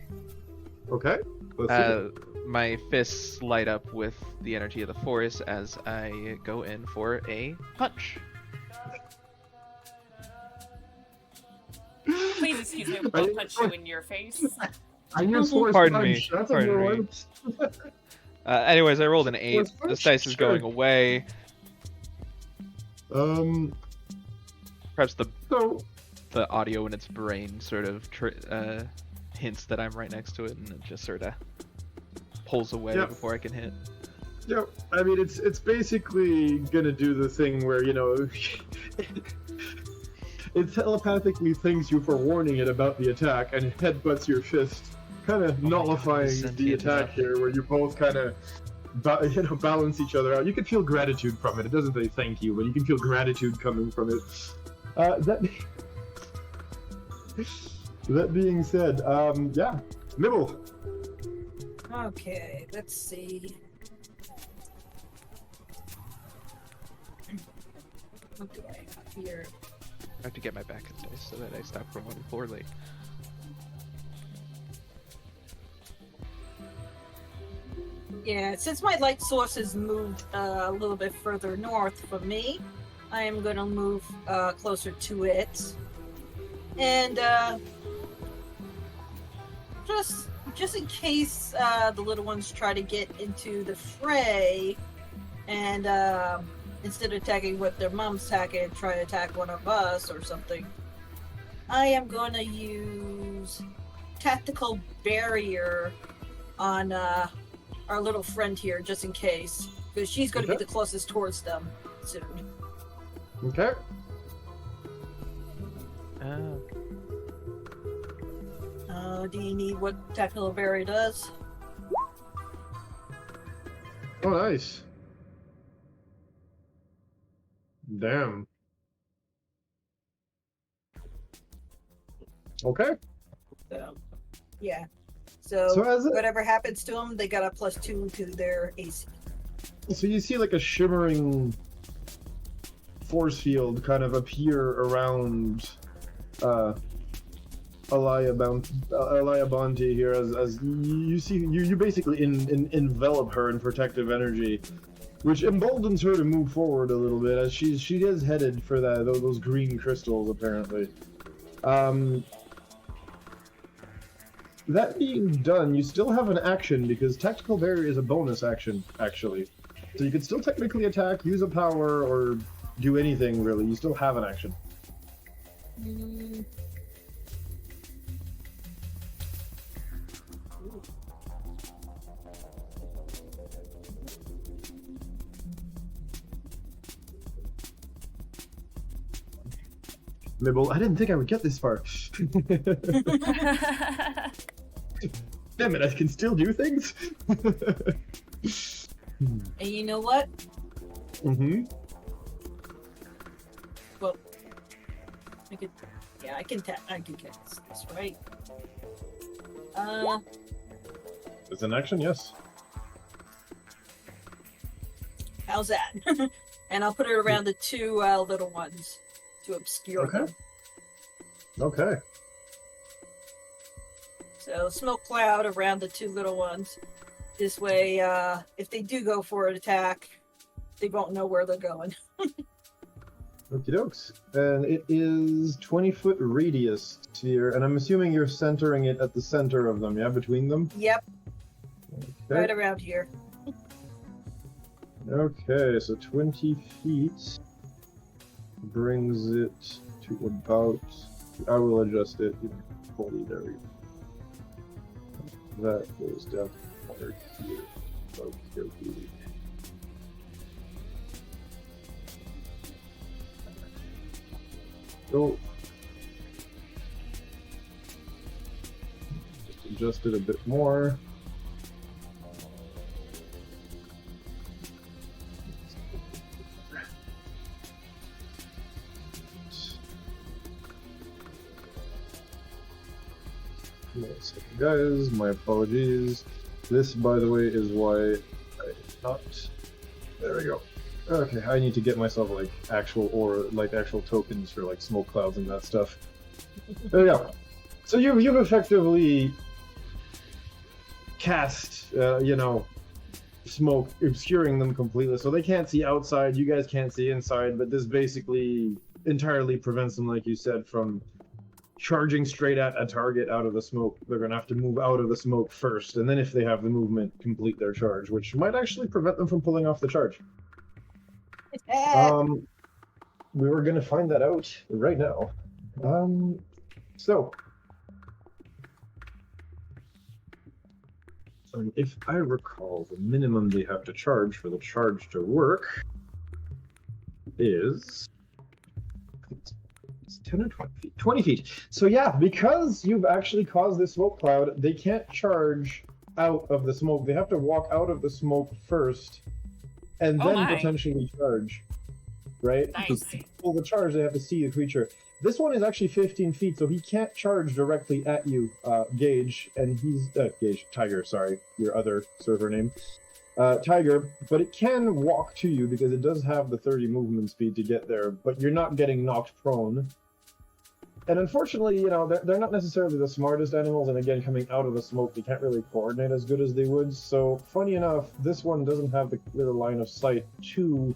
S4: Okay. Let's see.
S3: My fists light up with the energy of the force as I go in for a punch.
S1: Please excuse me. We'll punch you in your face.
S4: I use force
S3: Pardon me,
S4: punch. That's a
S3: pardon
S4: new
S3: me.
S4: one.
S3: Anyways, I rolled an 8.
S4: Force
S3: This
S4: punch?
S3: dice is going
S4: Sure.
S3: away.
S4: Um.
S3: Perhaps the
S4: So
S3: audio in its brain sort of hints that I'm right next to it, and it just sort of pulls away
S4: Yep.
S3: before I can hit.
S4: yeah, I mean it's basically gonna do the thing where it telepathically thanks you for warning it about the attack and headbutts your fist, kind of nullifying the
S3: sentient
S4: attack
S3: enough.
S4: here, where you both kind of balance each other out. You can feel gratitude from it. It doesn't say thank you, but you can feel gratitude coming from it. That being said, yeah, Nibble.
S2: Okay, let's see. What do I have here?
S3: I have to get my back in dice so that I stop rolling poorly.
S2: Yeah, since my light source has moved a little bit further north from me, I am going to move closer to it. And just in case the little ones try to get into the fray, and instead of attacking what their mom's attacking, try to attack one of us or something, I am going to use tactical barrier on our little friend here, just in case, because she's going to
S4: Okay.
S2: be the closest towards them soon.
S4: Okay. Do you need what tactical barrier does?
S7: Oh, nice. Damn. Okay.
S2: So, yeah. So,
S7: So as it,
S2: whatever happens to them, they got a +2 to their AC.
S7: so you see like a shimmering force field kind of appear around Alaya Bonte here as you see you basically envelop her in protective energy, which emboldens her to move forward a little bit as she is headed for those green crystals apparently. That being done, you still have an action because tactical barrier is a bonus action actually, so you could still technically attack, use a power, or do anything really. You still have an action. Mibble, I didn't think I would get this far. Damn it, I can still do things?
S2: And you know what?
S7: Mm-hmm.
S2: Well, I can cast this, right?
S7: It's an action, yes.
S2: How's that? And I'll put it around the two little ones to obscure
S7: Okay.
S2: them.
S7: Okay.
S2: So smoke cloud around the two little ones. This way, if they do go for an attack, they won't know where they're going.
S7: Okie dokes. And it is 20-foot radius sphere, and I'm assuming you're centering it at the center of them, yeah? Between them?
S2: Yep,
S7: Okay.
S2: right around here.
S7: Okay, so 20 feet brings it to about... I will adjust it fully. There we go. That goes down to water here. Okay. Go. Just adjust it a bit more. Guys, my apologies. This, by the way, is why I not. There we go. Okay, I need to get myself like actual tokens for like smoke clouds and that stuff. There we go. So you've effectively cast, smoke obscuring them completely, so they can't see outside. You guys can't see inside, but this basically entirely prevents them, like you said, from charging straight at a target out of the smoke. They're going to have to move out of the smoke first, and then if they have the movement, complete their charge, which might actually prevent them from pulling off the charge. We were going to find that out right now. So, if I recall, the minimum they have to charge for the charge to work is... 10 or 20 feet? 20 feet. So yeah, because you've actually caused this smoke cloud, they can't charge out of the smoke. They have to walk out of the smoke first, and then potentially charge. Right?
S1: Nice.
S7: To pull the charge, they have to see the creature. This one is actually 15 feet, so he can't charge directly at you, Gage, and he's... Tiger, sorry, your other server name. Tiger, but it can walk to you because it does have the 30 movement speed to get there, but you're not getting knocked prone. And unfortunately, they're not necessarily the smartest animals, and again, coming out of the smoke, they can't really coordinate as good as they would. So, funny enough, this one doesn't have the clear line of sight to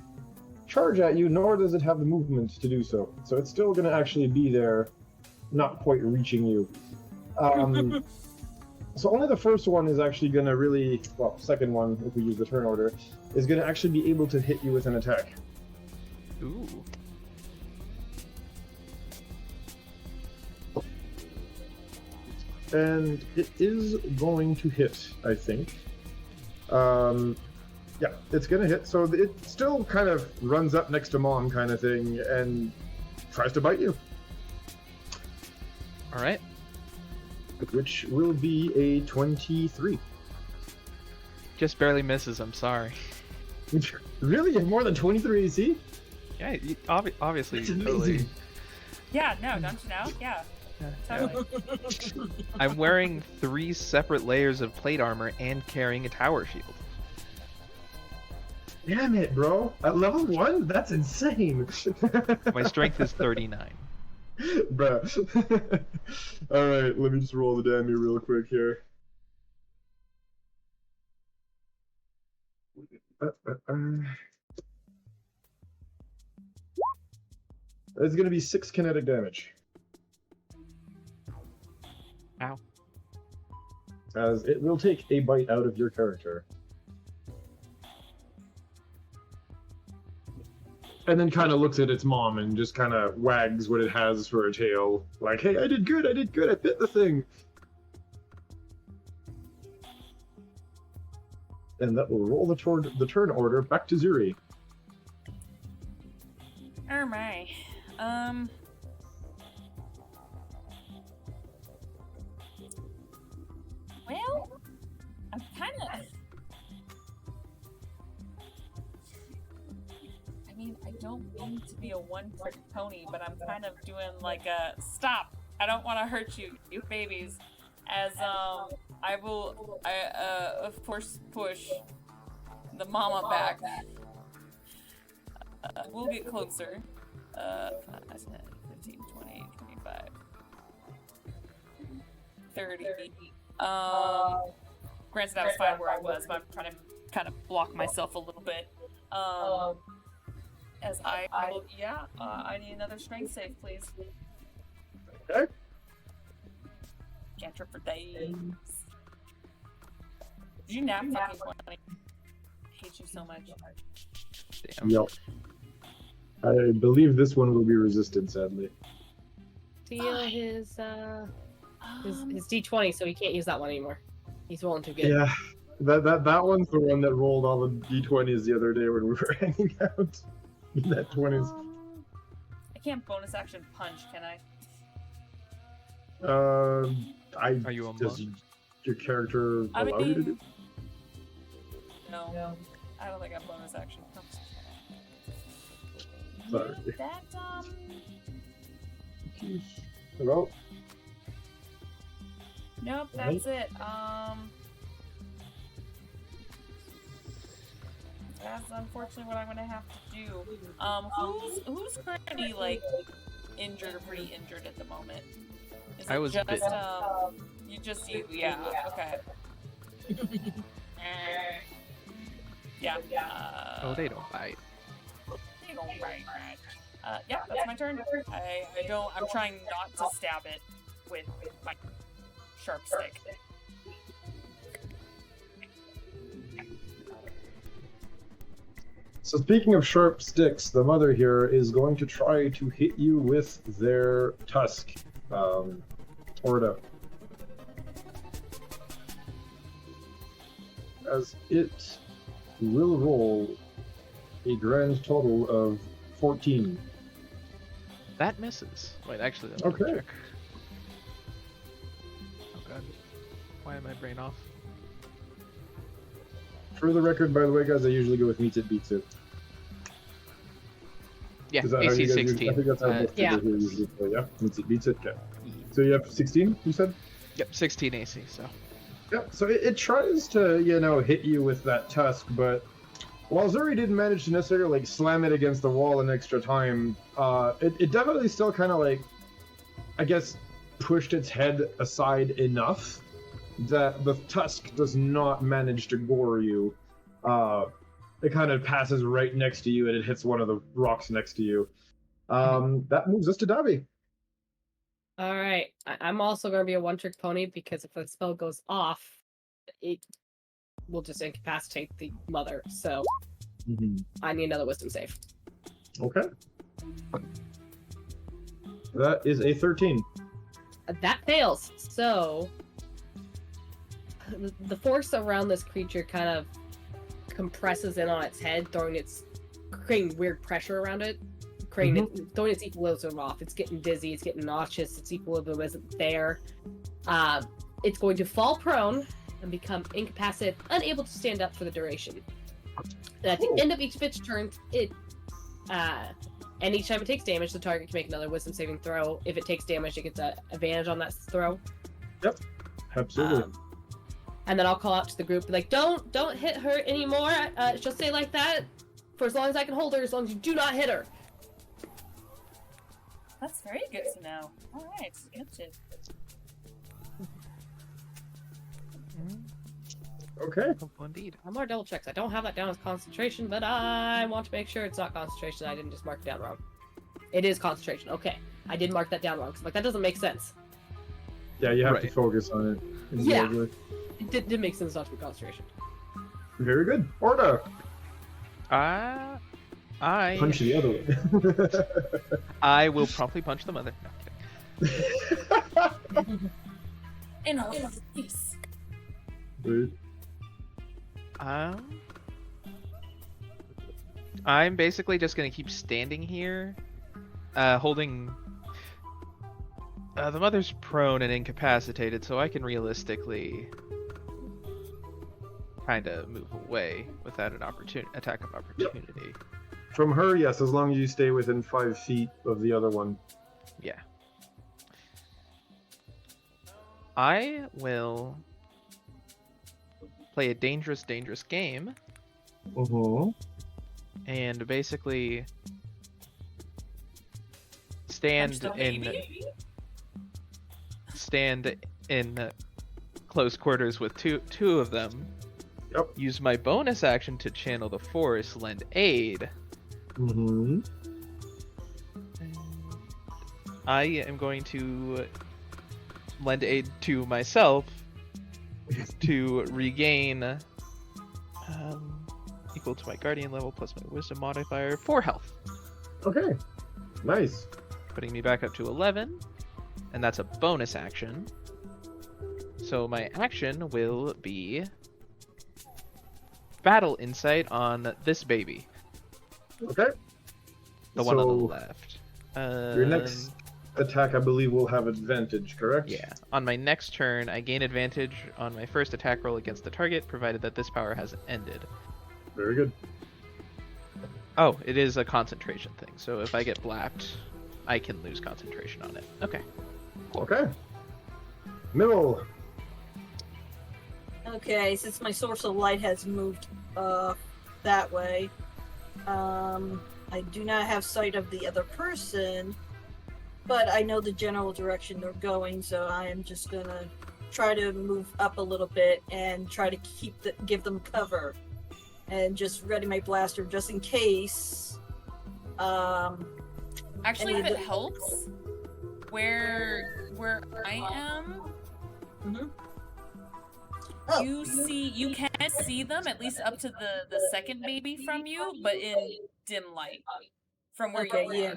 S7: charge at you, nor does it have the movement to do so. So it's still going to actually be there, not quite reaching you. So only the first one is actually going to really, well, second one, if we use the turn order, is going to actually be able to hit you with an attack.
S3: Ooh.
S7: And it is going to hit, I think. Yeah, it's going to hit. So it still kind of runs up next to Mom kind of thing and tries to bite you.
S3: All right.
S7: Which will be a 23.
S3: Just barely misses, I'm sorry.
S7: Really? You have more than 23 AC?
S3: Yeah, obviously.
S7: That's amazing.
S3: Totally.
S1: Yeah, no, don't you know? Yeah. Totally.
S3: I'm wearing 3 separate layers of plate armor and carrying a tower shield.
S7: Damn it, bro. At level 1? That's insane.
S3: My strength is 39.
S7: Bruh. Alright, let me just roll the damn real quick here. It's gonna be 6 kinetic damage.
S3: Ow.
S7: As it will take a bite out of your character. And then kind of looks at its mom and just kind of wags what it has for a tail. Like, hey, I did good, I bit the thing. And that will roll the turn order back to Zuri.
S1: Oh my. Well, I'm kind of... I don't mean to be a one-trick pony, but I'm kind of doing like a stop. I don't want to hurt you, you babies. As I will, of course, push the mama back. We'll get closer. 15, 20, 25, 30. Granted, I was fine where I was, but I'm trying to kind of block myself a little bit. As I need another strength save, please.
S7: Okay.
S1: Can't trip for days. Did you nap fucking 20? I hate you so much.
S3: Damn.
S7: Yep. I believe this one will be resisted, sadly.
S6: Deal his D20, so he can't use that one anymore. He's rolling too good.
S7: Yeah. That one's the one that rolled all the d20s the other day when we were hanging out. That 20s.
S1: I can't bonus action punch, can I?
S3: Are you a
S7: does
S3: monk?
S7: your character
S1: I
S7: allow you to
S1: mean-
S7: do?
S1: No. I don't think I have bonus action punch.
S7: Sorry.
S1: That,
S7: Well,
S1: nope, that's it. That's unfortunately what I'm gonna have to do. Who's currently, like, injured or pretty injured at the moment? Is
S3: I
S1: it
S3: was
S1: just,
S3: bitten.
S1: yeah, okay. Yeah.
S3: Oh, they don't bite.
S1: They don't bite, right? Yeah, that's my turn. I'm trying not to stab it with my sharp stick.
S7: so speaking of sharp sticks, the mother here is going to try to hit you with their tusk. Orda. As it will roll a grand total of 14.
S3: That misses. Wait, actually, that's
S7: Okay.
S3: check. Oh god. Why am my brain off?
S7: For the record, by the way, guys, I usually go with meets it, beats it.
S3: Yeah,
S7: Is that how
S3: AC
S7: you guys use-
S3: 16.
S7: I think that's how most
S6: yeah.
S7: people here usually play, yeah? Meets it, beats it, okay. So you have 16, you said?
S3: Yep, 16 AC, so.
S7: Yeah, so it tries to, hit you with that tusk, but while Zuri didn't manage to necessarily, slam it against the wall an extra time, it definitely still kind of, I guess, pushed its head aside enough that the tusk does not manage to gore you. It kind of passes right next to you and it hits one of the rocks next to you. That moves us to Davi.
S6: All right. I'm also going to be a one-trick pony because if the spell goes off, it will just incapacitate the mother. So I need another wisdom save.
S7: Okay. That is a 13.
S6: That fails. So the force around this creature kind of compresses in on its head, creating weird pressure around it, throwing its equilibrium off. It's getting dizzy, it's getting nauseous, its equilibrium isn't there. It's going to fall prone and become incapacitated, unable to stand up for the duration. And at the end of each of its turns, and each time it takes damage, the target can make another wisdom saving throw. If it takes damage, it gets an advantage on that throw.
S7: Yep, absolutely.
S6: And then I'll call out to the group, like, don't hit her anymore. She'll stay like that for as long as I can hold her, as long as you do not hit her.
S1: That's very good to know. Alright, gotcha.
S7: Okay.
S3: Helpful indeed.
S6: I'm more double checks. I don't have that down as concentration, but I want to make sure it's not concentration. I didn't just mark it down wrong. It is concentration. Okay. I did mark that down wrong. Like, that doesn't make sense.
S7: Yeah, you have to
S3: Right.
S7: focus on it.
S6: Yeah.
S7: individually.
S6: It did make sense not to be concentration.
S7: Very good. Orda!
S3: I
S7: Punch the other way.
S3: I will promptly punch the mother. No, kidding.
S1: In a face.
S7: Rude.
S3: I'm basically just gonna keep standing here, holding. The mother's prone and incapacitated, so I can realistically kind of move away without an attack of opportunity.
S7: From her, yes, as long as you stay within 5 feet of the other one.
S3: Yeah. I will play a dangerous game and basically stand in close quarters with two of them.
S7: Yep.
S3: Use my bonus action to channel the force, lend aid,
S7: Mm-hmm.
S3: I am going to lend aid to myself to regain equal to my guardian level plus my wisdom modifier 4 health.
S7: Okay. Nice.
S3: Putting me back up to 11, and that's a bonus action. So my action will be Battle Insight on this baby.
S7: Okay.
S3: The one on the
S7: So,
S3: left.
S7: Your next attack, I believe, will have advantage, correct?
S3: Yeah. On my next turn, I gain advantage on my first attack roll against the target, provided that this power has ended.
S7: Very good.
S3: Oh, it is a concentration thing, so if I get blapped, I can lose concentration on it. Okay. Cool.
S7: Okay. Middle.
S2: Okay, since my source of light has moved that way, I do not have sight of the other person, but I know the general direction they're going, so I am just gonna try to move up a little bit and try to give them cover, and just ready my blaster just in case.
S1: Actually,
S2: Any
S1: if
S2: of
S1: it helps, where I am,
S2: Mhm. Oh.
S1: you can see them at least up to the second baby from you, but in dim light from where
S2: Okay,
S1: you
S2: yeah.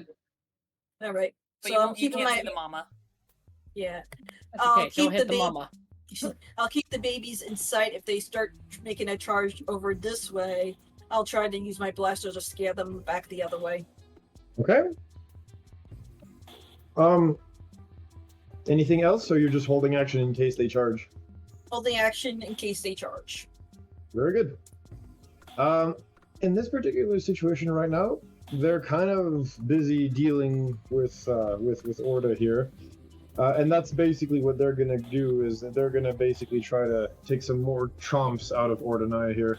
S1: are.
S2: All right.
S1: But
S2: So
S1: you,
S2: I'm
S1: won't- you
S2: keeping
S1: can't
S2: my
S1: see the mama.
S2: yeah.
S6: That's
S2: I'll
S6: okay. Don't
S2: keep
S6: hit
S2: the
S6: the
S2: ba-
S6: mama.
S2: I'll keep the babies in sight. If they start making a charge over this way, I'll try to use my blaster to scare them back the other way.
S7: Okay. Anything else, or you're just holding action in case they charge?
S2: Holding action in case they charge.
S7: Very good. In this particular situation right now, they're kind of busy dealing with Orda here, and that's basically what they're gonna do. Is that they're gonna basically try to take some more chomps out of Ordenai here.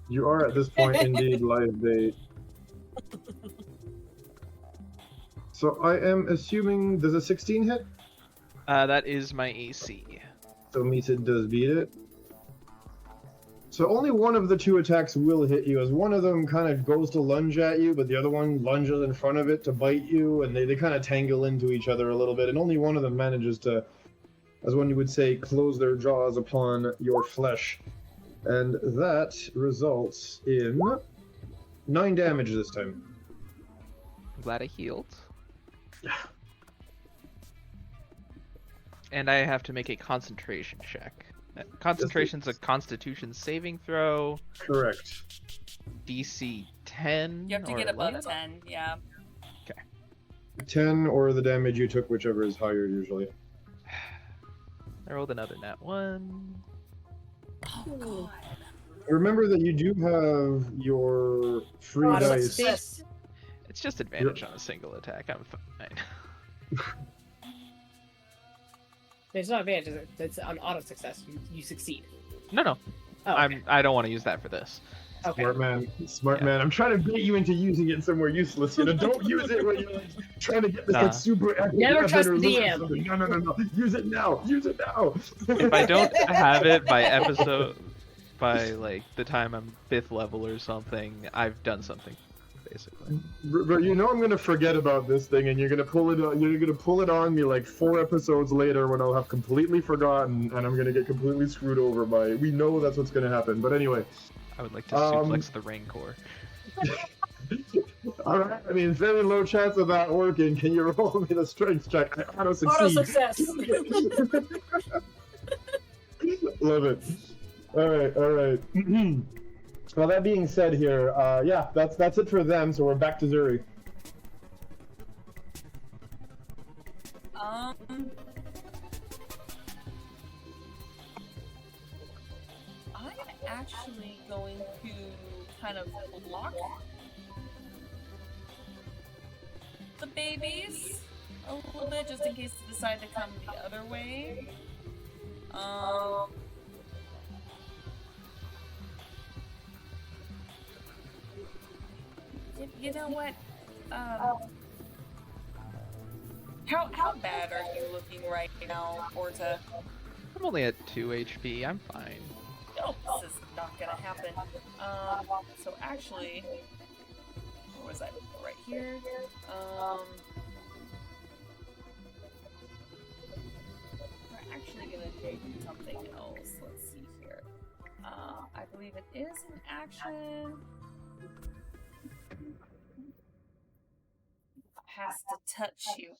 S7: You are at this point indeed live bait. So I am assuming, does a 16 hit?
S3: That is my AC.
S7: So means it does beat it. So only one of the two attacks will hit you, as one of them kind of goes to lunge at you, but the other one lunges in front of it to bite you, and they kind of tangle into each other a little bit, and only one of them manages to, as one would say, close their jaws upon your flesh. And that results in 9 damage this time.
S3: I'm glad I healed.
S7: Yeah.
S3: And I have to make a concentration check. Concentration's a Constitution saving throw.
S7: Correct.
S3: DC 10.
S1: You have to
S3: or
S1: get above
S3: 11?
S1: 10, yeah.
S7: 10 or the damage you took, whichever is higher usually.
S3: I rolled another nat 1.
S1: Oh, God.
S7: Remember that you do have your free
S2: Auto
S7: dice.
S2: success.
S3: It's just advantage on a single attack. I'm fine.
S6: There's no advantage. It's an auto success. You succeed.
S3: No.
S6: Oh, okay.
S3: I don't want to use that for this.
S6: Okay.
S7: Smart man. I'm trying to bait you into using it somewhere useless. You know, don't use it when you're like trying to get this
S3: Nah.
S7: like super epic
S6: Never
S7: weapon
S6: trust
S7: or
S6: the
S7: loot or
S6: DM.
S7: something. No. Use it now. Use it now.
S3: If I don't have it by episode, by like the time I'm 5th level or something, I've done something, basically.
S7: But you know I'm gonna forget about this thing, and you're gonna pull it. You're gonna pull it on me like 4 episodes later when I'll have completely forgotten, and I'm gonna get completely screwed over by it. We know that's what's gonna happen. But anyway.
S3: I would like to suplex the Rancor.
S7: All right. I mean, very low chance of that working. Can you roll me the strength check? I auto succeed.
S2: Auto success.
S7: Love it. All right. Well, that being said, here, yeah, that's it for them. So we're back to Zuri.
S1: I'm actually going to kind of block the babies a little bit, just in case they decide to come the other way. You know what? How bad are you looking right now, Orta?
S3: I'm only at 2 HP. I'm fine.
S1: oh, this is not gonna happen. So actually, where was I? Right here. We're actually gonna do something else. Let's see here. I believe it is an action. Has to touch you.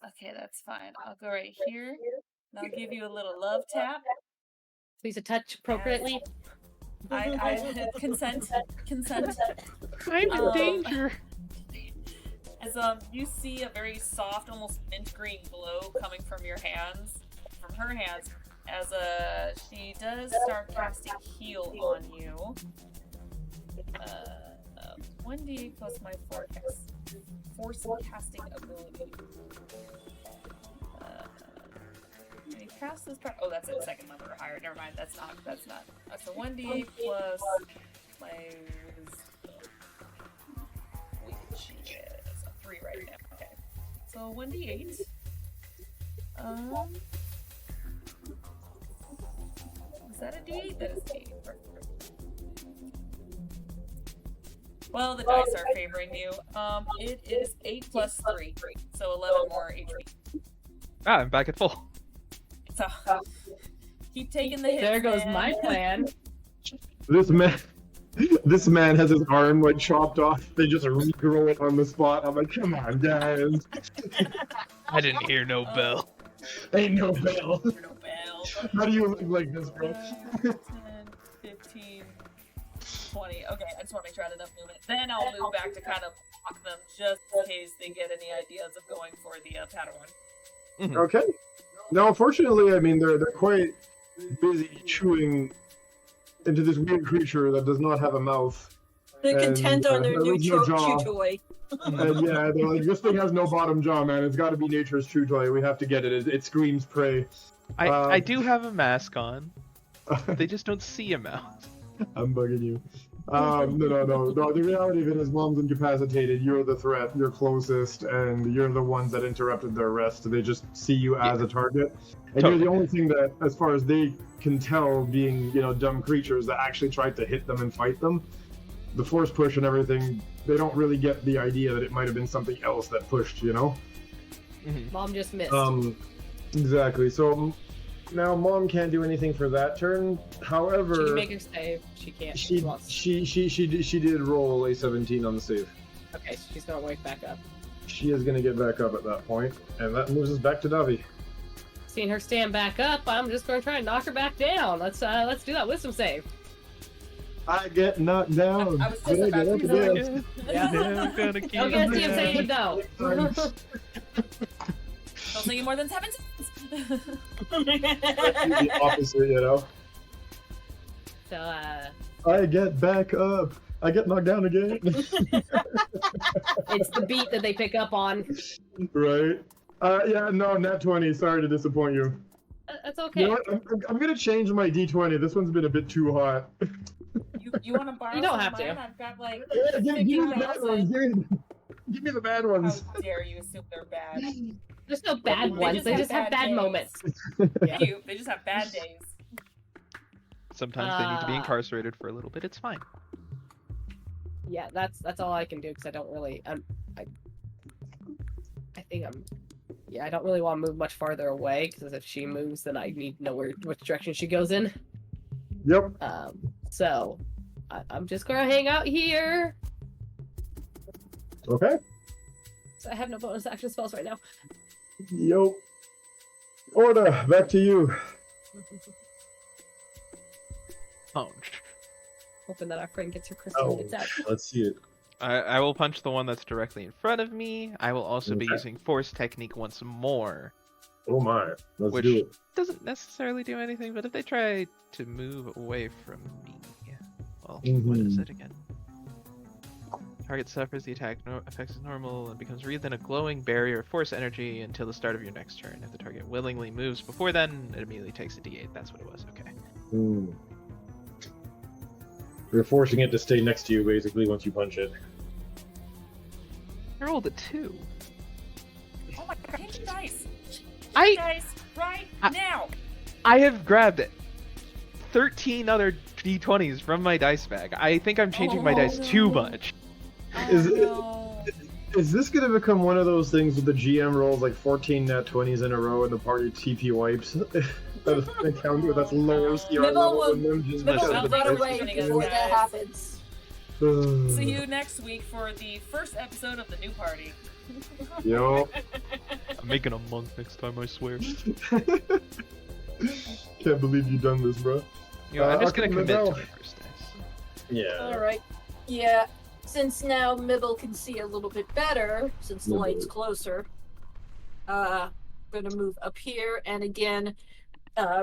S1: Okay, that's fine. I'll go right here. And I'll give you a little love tap.
S6: Please touch appropriately.
S1: I consent.
S6: I'm in danger.
S1: As you see a very soft, almost mint green glow coming from your hands, from her hands, as she does start casting heal on you. 1d plus my force casting ability. Can you cast this part? Oh, that's at second level or higher. Never mind. That's not. So 1d plus my which is a 3 right now. Okay. So 1d8. Is that a d8? That is a d8. Well, the dice are favoring you. It is 8 plus 3, so 11 more HP.
S3: Ah, I'm back at full.
S1: So, keep taking the hits.
S6: There goes
S1: man.
S6: my plan.
S7: This man has his arm like chopped off. They just regrow it on the spot. I'm like, come on, guys.
S3: I didn't hear no bell.
S7: Ain't no bell.
S1: No bell.
S7: How do you look like this, bro?
S1: 10, 15, 20. Okay, I just want to make sure I had enough movement. Then I'll move back to kind of block them just in case they get any ideas of going for the Padawan.
S7: Okay. Now, unfortunately, I mean, they're quite busy chewing into this weird creature that does not have a mouth.
S2: They're
S7: And,
S2: content on their
S7: there
S2: new
S7: is no jaw.
S2: chew toy.
S7: And yeah, they're like, this thing has no bottom jaw, man. It's got to be nature's chew toy. We have to get it. It screams prey.
S3: I do have a mask on. They just don't see a mouth.
S7: I'm bugging you. No. The reality of it is, mom's incapacitated. You're the threat. You're closest, and you're the ones that interrupted their rest. They just see you as a target, and
S3: Totally.
S7: you're the only thing that, as far as they can tell, being dumb creatures that actually tried to hit them and fight them. The force push and everything, they don't really get the idea that it might have been something else that pushed.
S6: Mom just missed.
S7: Exactly. So now mom can't do anything for that turn. However,
S6: She can make a save. She can't.
S7: She did roll a 17 on the save.
S6: Okay, so she's gonna wake back up.
S7: She is gonna get back up at that point, and that moves us back to Davi.
S6: Seeing her stand back up, I'm just gonna try and knock her back down. Let's do that wisdom save.
S7: I get knocked down.
S1: I was just about to do that.
S6: Yeah.
S3: I'm gonna keep
S6: Don't get him saying no.
S1: Don't think more than 7 seconds.
S7: The opposite,
S6: So
S7: I get back up. I get knocked down again.
S6: it's the beat that they pick up on.
S7: Right. Yeah. No. Nat 20. Sorry to disappoint you.
S6: That's okay.
S7: You know what? I'm gonna change my D20. This one's been a bit too hot.
S1: You want to borrow?
S6: You don't
S1: some
S6: have
S1: of
S6: to.
S1: mine? I've got like.
S7: Yeah, give me the bad
S1: 50,000.
S7: ones. Give me the bad
S1: How
S7: ones.
S1: dare you assume they're bad?
S6: There's no bad ones. They just have bad
S1: days.
S6: moments. Yeah.
S1: They just have bad days.
S3: Sometimes they need to be incarcerated for a little bit. It's fine.
S6: Yeah, that's all I can do because I don't really. I think I'm. Yeah, I don't really want to move much farther away because if she moves, then I need to know which direction she goes in.
S7: Yep.
S6: So I'm just gonna hang out here.
S7: Okay.
S6: So I have no bonus action spells right now.
S7: Yo. Order, back to you.
S3: Oh,
S6: Hoping that our friend gets her crystal and gets out.
S7: Let's see it.
S3: I will punch the one that's directly in front of me. I will also be
S7: Okay.
S3: using Force Technique once more,
S7: Oh my. Let's
S3: which
S7: do it.
S3: doesn't necessarily do anything, but if they try to move away from me... Well, what
S7: Mm-hmm.
S3: is it again? Target suffers the attack affects is normal and becomes wreathed in a glowing barrier of force energy until the start of your next turn. If the target willingly moves before then, it immediately takes a d8. That's what it was. Okay.
S7: You're forcing it to stay next to you, basically, once you punch it.
S3: I rolled a 2.
S1: Oh my god, change the dice.
S3: I
S1: Dice right
S3: I-
S1: now.
S3: I have grabbed it. 13 other d20s from my dice bag. I think I'm changing my dice too much.
S7: Is this gonna become one of those things with the GM rolls like 14 nat 20s in a row and the party TP wipes? That's an encounter that's lower CR level than them just
S2: Mibble
S1: I'll
S2: will
S1: take
S2: run
S1: it
S2: away
S1: from you
S2: before
S1: guys.
S2: that happens.
S1: See you next week for the first episode of the new party.
S7: Yo.
S3: I'm making a monk next time, I swear.
S7: Can't believe you've done this, bro.
S3: You know, I'm just
S7: okay,
S3: gonna commit to
S7: Mibble.
S3: my first dice.
S7: Yeah.
S2: Alright. Yeah, since now Mibble can see a little bit better, since the light's closer, I'm gonna move up here and again,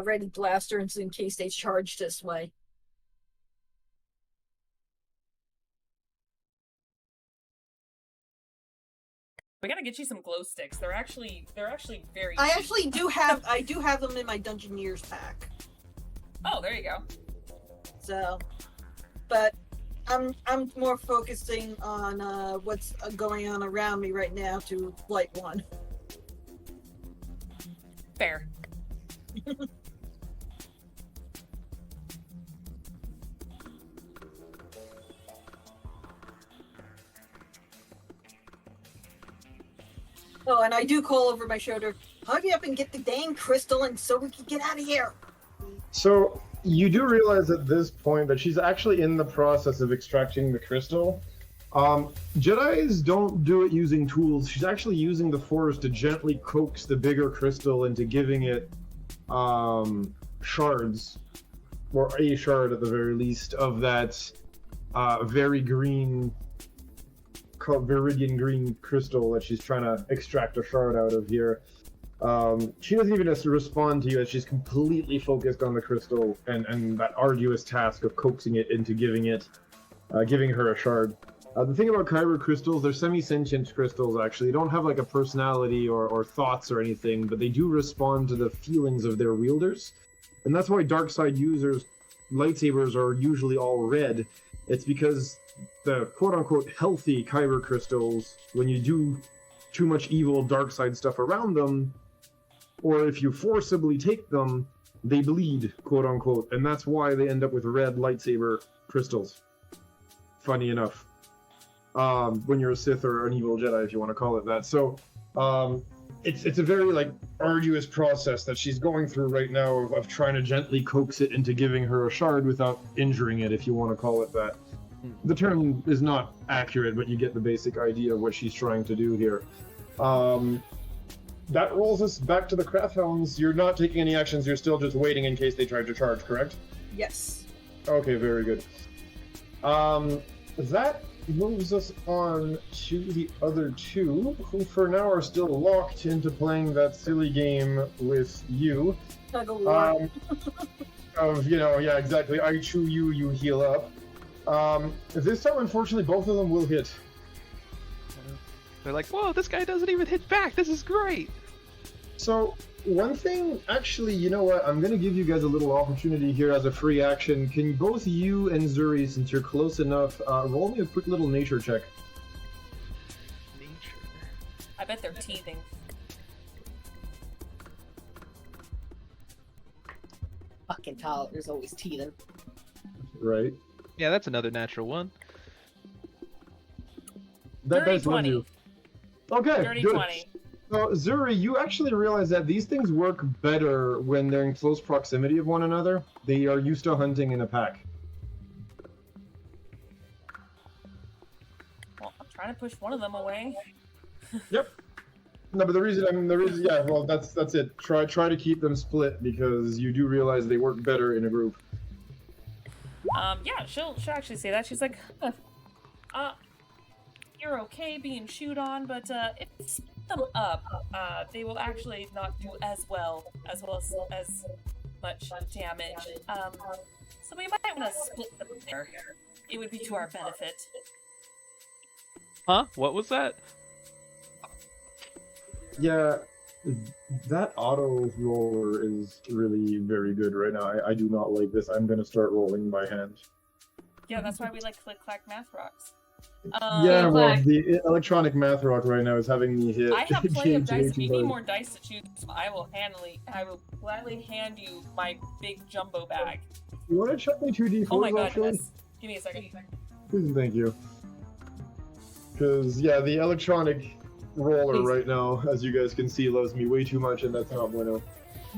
S2: ready blasters in case they charge this way.
S1: We gotta get you some glow sticks. They're actually very
S2: I
S1: cheap.
S2: actually do have them in my Dungeoneers pack.
S1: Oh, there you go.
S2: So, but I'm more focusing on what's going on around me right now to light one.
S1: Fair.
S2: Oh, and I do call over my shoulder, hurry up and get the dang crystal and so we can get out of here.
S7: So you do realize at this point that she's actually in the process of extracting the crystal. Jedis don't do it using tools. She's actually using the force to gently coax the bigger crystal into giving it shards, or a shard at the very least, of that very green, viridian green crystal that she's trying to extract a shard out of here. She doesn't even respond to you as she's completely focused on the crystal and that arduous task of coaxing it into giving her a shard. The thing about kyber crystals, they're semi-sentient crystals actually. They don't have like a personality or thoughts or anything, but they do respond to the feelings of their wielders. And that's why dark side users' lightsabers are usually all red. It's because the quote-unquote healthy kyber crystals, when you do too much evil dark side stuff around them, or if you forcibly take them, they bleed, quote-unquote, and that's why they end up with red lightsaber crystals. Funny enough. When you're a Sith or an evil Jedi, if you want to call it that. So, it's a very, like, arduous process that she's going through right now of trying to gently coax it into giving her a shard without injuring it, if you want to call it that. The term is not accurate, but you get the basic idea of what she's trying to do here. That rolls us back to the Crafthounds. You're not taking any actions, you're still just waiting in case they try to charge, correct?
S2: Yes.
S7: Okay, very good. That moves us on to the other two, who for now are still locked into playing that silly game with you.
S2: Tug of war.
S7: Yeah, exactly. I chew you, you heal up. This time, unfortunately, both of them will hit.
S3: They're like, whoa, this guy doesn't even hit back. This is great.
S7: So, one thing, actually, you know what? I'm going to give you guys a little opportunity here as a free action. Can both you and Zuri, since you're close enough, roll me a quick little nature check?
S3: Nature.
S1: I bet they're teething.
S5: Fucking Tyler's always teething.
S7: Right.
S3: Yeah, that's another natural one.
S7: That
S1: Dirty
S7: dice loves
S1: 20.
S7: you. Okay,
S1: Dirty
S7: good.
S1: 20.
S7: So, Zuri, you actually realize that these things work better when they're in close proximity of one another. They are used to hunting in a pack.
S1: Well, I'm trying to push one of them away.
S7: Yep. No, but the reason, yeah, well, that's it. Try to keep them split because you do realize they work better in a group.
S1: Yeah, she'll actually say that. She's like, you're okay being chewed on, but if you split them up, they will actually not do as much damage. So we might want to split them there. It would be to our benefit.
S3: Huh? What was that?
S7: Yeah, that auto roller is really very good right now. I do not like this. I'm going to start rolling by hand.
S1: Yeah, that's why we like click-clack math rocks.
S4: Yeah, well,
S6: Black.
S4: the electronic math rock right now is having me hit.
S1: I have plenty of
S4: Gage way
S1: dice. If
S4: too
S1: you need
S4: hard.
S1: more dice to choose, I will gladly hand you my big jumbo bag.
S4: You want to check my 2d4s
S1: Oh my god,
S4: actually?
S1: yes. Give me a second.
S4: Please, thank you. Because, yeah, the electronic roller
S5: Please.
S4: right now, as you guys can see, loves me way too much, and that's not bueno.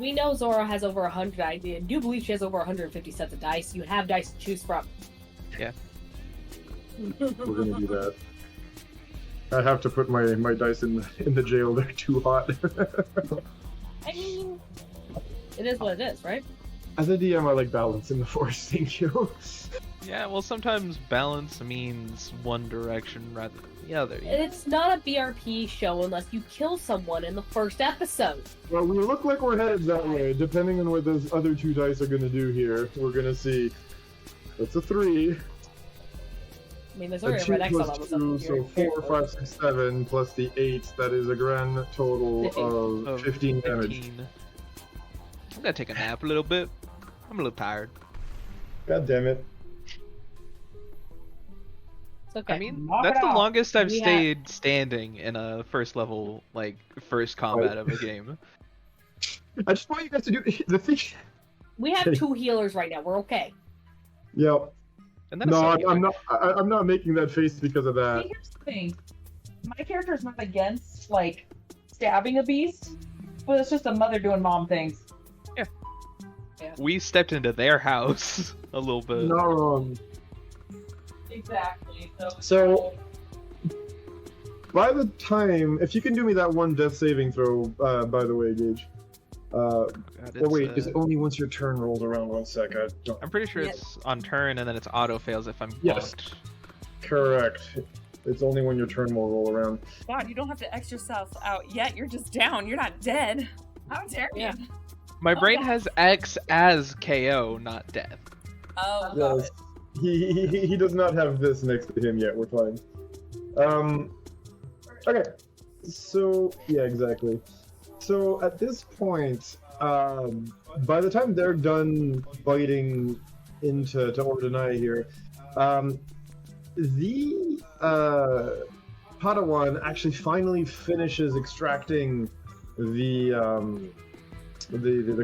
S5: We know Zora has over 100 ideas. You believe she has over 150 sets of dice. You have dice to choose from.
S4: We're gonna do that. I have to put my dice in the jail. They're too hot.
S5: I mean, it is what it is, right?
S4: As a DM, I like balance in the force. Thank you.
S3: Yeah, well, sometimes balance means one direction rather than the other.
S5: And it's not a BRP show unless you kill someone in the first episode.
S4: Well, we look like we're headed that way. Depending on what those other two dice are gonna do here, we're gonna see. That's a 3.
S5: I mean, there's
S4: A
S5: already a
S4: 2
S5: red X
S4: plus
S5: on this
S4: 2,
S5: up
S4: so
S5: here.
S4: 4, 5, 6, 7 plus the 8. That is a grand total
S5: 15.
S4: of 15 damage.
S3: 15. I'm gonna take a nap a little bit. I'm a little tired.
S4: God damn it.
S5: It's okay.
S3: I mean,
S8: Knock
S3: that's
S8: it
S3: the
S8: off.
S3: longest I've
S5: We have-
S3: stayed standing in a first level, like, first combat of a game.
S4: I just want you guys to do the thing.
S5: we have 2 healers right now. We're okay.
S4: Yep.
S3: And then a
S4: No,
S3: sub-healer.
S4: I'm not making that face because of that.
S8: See, here's the thing. My character is not against, like, stabbing a beast, but it's just a mother doing mom things.
S3: We stepped into their house a little bit.
S4: Not wrong.
S8: Exactly.
S4: So, by the time, if you can do me that one death saving throw, by the way, Gage.
S3: God,
S4: Oh wait,
S3: it's,
S4: is it only once your turn rolls around? 1 sec.
S3: I'm pretty sure
S2: Yeah.
S3: it's on turn and then it's auto fails if I'm
S4: Yes.
S3: blocked.
S4: Correct. It's only when your turn will roll around.
S1: God, you don't have to X yourself out yet. You're just down. You're not dead. How dare you?
S5: Yeah.
S3: My brain
S1: God.
S3: has X as KO, not death.
S1: Oh, got
S4: Yes.
S1: it.
S4: He does not have this next to him yet. We're fine. Okay. So yeah, exactly. So at this point, by the time they're done biting into Ordinai here, the Padawan actually finally finishes extracting the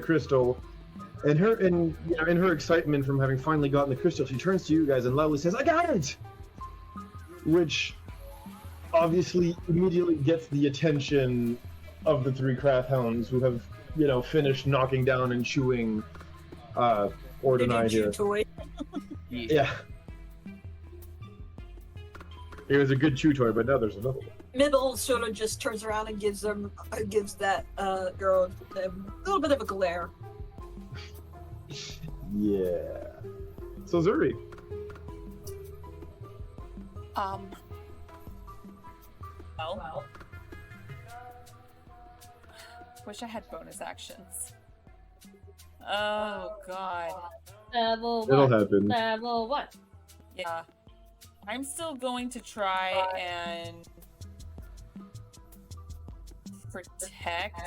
S4: crystal. And in her excitement from having finally gotten the crystal, she turns to you guys and loudly says, "I got it!" Which obviously immediately gets the attention of the 3 craft hounds who have, finished knocking down and chewing Ordinai
S2: Chew
S4: here.
S2: toy.
S4: Yeah. It was a good chew toy, but now there's another one.
S2: Middle sort of just turns around and gives that girl a little bit of a glare.
S4: Yeah. So Zuri.
S1: Well. Wish I had bonus actions. Oh god.
S5: Level
S4: It'll
S5: 1.
S4: happen.
S5: Level 1.
S1: Yeah. I'm still going to try and protect.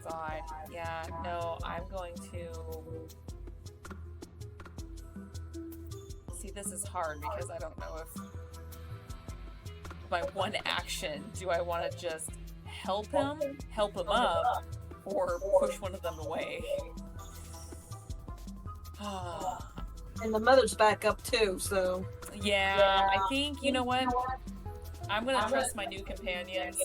S1: God. Yeah, no, I'm going to. See, this is hard because I don't know if my one action, do I want to just help him up, or push one of them away?
S2: And the mother's back up too, so
S1: Yeah, I think, you know what? I'm gonna trust my new companions,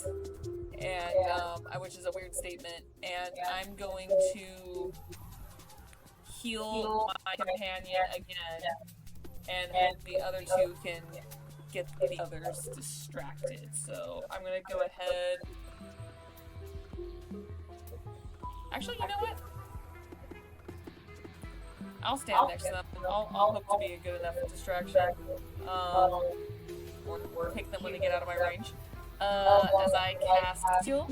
S1: and which is a weird statement, and I'm going to heal my companion again, and hope the other 2 can get the others distracted. So I'm gonna go ahead. Actually, you know what? I'll stand next to them. I'll hope to be a good enough distraction. Or pick them when they get out of my range. As I cast Heal.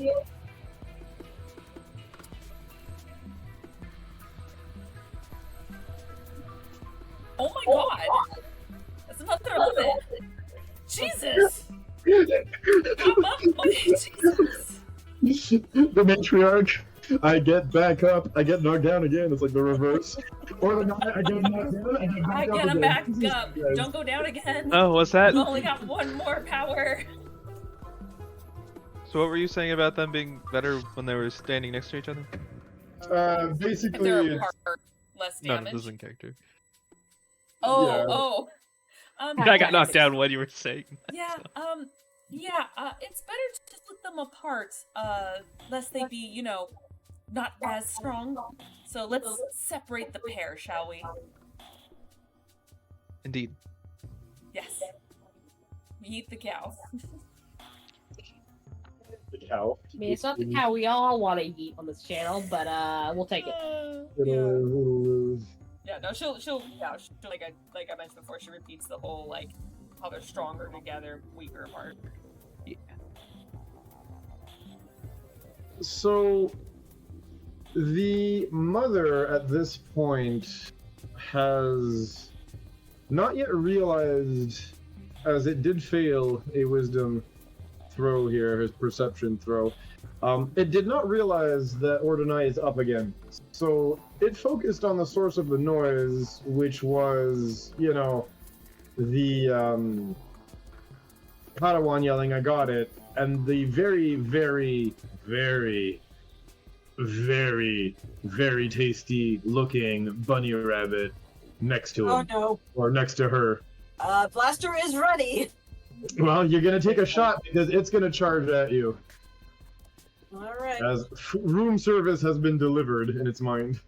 S1: Oh my god! That's another 11! Jesus! Come up, Jesus!
S4: The matriarch.
S7: I get back up. I get knocked down again. It's like the reverse. Or the night I get knocked down. I get
S1: I
S7: back up
S1: get him
S7: again.
S1: back
S7: Jesus
S1: up.
S7: Christ.
S1: Don't go down again.
S3: Oh, what's that?
S1: You only got one more power.
S3: So what were you saying about them being better when they were standing next to each other?
S1: If
S7: Basically,
S1: they're
S7: it's-
S1: apart, less
S3: No,
S1: damage.
S3: it doesn't character.
S1: Oh,
S7: Yeah.
S1: oh.
S3: I got knocked down when you were saying.
S1: Yeah, it's better to split them apart, lest they be, you know, not as strong. So let's separate the pair, shall we?
S3: Indeed.
S1: Yes. We eat the cow.
S7: the cow.
S5: I mean, it's not the cow we all want to eat on this channel, but we'll take it.
S1: Yeah, no, she'll like I mentioned before, she repeats the whole, like, how they're stronger together, weaker apart.
S7: So, the mother at this point has not yet realized, as it did fail a wisdom throw here, his perception throw, it did not realize that Ordonai is up again. So it focused on the source of the noise, which was, you know, the Padawan yelling, "I got it," and the very, very, very, very, very tasty looking bunny rabbit next to
S2: Oh
S7: him,
S2: no.
S7: or next to her.
S2: Blaster is ready.
S7: Well, you're gonna take a shot because it's gonna charge at you,
S2: Alright.
S7: as room service has been delivered in its mind.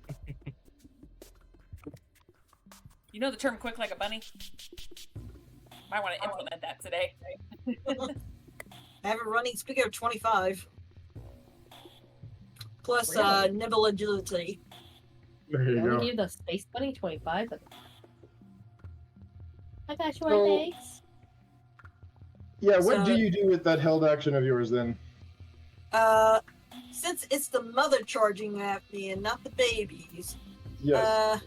S1: You know the term "quick like a bunny"? Might want to implement that today.
S2: I have a running speed of 25. Plus
S5: Really?
S2: nibble agility.
S7: There you
S5: You
S7: go.
S5: only give the space bunny 25, but I got your
S7: So-
S5: legs.
S7: Yeah, what do
S2: So-
S7: you do with that held action of yours then?
S2: Since it's the mother charging at me and not the babies,
S7: Yes.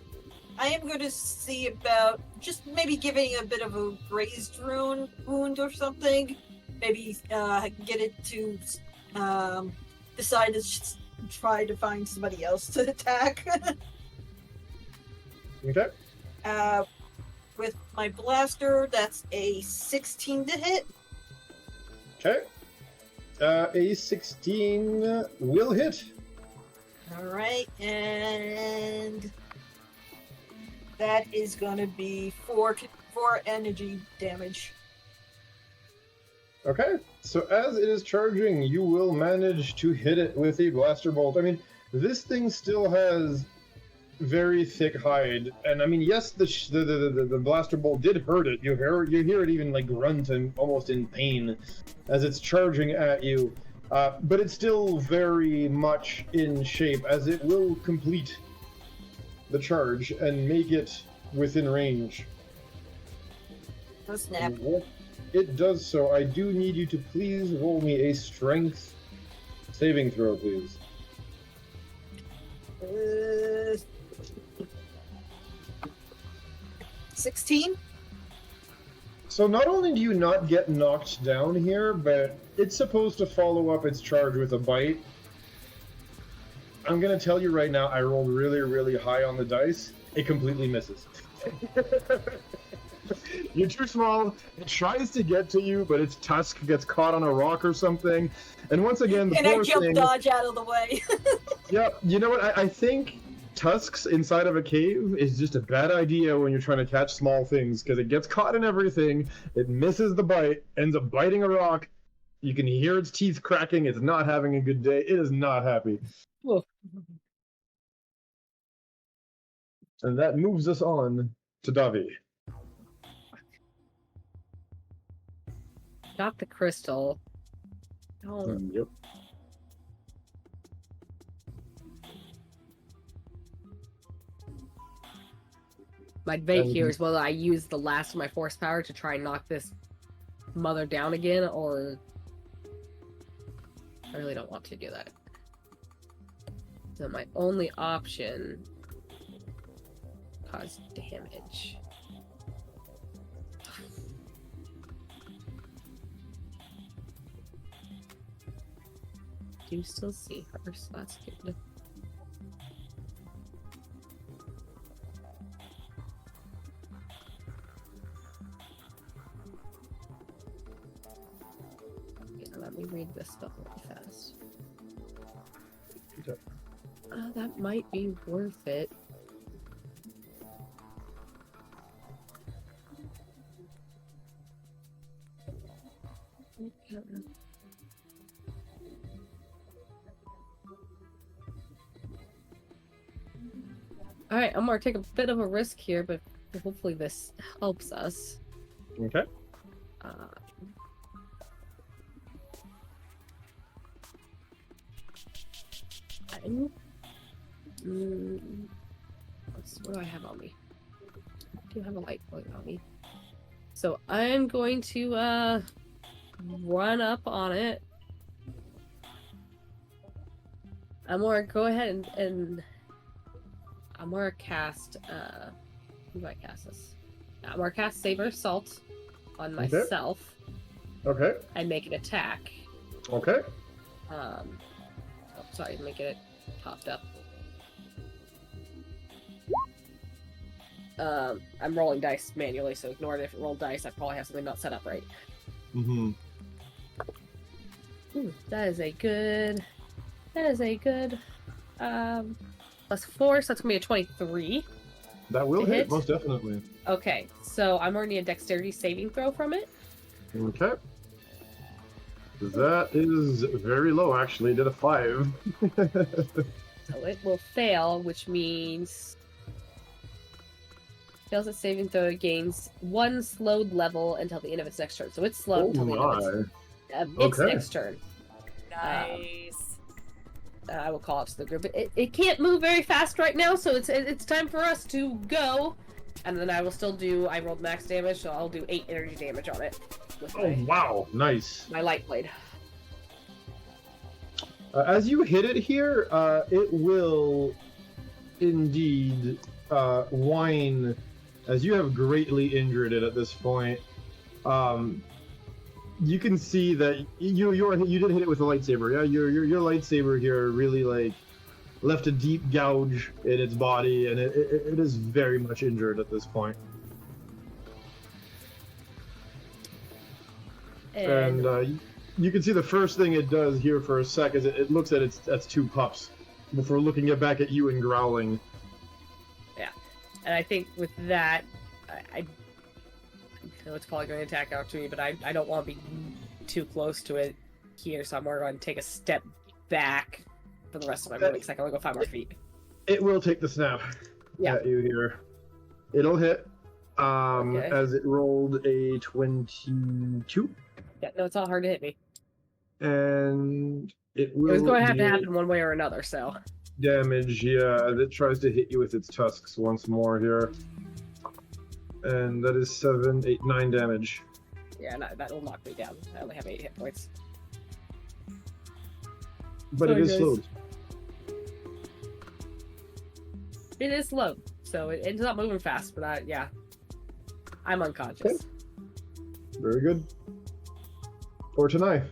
S2: I am going to see about just maybe giving a bit of a grazed wound or something. Maybe get it to decide to try to find somebody else to attack.
S7: Okay.
S2: With my blaster, that's a 16 to hit.
S7: Okay. A 16 will hit.
S2: Alright, and that is going to be 4 energy damage.
S7: Okay. So as it is charging, you will manage to hit it with a blaster bolt. I mean, this thing still has very thick hide, and I mean, yes, the blaster bolt did hurt it. You hear it even like grunt and almost in pain as it's charging at you, but it's still very much in shape, as it will complete the charge and make it within range.
S2: Oh, snap.
S7: And what it does so, I do need you to please roll me a strength saving throw, please.
S2: 16?
S7: So not only do you not get knocked down here, but it's supposed to follow up its charge with a bite. I'm gonna tell you right now, I rolled really, really high on the dice. It completely misses. You're too small. It tries to get to you, but its tusk gets caught on a rock or something. And once again, the
S2: And I
S7: poor
S2: jump
S7: thing...
S2: dodge out of the way.
S7: Yeah, you know what? I think tusks inside of a cave is just a bad idea when you're trying to catch small things, because it gets caught in everything, it misses the bite, ends up biting a rock. You can hear its teeth cracking. It's not having a good day. It is not happy.
S5: Woof.
S7: And that moves us on to Davi.
S5: Got the crystal. Oh,
S7: Yep.
S5: my debate here is whether I use the last of my force power to try and knock this mother down again, or I really don't want to do that. So my only option, cause damage.
S6: do still see her, so that's good. Yeah, let me read this stuff really fast.
S7: Okay.
S6: That might be worth it. Alright, I'm gonna take a bit of a risk here, but hopefully this helps us.
S7: Okay.
S6: What do I have on me? I do have a light point on me. So I'm going to run up on it. I'm gonna go ahead and I'm gonna cast who do I cast this? I'm gonna cast Saber Assault on myself.
S7: Okay.
S6: And make an attack.
S7: Okay.
S6: Oh, sorry, making it popped up. I'm rolling dice manually, so ignore it if it rolled dice. I probably have something not set up right.
S7: Mm-hmm.
S6: Ooh, that is a good +4, so that's gonna be a 23.
S7: That will
S6: To
S7: hit,
S6: hit?
S7: most definitely.
S6: Okay, so I'm gonna need a dexterity saving throw from it.
S7: Okay. That is very low, actually. Did a 5.
S6: So it will fail, which means fails at saving throw, it gains 1 slowed level until the end of its next turn. So it's slowed
S7: Oh
S6: until the end of its
S7: Okay.
S6: next turn.
S1: Nice.
S6: I will call out to the group. It can't move very fast right now, so it's time for us to go. And then I will still do. I rolled max damage, so I'll do 8 energy damage on it. With
S7: Oh, wow. Nice.
S6: my light blade.
S7: As you hit it here, it will indeed whine, as you have greatly injured it at this point. You can see that you did hit it with a lightsaber. Yeah, your lightsaber here really like left a deep gouge in its body, and it is very much injured at this point. And you can see the first thing it does here for a sec is it looks at its 2 pups before looking back at you and growling.
S6: Yeah, and I think with that, I know it's probably going to attack after me, but I don't want to be too close to it here, so I'm more going to take a step back for the rest of my movement, because I can only go 5 more feet.
S7: It will take the snap at you here. It'll hit,
S6: Okay.
S7: as it rolled a 22.
S6: Yeah, no, it's not hard to hit me.
S7: And it will
S6: It was going to have to
S7: deal
S6: happen one way or another, so.
S7: damage, yeah, as it tries to hit you with its tusks once more here. And that is 7, 8, 9 damage.
S6: Yeah, that will knock me down. I only have 8 hit points.
S7: But
S6: Sorry,
S7: it is
S6: guys.
S7: slowed.
S6: It is slow, so it's not moving fast, but yeah. I'm unconscious.
S7: Very good. Or to knife.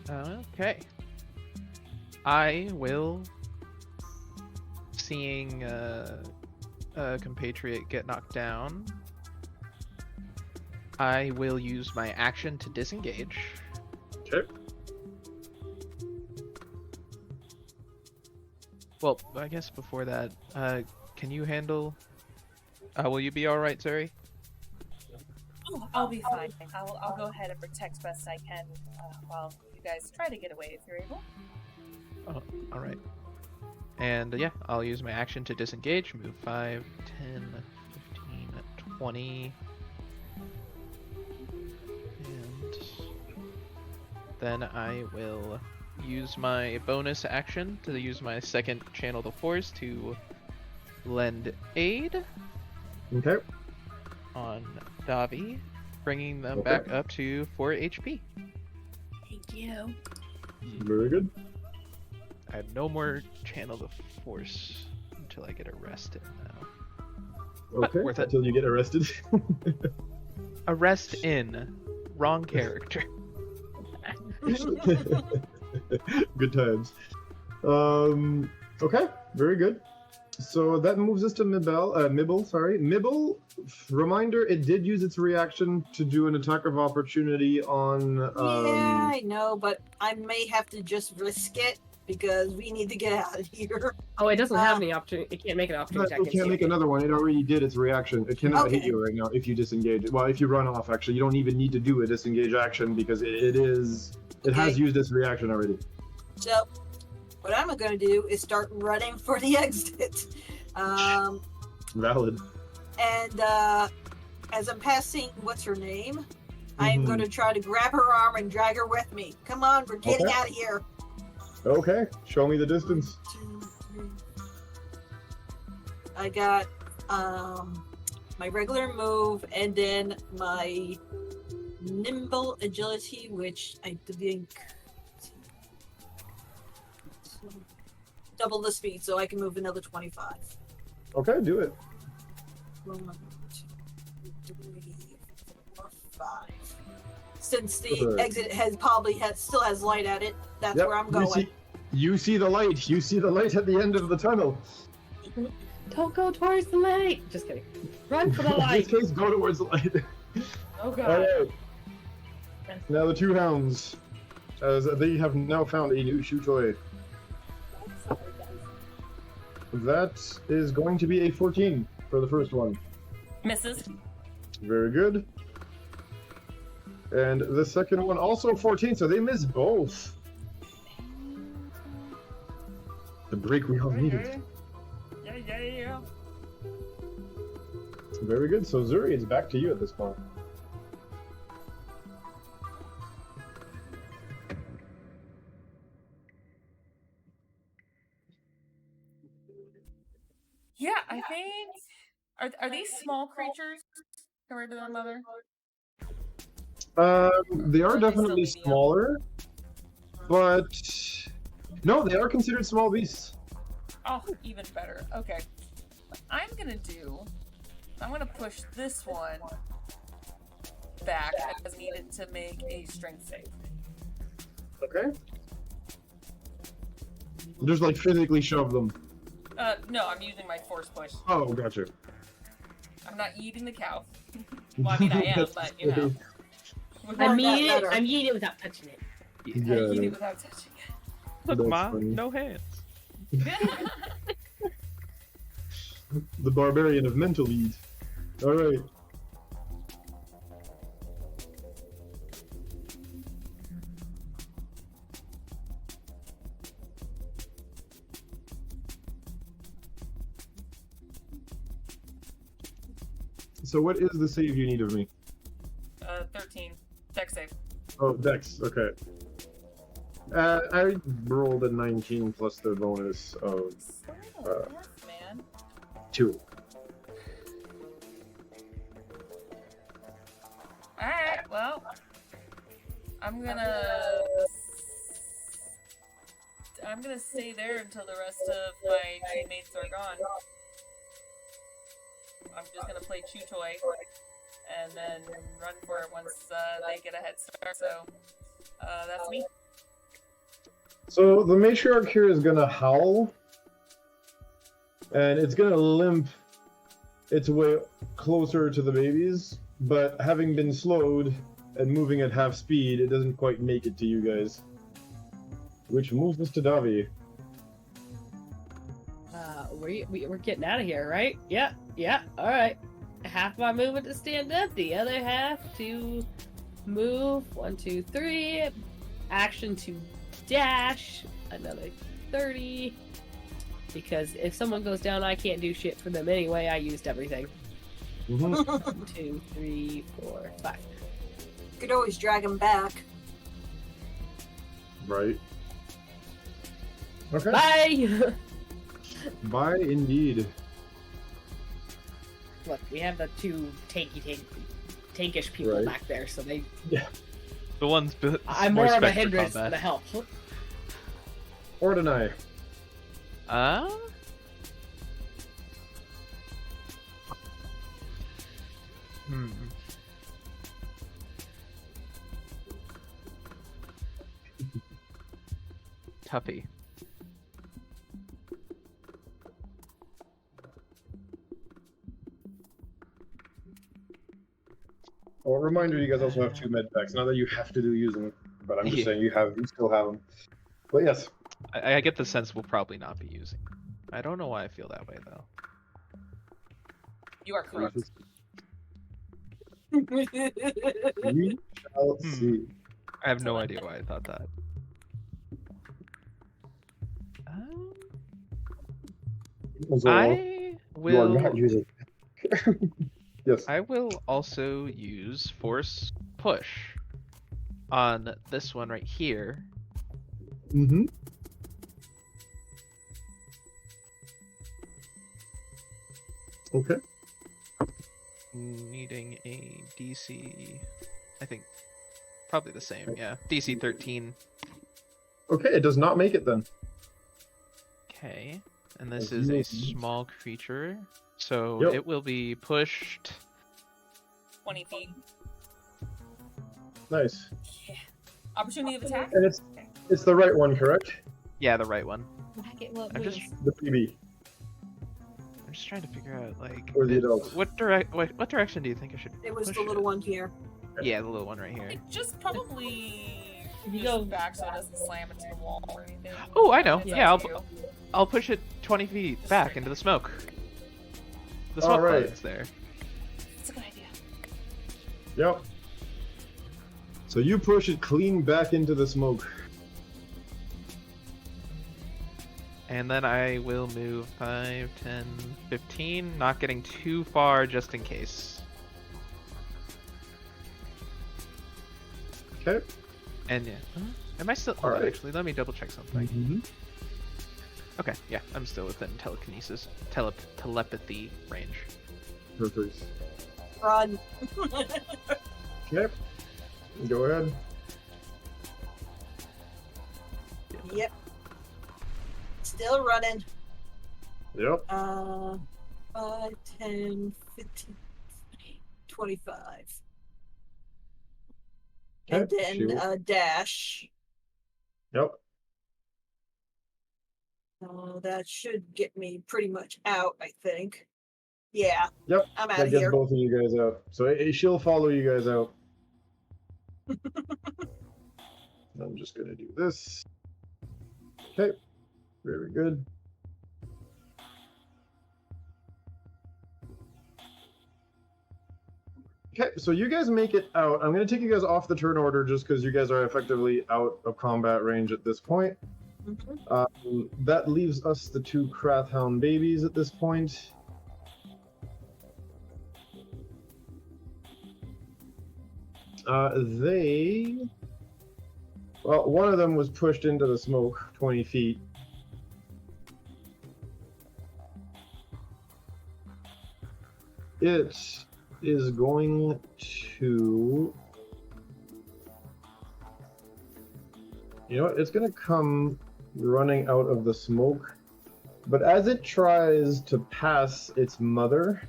S3: Okay. I will, seeing a compatriot get knocked down, I will use my action to disengage.
S7: Okay.
S3: Well, I guess before that, can you handle... will you be alright, Zuri?
S1: Oh, I'll be fine. I'll go ahead and protect best I can while you guys try to get away if you're able.
S3: Oh, alright. And yeah, I'll use my action to disengage. Move 5, 10, 15, 20. And then I will use my bonus action to use my second Channel the Force to lend aid
S7: Okay.
S3: on Davi, bringing them
S7: Okay.
S3: back up to 4 HP.
S1: Thank you.
S7: Very good.
S3: I have no more Channel the Force until I get arrested now.
S7: Okay.
S3: Worth it.
S7: Until you get arrested.
S3: Arrest in. Wrong character.
S7: Good times. Okay, very good. So that moves us to Mibble. Sorry, Mibble. Reminder: it did use its reaction to do an attack of opportunity on.
S2: Yeah, I know, but I may have to just risk it because we need to get out of here.
S6: Oh, it doesn't have any opportunity. It can't make an opportunity attack.
S7: It can't make another one. It already did its reaction. It cannot hit you right now if you disengage. Well, if you run off, actually, you don't even need to do a disengage action because it has used its reaction already.
S2: So, what I'm going to do is start running for the exit.
S7: Valid.
S2: And as I'm passing, what's her name? I'm going to try to grab her arm and drag her with me. Come on, we're getting out of here.
S7: Okay, show me the distance.
S2: 1, 2, 3. I got my regular move and then my nimble agility, which I think double the speed, so I can move another 25.
S7: Okay, do it.
S2: 1, 2, 3, 4, 5. Since the exit still has light at it, that's where I'm going.
S7: You see the light. You see the light at the end of the tunnel.
S6: Don't go towards the light. Just kidding. Run for the light.
S7: In this case, go towards the light.
S6: Oh god.
S7: Alright. Now the two hounds, as they have now found a new shoe toy. That is going to be a 14 for the first one.
S1: Misses.
S7: Very good. And the second one also 14, so they miss both. The break we all needed.
S1: Yeah.
S7: Very good. So Zuri, it's back to you at this point.
S1: Yeah, I think. Are these small creatures compared to their mother?
S7: They are definitely smaller, but no, they are considered small beasts.
S1: Oh, even better. Okay. What I'm gonna push this one back as needed to make a strength save.
S7: Okay. Just like physically shove them.
S1: No, I'm using my force push.
S7: Oh, gotcha.
S1: I'm not eating the cow. Well, I mean, I am, but you know.
S5: I'm eating it without touching it.
S1: I eat it without touching it.
S3: Look,
S7: That's
S3: Mom,
S7: funny.
S3: no hands.
S7: The barbarian of mental ease. All right. So what is the save you need of me?
S1: 13. Dex save.
S7: Oh, Dex. Okay. I rolled a 19 plus the bonus of
S1: Man.
S7: 2.
S1: Alright, well. I'm gonna stay there until the rest of my teammates are gone. I'm just gonna play Chew Toy and then run for it once they get a head start. So that's me.
S7: So the matriarch here is gonna howl, and it's gonna limp its way closer to the babies, but having been slowed and moving at half speed, it doesn't quite make it to you guys. Which moves us to Davi.
S6: We're getting out of here, right? Yeah, all right. Half my movement to stand up, the other half to move. 1, 2, 3. Action to dash. Another 30. Because if someone goes down, I can't do shit for them anyway. I used everything. 1, 2, 3, 4, 5.
S2: Could always drag him back.
S7: Right. Okay.
S6: Bye!
S7: Bye, indeed.
S6: Look, we have the two tankish people
S7: Right.
S6: back there, so they.
S3: The one's
S6: I'm
S3: more
S6: more of a
S3: spec for
S6: hindrance
S3: combat.
S6: than a help.
S7: Ordinai.
S3: Tuppy.
S7: Well, reminder, you guys also have 2 med packs. Not that you have to use them, but I'm just
S3: Yeah.
S7: saying you still have them. But yes.
S3: I get the sense we'll probably not be using. I don't know why I feel that way though.
S1: You are correct.
S7: We shall see.
S3: I have no idea why I thought that. Um,
S7: So,
S3: I
S7: you are
S3: will.
S7: not using. Yes.
S3: I will also use force push on this one right here.
S7: Mm-hmm. Okay.
S3: Needing a DC, I think probably the same, yeah. DC 13.
S7: Okay, it does not make it then.
S3: Okay, and this
S7: As
S3: is
S7: you
S3: a
S7: will-
S3: small creature, so
S7: Yep.
S3: it will be pushed.
S1: 20 feet.
S7: Nice.
S1: Yeah. Opportunity of attack?
S7: And it's the right one, correct?
S3: Yeah, the right one.
S6: Whack it, what
S3: I'm just-
S6: wins.
S7: The PB
S3: I'm just trying to figure out like
S7: or the adult.
S3: what direction do you think I should?
S2: It was
S3: push
S2: the little one here.
S3: Yeah, the little one right here.
S1: It just probably
S8: If you
S1: goes
S8: go
S1: back so it doesn't slam into the wall or anything.
S3: Oh, I know.
S1: It's
S3: Yeah,
S1: up to you.
S3: I'll push it 20 feet
S1: Just
S3: back
S1: straight
S3: into the smoke. The
S7: All
S3: smoke
S7: right.
S3: cloud's there.
S1: It's a good idea.
S7: Yep. So you push it clean back into the smoke.
S3: And then I will move 5, 10, 15, not getting too far just in case.
S7: Okay.
S3: And yeah. Am I still?
S7: All
S3: Hold on,
S7: right.
S3: actually, let me double check something.
S7: Mm-hmm.
S3: Okay, yeah, I'm still within telekinesis, telepathy range.
S7: Perfect.
S2: Run.
S7: Okay. Go ahead.
S2: Yep. Still running.
S7: Yep.
S2: 5, 10, 15, 25. And
S7: Okay, she
S2: then
S7: will-
S2: dash.
S7: Yep.
S2: That should get me pretty much out, I think. Yeah.
S7: Yep.
S2: I'm out
S7: That
S2: of
S7: gets
S2: here.
S7: both of you guys out. So she'll follow you guys out. I'm just gonna do this. Okay. Very good. Okay, so you guys make it out. I'm gonna take you guys off the turn order just because you guys are effectively out of combat range at this point.
S2: Mhm.
S7: That leaves us the 2 Krathhound babies at this point. Well, one of them was pushed into the smoke 20 feet. It is going to... You know what? It's going to come running out of the smoke. But as it tries to pass its mother,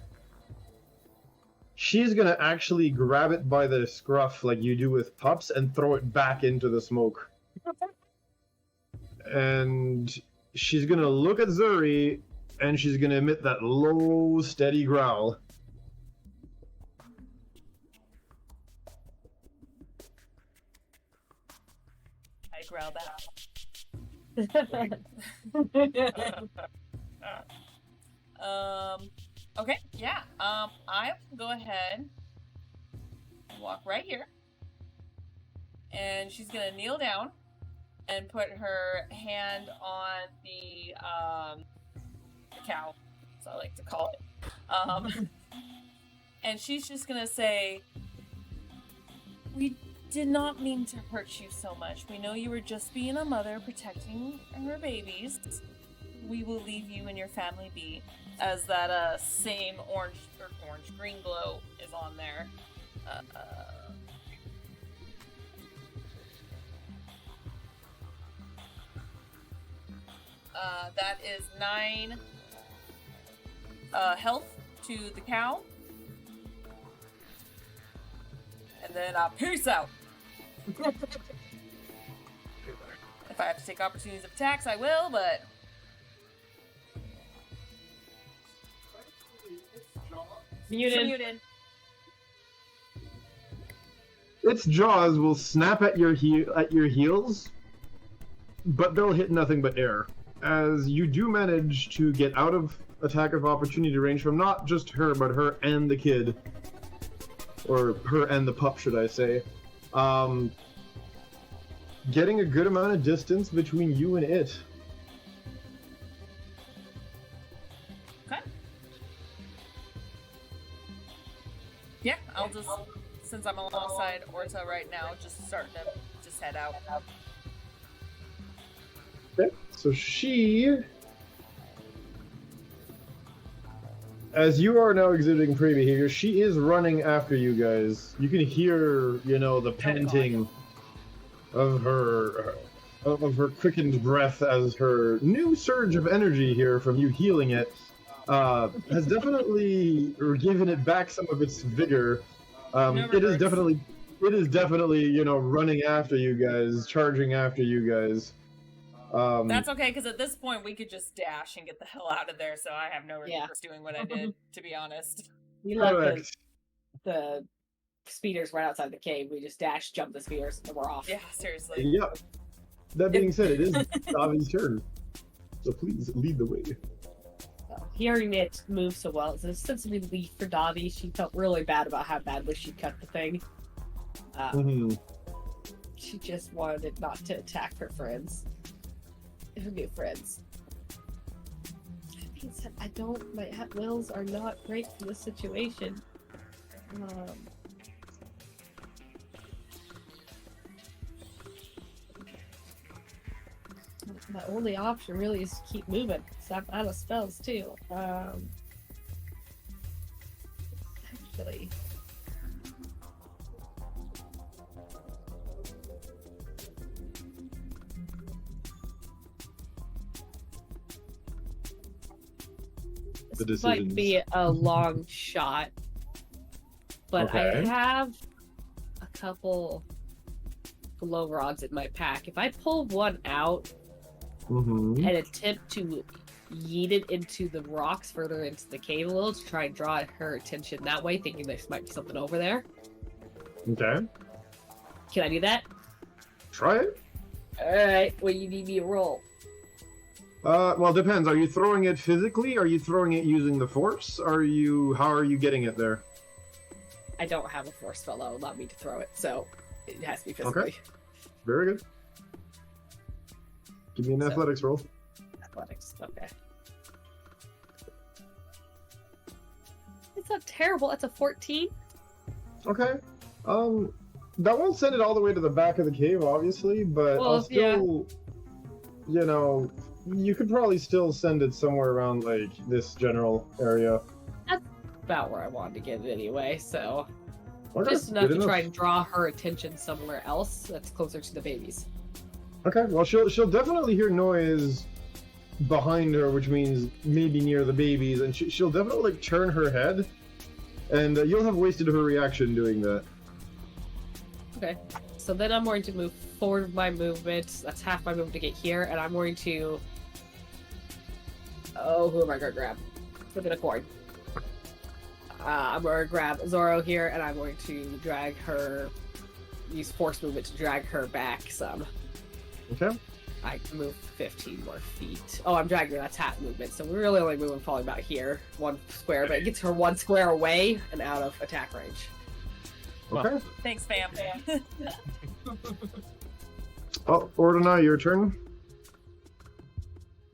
S7: she's going to actually grab it by the scruff like you do with pups and throw it back into the smoke. And she's going to look at Zuri and she's going to emit that low, steady growl.
S1: I growl back. Okay, yeah. I will go ahead and walk right here. And she's gonna kneel down and put her hand on the cow, so I like to call it. And she's just gonna say, "We did not mean to hurt you so much. We know you were just being a mother protecting her babies. We will leave you and your family be." As that same green glow is on there. That is 9 health to the cow. And then peace out. If I have to take opportunities of attacks, I will, but...
S6: Muted.
S7: Its jaws will snap at your heels, but they'll hit nothing but air. As you do manage to get out of attack of opportunity range from not just her, but her and the kid. Or her and the pup, should I say. Getting a good amount of distance between you and it.
S1: Okay. Yeah, I'll just, since I'm alongside Orta right now, just starting to just head out.
S7: Okay, so she... As you are now exhibiting prey behavior, she is running after you guys. You can hear, you know, the panting of her quickened breath as her new surge of energy here from you healing it has definitely given it back some of its vigor. It is definitely, you know, running after you guys, charging after you guys.
S1: That's okay, because at this point we could just dash and get the hell out of there, so I have no remorse doing what I did, to be honest.
S5: We left the speeders right outside the cave. We just dash, jump the speeders, and we're off.
S1: Yeah, seriously.
S7: Yep. That being said, it is Davi's turn. So please lead the way.
S5: Hearing it move so well, it's a sense of relief for Davi. She felt really bad about how badly she cut the thing. She just wanted it not to attack her friends. Her new friends. That being said, my at wills are not great for this situation. My only option really is to keep moving, because I'm out of spells too. Actually... This might be a long shot, but I have a couple glow rods in my pack. If I pull one out and attempt to yeet it into the rocks further into the cave a little to try and draw her attention that way, thinking there might be something over there.
S7: Okay.
S5: Can I do that?
S7: Try it.
S5: Alright, well, you need me to roll.
S7: Well, it depends. Are you throwing it physically? Are you throwing it using the force? How are you getting it there?
S5: I don't have a force spell that will allow me to throw it, so it has to be physically.
S7: Okay. Very good. Give me an athletics roll.
S5: Athletics, okay. It's not terrible. That's a 14.
S7: Okay. That won't send it all the way to the back of the cave, obviously, but I'll still, you know, you could probably still send it somewhere around, like, this general area.
S5: That's about where I wanted to get it anyway, so...
S7: Okay,
S5: just enough to try and draw her attention somewhere else that's closer to the babies.
S7: Okay, well, she'll definitely hear noise behind her, which means maybe near the babies, and she'll definitely, like, turn her head, and you'll have wasted her reaction doing that.
S5: Okay, so then I'm going to move forward with my movement. That's half my movement to get here, and I'm going to... Oh, who am I going to grab? Flip it a coin. I'm going to grab Zoro here, and I'm going to drag her... Use force movement to drag her back some.
S7: Okay.
S5: I can move 15 more feet. Oh, I'm dragging her. That's half movement, so we're really only moving probably about here. 1 square, but it gets her 1 square away and out of attack range.
S7: Okay.
S1: Thanks, fam.
S7: Oh, Ordina, your turn.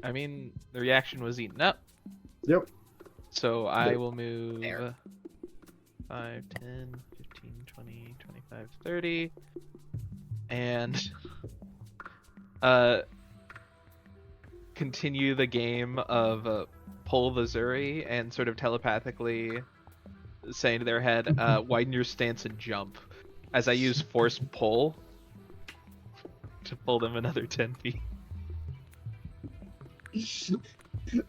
S3: I mean, the reaction was eaten up.
S7: Yep.
S3: So I will move
S5: There.
S3: 5, 10, 15, 20, 25, 30. And continue the game of pull the Zuri and sort of telepathically saying to their head, widen your stance and jump, as I use force pull to pull them another 10 feet.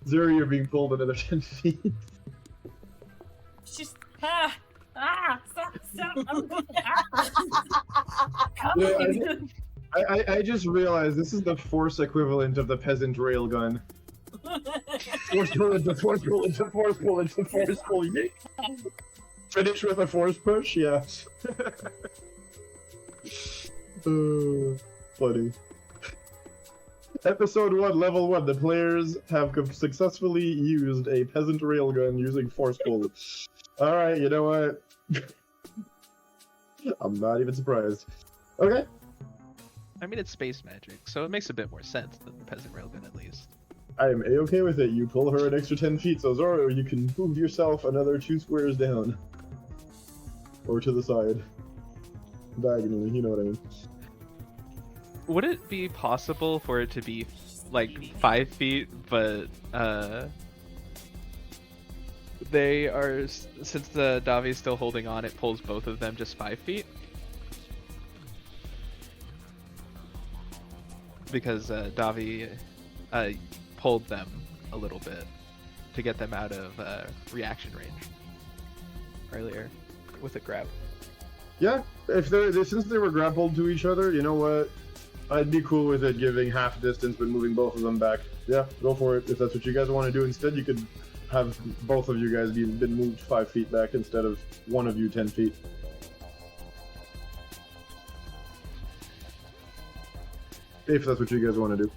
S7: Zuri, you're being pulled another 10 feet.
S1: She's stop.
S7: Yeah, I just realized this is the force equivalent of the peasant railgun. Force pull into force pull into force pull into force pull. Yank. Finish with a force push, yeah. Funny. Episode 1, Level 1. The players have successfully used a peasant railgun using force pull. Alright, you know what? I'm not even surprised. Okay.
S3: I mean, it's space magic, so it makes a bit more sense than the peasant railgun, at least.
S7: I am a-okay with it. You pull her an extra 10 feet, so Zoro, you can move yourself another 2 squares down. Or to the side. Diagonally, you know what I mean.
S3: Would it be possible for it to be like 5 feet, but they are, since the Davi is still holding on, it pulls both of them just 5 feet? Because Davi pulled them a little bit to get them out of reaction range earlier with a grab.
S7: Yeah, if since they were grappled to each other, you know what? I'd be cool with it giving half distance but moving both of them back. Yeah, go for it. If that's what you guys want to do instead, you could have both of you guys been moved 5 feet back instead of one of you 10 feet. If that's what you guys want to do.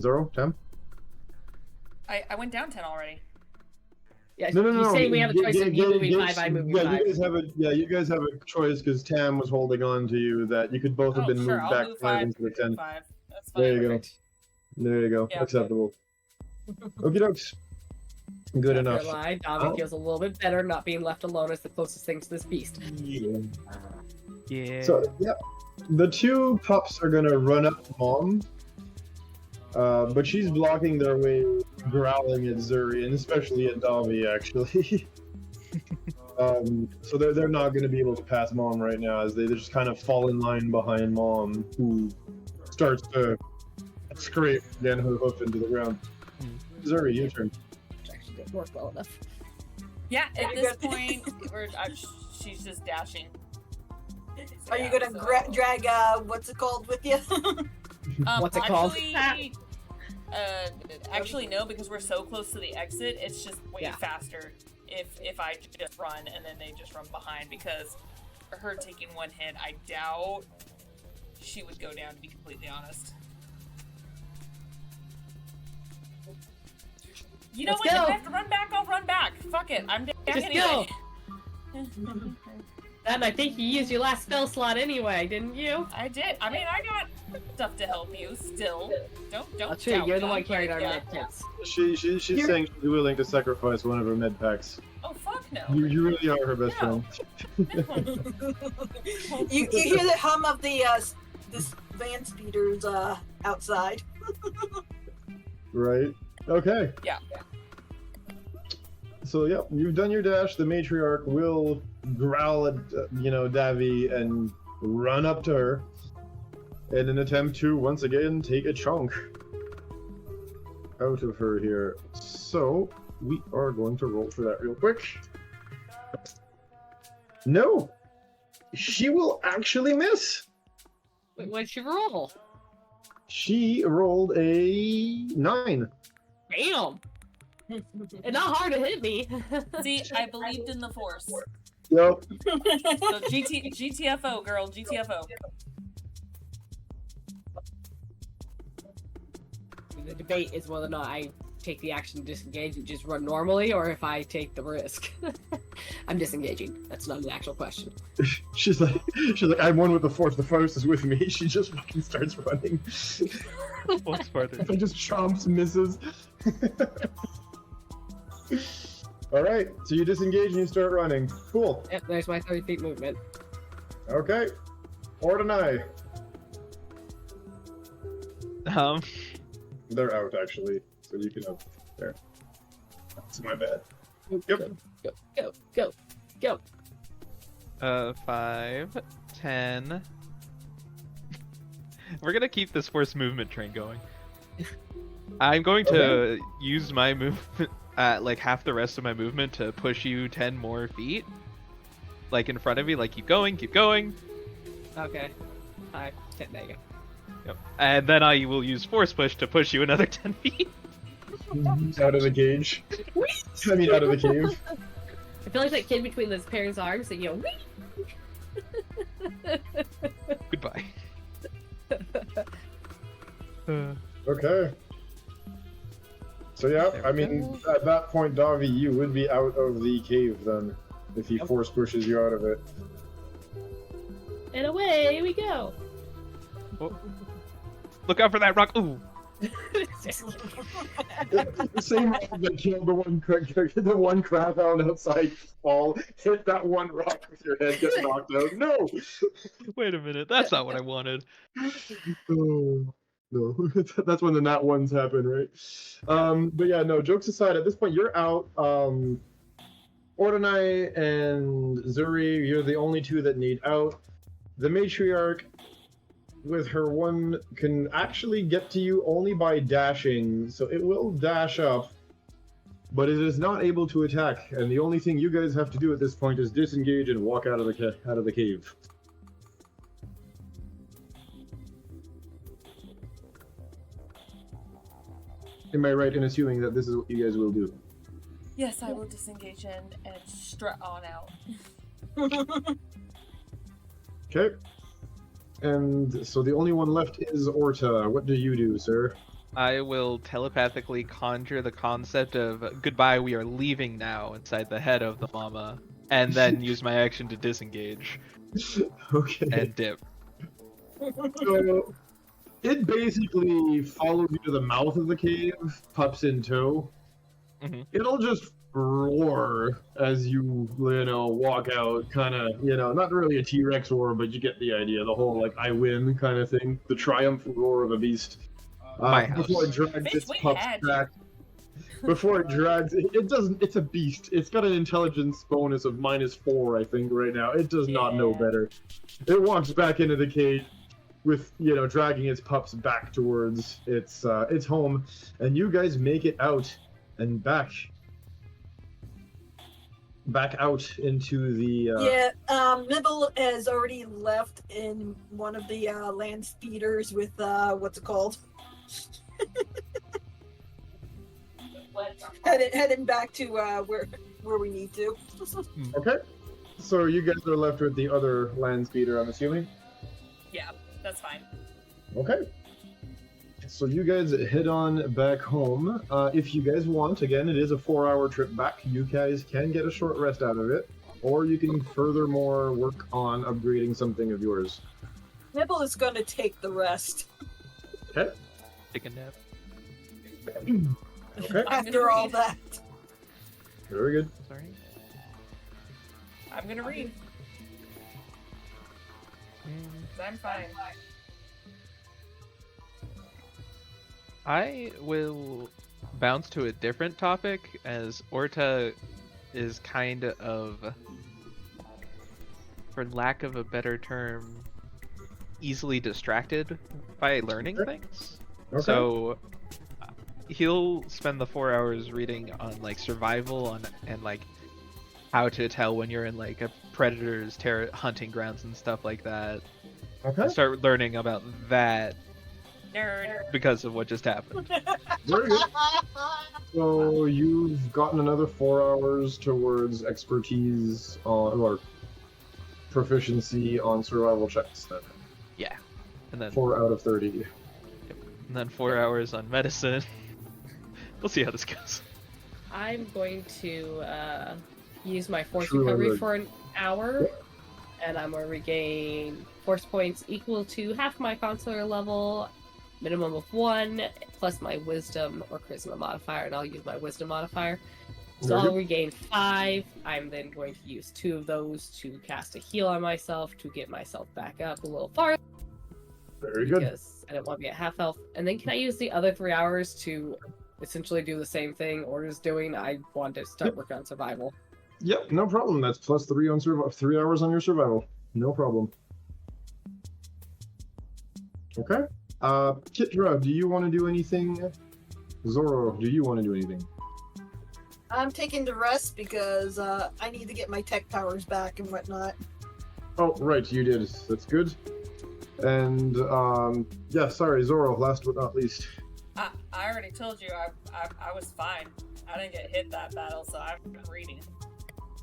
S7: Zoro, Tam?
S1: I went down 10 already.
S5: Yeah,
S7: No.
S5: He's saying we have a choice of you moving 5, I moving 5.
S7: You guys have a choice because Tam was holding on to you that you could both have been
S1: sure,
S7: moved
S1: I'll
S7: back
S1: move
S7: 5
S1: 5,
S7: instead of 10.
S1: 5. That's fine.
S7: There you go.
S5: Perfect.
S7: There you go.
S1: Yeah.
S7: Acceptable. Okie dokes. Good
S5: Not
S7: enough.
S5: gonna lie, Davi feels a little bit better not being left alone as the closest thing to this beast.
S3: Yeah.
S7: So, yeah. The 2 pups are gonna run up to Mom. But she's blocking their way, growling at Zuri, and especially at Davi, actually. So they're not going to be able to pass Mom right now, as they just kind of fall in line behind Mom, who starts to scrape again her hoof into the ground. Zuri, your turn.
S5: Which actually didn't work well enough.
S1: Yeah, at this point, she's just dashing.
S2: Are you gonna drag what's it called with you?
S5: What's it called?
S1: Actually, no, because we're so close to the exit. It's just way
S5: Yeah.
S1: faster if I just run and then they just run behind. Because her taking one hit, I doubt she would go down. To be completely honest. You know
S5: Let's
S1: what?
S5: go.
S1: If I have to run back, I'll run back. Fuck it, I'm down
S5: Just
S1: anyway.
S5: And I think you used your last spell slot anyway, didn't you?
S1: I did. I mean, I got stuff to help you still. Don't
S5: That's true,
S1: doubt
S5: you're the
S1: me,
S5: one carrying our
S1: but,
S5: med kits.
S7: She's saying she's willing to sacrifice one of her med packs.
S1: Oh fuck no.
S7: You really are her best
S1: No.
S7: friend.
S2: you hear the hum of the this van speeders outside.
S7: Right? Okay.
S1: Yeah.
S7: So, yep, you've done your dash. The matriarch will growl at, Davi and run up to her in an attempt to, once again, take a chunk out of her here. So, we are going to roll for that real quick. No! She will actually miss!
S5: Wait, what'd she roll?
S7: She rolled a 9.
S5: Damn! And not hard to hit me.
S1: See, I believed in the force.
S7: Yep.
S1: So GTFO, girl, GTFO.
S5: The debate is whether or not I take the action to disengage and just run normally, or if I take the risk. I'm disengaging. That's not an actual question.
S7: She's like, I'm one with the force is with me. She just fucking starts running.
S3: What's farther?
S7: If I just chomps, misses. Alright, so you disengage and you start running. Cool.
S5: Yep, there's my 30 feet movement.
S7: Okay. Ordinai. They're out, actually. So you can have... There. That's my bad. Yep.
S5: Go.
S3: 5, 10. We're gonna keep this force movement train going. I'm going to use my movement, like half the rest of my movement to push you 10 more feet. like in front of you, like keep going, keep going.
S5: Okay. 5, 10, there you go.
S3: Yep. And then I will use force push to push you another 10 feet.
S7: Out of the cage. I mean, out of the cave.
S5: I feel like that kid between those parents' arms that, you know,
S3: Goodbye.
S7: Okay. So yeah,
S3: There
S7: I
S3: we
S7: mean, at that point, Davi, you would be out of the cave then, if he force pushes you out of it.
S5: and away we go.
S3: Oh. Look out for that rock. Ooh.
S7: The same rock that killed the one crab hound outside fall, hit that one rock with your head, get knocked out. No!
S3: Wait a minute. That's not what I wanted.
S7: Oh, no. That's when the nat ones happen, right? But yeah, no, jokes aside, at this point you're out. Ordinai and Zuri, you're the only two that need out. The matriarch with her one can actually get to you only by dashing, so it will dash up, but it is not able to attack, and the only thing you guys have to do at this point is disengage and walk out of the cave. Am I right in assuming that this is what you guys will do?
S1: Yes, I will disengage and strut on out.
S7: Okay. And so the only one left is Orta. What do you do, sir?
S3: I will telepathically conjure the concept of goodbye, we are leaving now inside the head of the mama, and then use my action to disengage
S7: Okay.
S3: and dip.
S7: So it basically follows you to the mouth of the cave, pups in tow.
S3: Mhm.
S7: It'll just roar as you walk out, kind of, not really a T-Rex roar, but you get the idea. The whole like I win kind of thing. The triumphant roar of a beast.
S3: My house.
S7: Before it drags
S1: Bitch,
S7: its
S1: we
S7: pups
S1: had you.
S7: back. Before it drags, it doesn't. It's a beast. It's got an intelligence bonus of -4, I think, right now. It does not know
S1: Yeah.
S7: better. It walks back into the cage with, dragging its pups back towards its home, and you guys make it out and back out into the.
S2: Nibble has already left in one of the land speeders with what's it called? Heading back to where we need to.
S7: Okay, so you guys are left with the other land speeder, I'm assuming.
S1: Yeah, that's fine.
S7: Okay. So you guys head on back home. If you guys want, again, it is a 4-hour trip back. You guys can get a short rest out of it, or you can furthermore work on upgrading something of yours.
S2: Nibble is going to take the rest
S7: Okay.
S3: Take a nap.
S7: Okay.
S2: after all that.
S7: Very good.
S3: Sorry.
S1: I'm gonna read. 'Cause I'm fine.
S3: I will bounce to a different topic, as Orta is kind of, for lack of a better term, easily distracted by learning things.
S7: Okay.
S3: So he'll spend the 4 hours reading on like survival and like how to tell when you're in like a predator's hunting grounds and stuff like that.
S7: Okay.
S3: Start learning about that
S1: Nerd.
S3: because of what just happened.
S7: Very good. So you've gotten another 4 hours towards expertise on, or proficiency on survival checks then.
S3: Yeah. And then
S7: 4 out of 30.
S3: And then 4 hours on medicine. We'll see how this goes.
S5: I'm going to use my force
S7: True,
S5: recovery
S7: right.
S5: for an hour, and I'm going to regain force points equal to half my consular level, minimum of 1, plus my wisdom or charisma modifier, and I'll use my wisdom modifier. So
S7: Very
S5: I'll
S7: good.
S5: regain 5. I'm then going to use 2 of those to cast a heal on myself to get myself back up a little farther.
S7: Very good.
S5: Because I don't want to be at half health. And then can I use the other 3 hours to essentially do the same thing Order's doing? I want to start working on survival.
S7: Yep, no problem. That's +3 on 3 hours on your survival. No problem. Okay. Kitra, do you want to do anything? Zoro, do you want to do anything?
S2: I'm taking the rest because I need to get my tech powers back and whatnot.
S7: Oh, right, you did. That's good. And yeah, sorry, Zoro. Last but not least.
S1: I already told you I was fine. I didn't get hit that battle, so I'm reading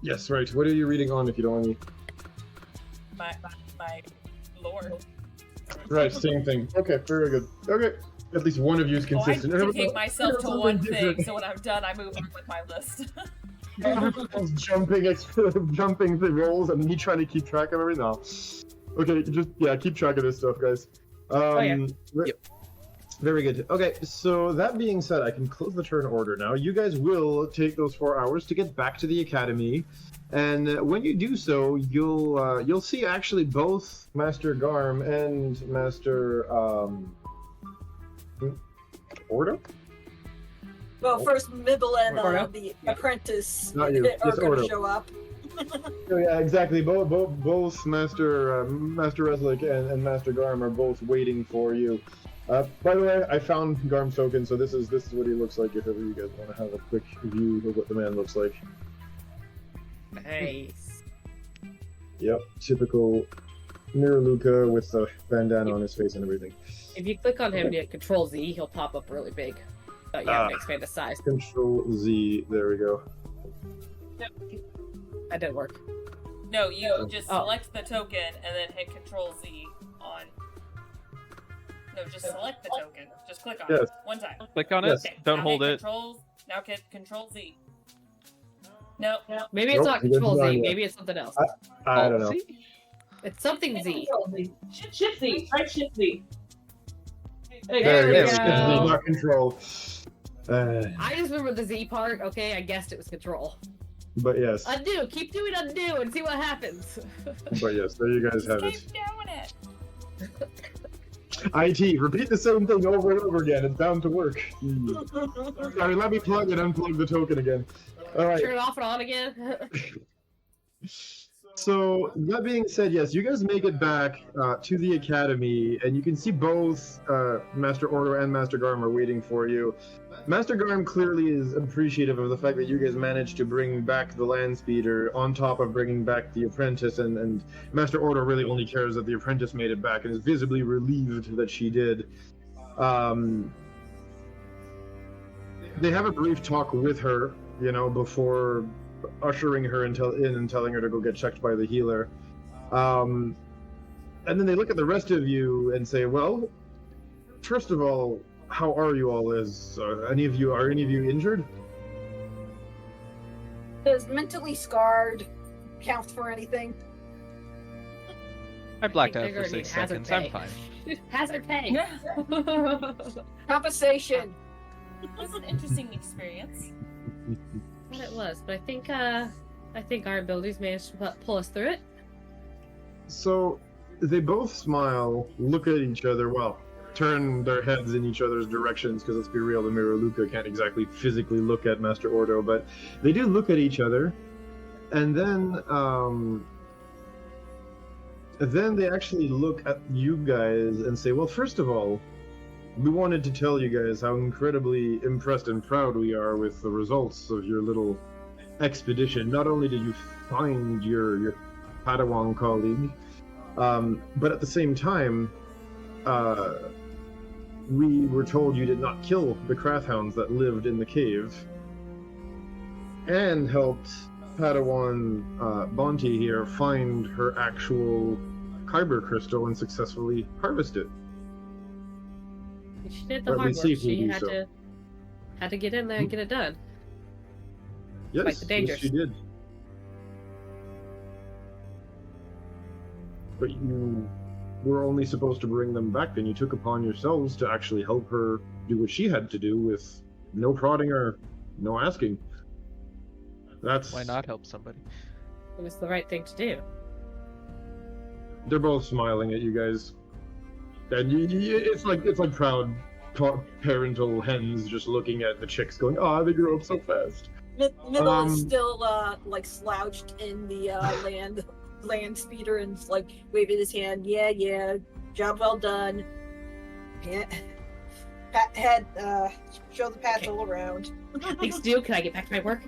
S7: Yes, right. What are you reading on, if you don't mind me?
S1: my lore.
S7: Right, same thing. Okay, very good. Okay, at least one of you is
S1: Well, I
S7: consistent.
S1: dedicate myself to
S7: something
S1: one
S7: different.
S1: thing, so when I'm done, I move on with my list.
S7: Everyone's jumping the rolls, and me trying to keep track of everything. No. Okay, just keep track of this stuff, guys.
S5: Yeah.
S7: Very good. Okay, so that being said, I can close the turn order now. You guys will take those 4 hours to get back to the academy, and when you do so, you'll see actually both Master Garm and Master Ordo.
S2: Well, first Mibble and
S5: Ordo?
S2: the apprentice
S7: Not you,
S2: are
S7: just
S2: going
S7: Ordo.
S2: to show up.
S7: Oh, yeah, exactly. Both Master Reslick and Master Garm are both waiting for you. By the way, I found Garm's token, so this is what he looks like. If ever you guys want to have a quick view of what the man looks like.
S5: Nice.
S7: Yep, typical Miraluka with the bandana on his face and everything.
S5: If you click on him and you hit Control Z, he'll pop up really big. But you have to expand his size.
S7: Control Z. There we go.
S5: That didn't work.
S1: No, you just
S5: Oh.
S1: select the token and then hit Control Z on. No, just select the token. Just click on
S7: Yes.
S1: it one time.
S3: Click on it.
S7: Yes.
S1: Okay,
S3: Don't
S1: now
S3: hold
S1: hit
S3: it.
S1: Now hit Control Z. No.
S5: Maybe it's
S7: Nope,
S5: not
S7: he didn't
S5: Control
S7: find
S5: Z.
S7: it.
S5: Maybe it's something else.
S7: I don't know.
S3: See?
S5: It's something Z.
S8: Shift Z. Try Shift Z. There
S7: There
S5: we
S7: it is.
S5: go.
S7: It's Z, not control.
S5: I just remember the Z part. Okay, I guessed it was Control.
S7: But yes,
S5: Undo. Keep doing undo and see what happens.
S7: but yes, there you guys have
S1: Keep
S7: it.
S1: doing it.
S7: IT, repeat the same thing over and over again. It's bound to work. Sorry, let me plug and unplug the token again. All right.
S5: Turn it off and on again.
S7: So that being said, yes, you guys make it back to the academy, and you can see both Master Ordo and Master Garm are waiting for you. Master Garm clearly is appreciative of the fact that you guys managed to bring back the land speeder on top of bringing back the apprentice, and Master Ordo really only cares that the apprentice made it back and is visibly relieved that she did. They have a brief talk with her, before ushering her in and telling her to go get checked by the healer. And then they look at the rest of you and say, well, first of all, how are you all? Are any of you injured?
S2: Does mentally scarred count for anything?
S3: I blacked
S5: I
S3: out
S5: think
S3: for
S5: they're
S3: 6
S5: gonna need
S3: seconds. I'm
S5: hazard
S3: fine.
S5: Hazard pay.
S1: Yeah.
S2: Compensation.
S1: It was an interesting experience.
S5: Well, it was, but I think our abilities managed to pull us through it.
S7: So they both smile, look at each other, turn their heads in each other's directions, because let's be real, the Miraluka can't exactly physically look at Master Ordo, but they do look at each other, and then they actually look at you guys and say, well, first of all, we wanted to tell you guys how incredibly impressed and proud we are with the results of your little expedition. Not only did you find your Padawan colleague, but at the same time, we were told you did not kill the Krathhounds that lived in the cave, and helped Padawan Bonti here find her actual Kyber crystal and successfully harvest it.
S5: She did
S7: Or
S5: the
S7: at
S5: hard
S7: least
S5: work.
S7: safely
S5: She
S7: do
S5: had
S7: so.
S5: to get in there and get it done.
S7: Yes,
S5: Fight the dangers.
S7: yes, she did. But you were only supposed to bring them back, and you took upon yourselves to actually help her do what she had to do with no prodding or no asking. That's
S3: Why not help somebody?
S5: It was the right thing to do.
S7: They're both smiling at you guys, and it's like proud parental hens just looking at the chicks, going, "Ah, they grew up so fast."
S2: Middle is still like slouched in the land speeder and like waving his hand. Yeah, job well done. show the patch
S5: Okay.
S2: all around.
S5: Thanks, do. Can I get back to my work?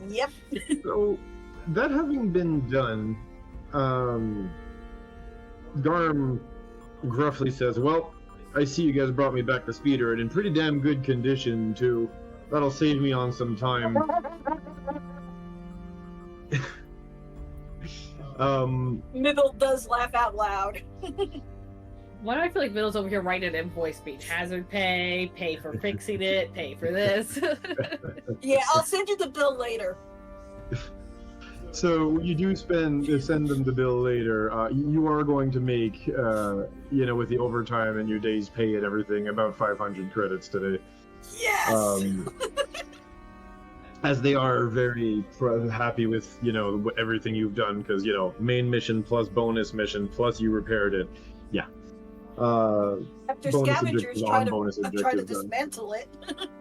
S2: Yep.
S7: So, that having been done, Garm gruffly says, "Well, I see you guys brought me back the speeder, and in pretty damn good condition, too. That'll save me on some time."
S2: Middle does laugh out loud.
S5: Why do I feel like Middle's over here writing an invoice speech? Hazard pay for fixing it, pay for this.
S2: Yeah, I'll send you the bill later.
S7: So you do send them the bill later. You are going to make, with the overtime and your day's pay and everything, about 500 credits today.
S2: Yes.
S7: As they are very happy with everything you've done, because main mission plus bonus mission plus you repaired it. Yeah.
S2: After
S7: bonus
S2: scavengers
S7: objectives
S2: try
S7: on
S2: to
S7: bonus
S2: try to
S7: objectives done.
S2: dismantle it.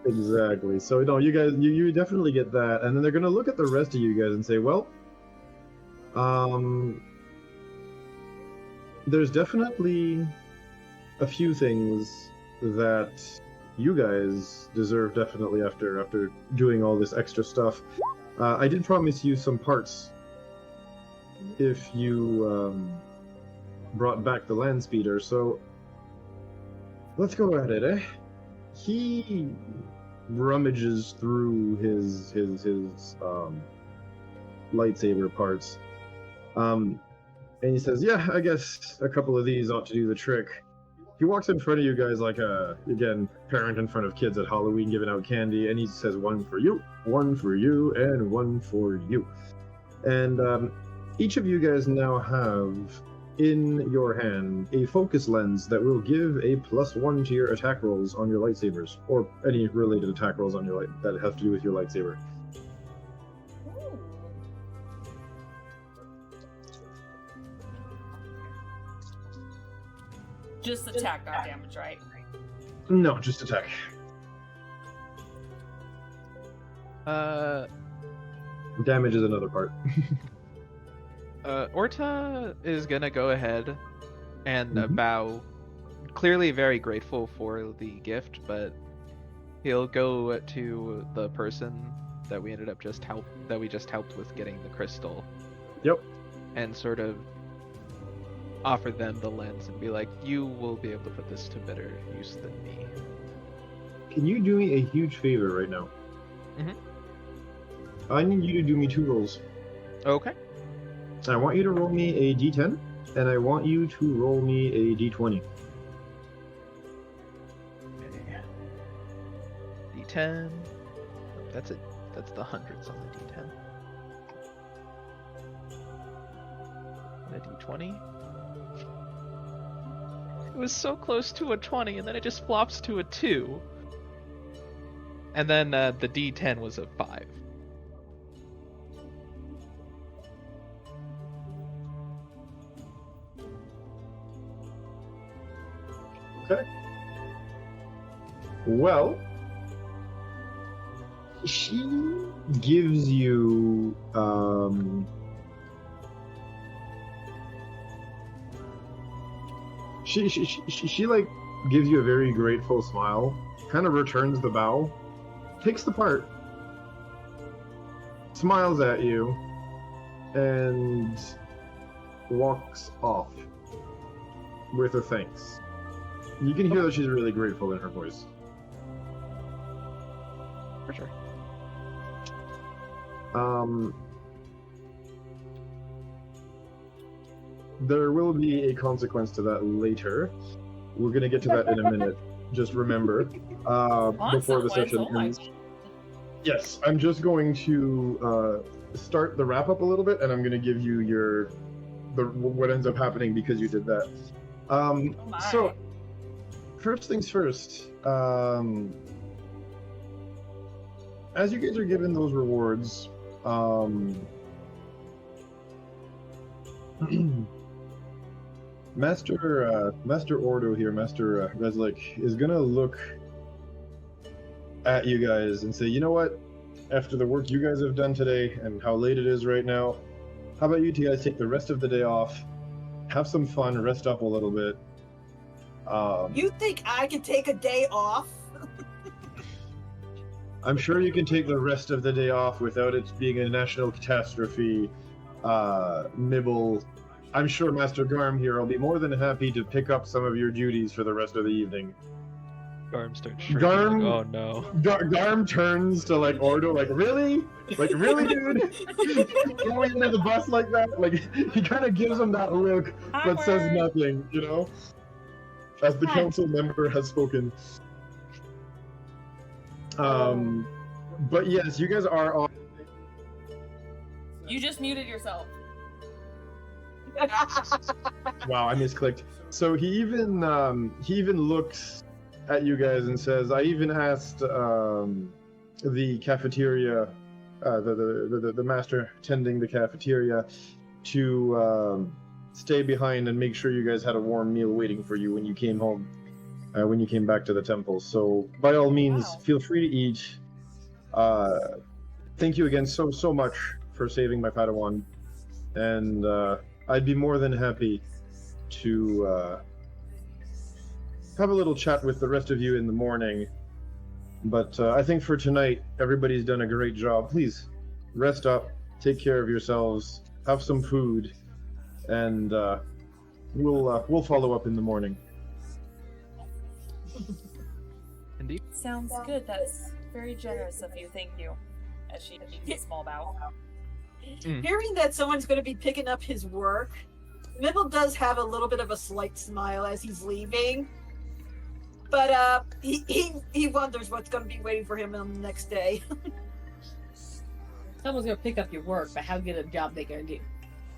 S7: Exactly. So no, you guys, you definitely get that, and then they're gonna look at the rest of you guys and say, well, there's definitely a few things that you guys deserve definitely after doing all this extra stuff. I did promise you some parts if you brought back the land speeder, so let's go at it, eh? He rummages through his lightsaber parts, and he says, "Yeah, I guess a couple of these ought to do the trick." He walks in front of you guys like a, again, parent in front of kids at Halloween giving out candy, and he says, one for you, and one for you. And each of you guys now have in your hand a focus lens that will give a +1 to your attack rolls on your lightsabers, or any related attack rolls on your that have to do with your lightsaber.
S1: Just attack, not damage, right?
S7: No, just attack. Damage is another part.
S3: Orta is gonna go ahead and
S7: Mhm.
S3: bow, clearly very grateful for the gift, but he'll go to the person that we ended up just helped with getting the crystal.
S7: Yep.
S3: And sort of offer them the lens and be like, you will be able to put this to better use than me.
S7: Can you do me a huge favor right now?
S3: Mhm.
S7: I need you to do me 2 rolls.
S3: Okay.
S7: I want you to roll me a d10, and I want you to roll me a d20.
S3: Okay. D10. That's it. That's the hundreds on the D10. And a D20. It was so close to a 20, and then it just flops to a 2. And then the D10 was a 5.
S7: Okay. Well, she gives you she like gives you a very grateful smile, kind of returns the bow, takes the part, smiles at you, and walks off with a thanks. You can hear that she's really grateful in her voice.
S3: For sure.
S7: There will be a consequence to that later. We're gonna get to that in a minute. Just remember, before the session ends. Yes, I'm just going to start the wrap up a little bit, and I'm gonna give you what ends up happening because you did that. So, first things first. As you guys are given those rewards, Master Ordo here, Master Reslik, is gonna look at you guys and say, you know what? After the work you guys have done today and how late it is right now, how about you two guys take the rest of the day off, have some fun, rest up a little bit.
S2: You think I can take a day off?
S7: I'm sure you can take the rest of the day off without it being a national catastrophe. Nibble. I'm sure Master Garm here will be more than happy to pick up some of your duties for the rest of the evening.
S3: Garm starts shrinking.
S7: Garm,
S3: like, oh no.
S7: Garm turns to like Ordo, like, really? Like, really, dude? Going into the bus like that? Like, he kind of gives him that look, but says
S1: Awkward.
S7: nothing, you know? As the council member has spoken. But yes, you guys are on.
S1: You just muted yourself.
S7: Wow, I misclicked. So he even looks at you guys and says, "I even asked the cafeteria, the master tending the cafeteria, to stay behind and make sure you guys had a warm meal waiting for you when you came home, when you came back to the temple. So by all means,
S1: Wow.
S7: feel free to eat. Thank you again so much for saving my Padawan, and I'd be more than happy to have a little chat with the rest of you in the morning. But I think for tonight, everybody's done a great job. Please rest up, take care of yourselves, have some food, and we'll follow up in the morning."
S3: Indeed.
S1: Sounds good. That's very generous of you. Thank you. As she gives a small bow.
S2: Hearing that someone's going to be picking up his work, Nibble does have a little bit of a slight smile as he's leaving. But he wonders what's going to be waiting for him on the next day.
S5: Someone's gonna pick up your work, but how good a job they gonna do?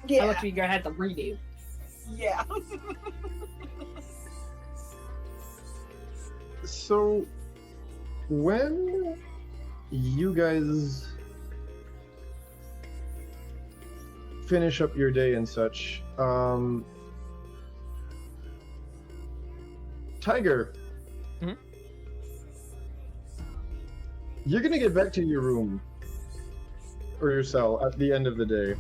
S5: How
S2: Yeah,
S5: much are you gonna have to redo?
S2: yeah.
S7: So, when you guys finish up your day and such, Tiger,
S3: Mhm.
S7: you're gonna get back to your room or your cell at the end of the day.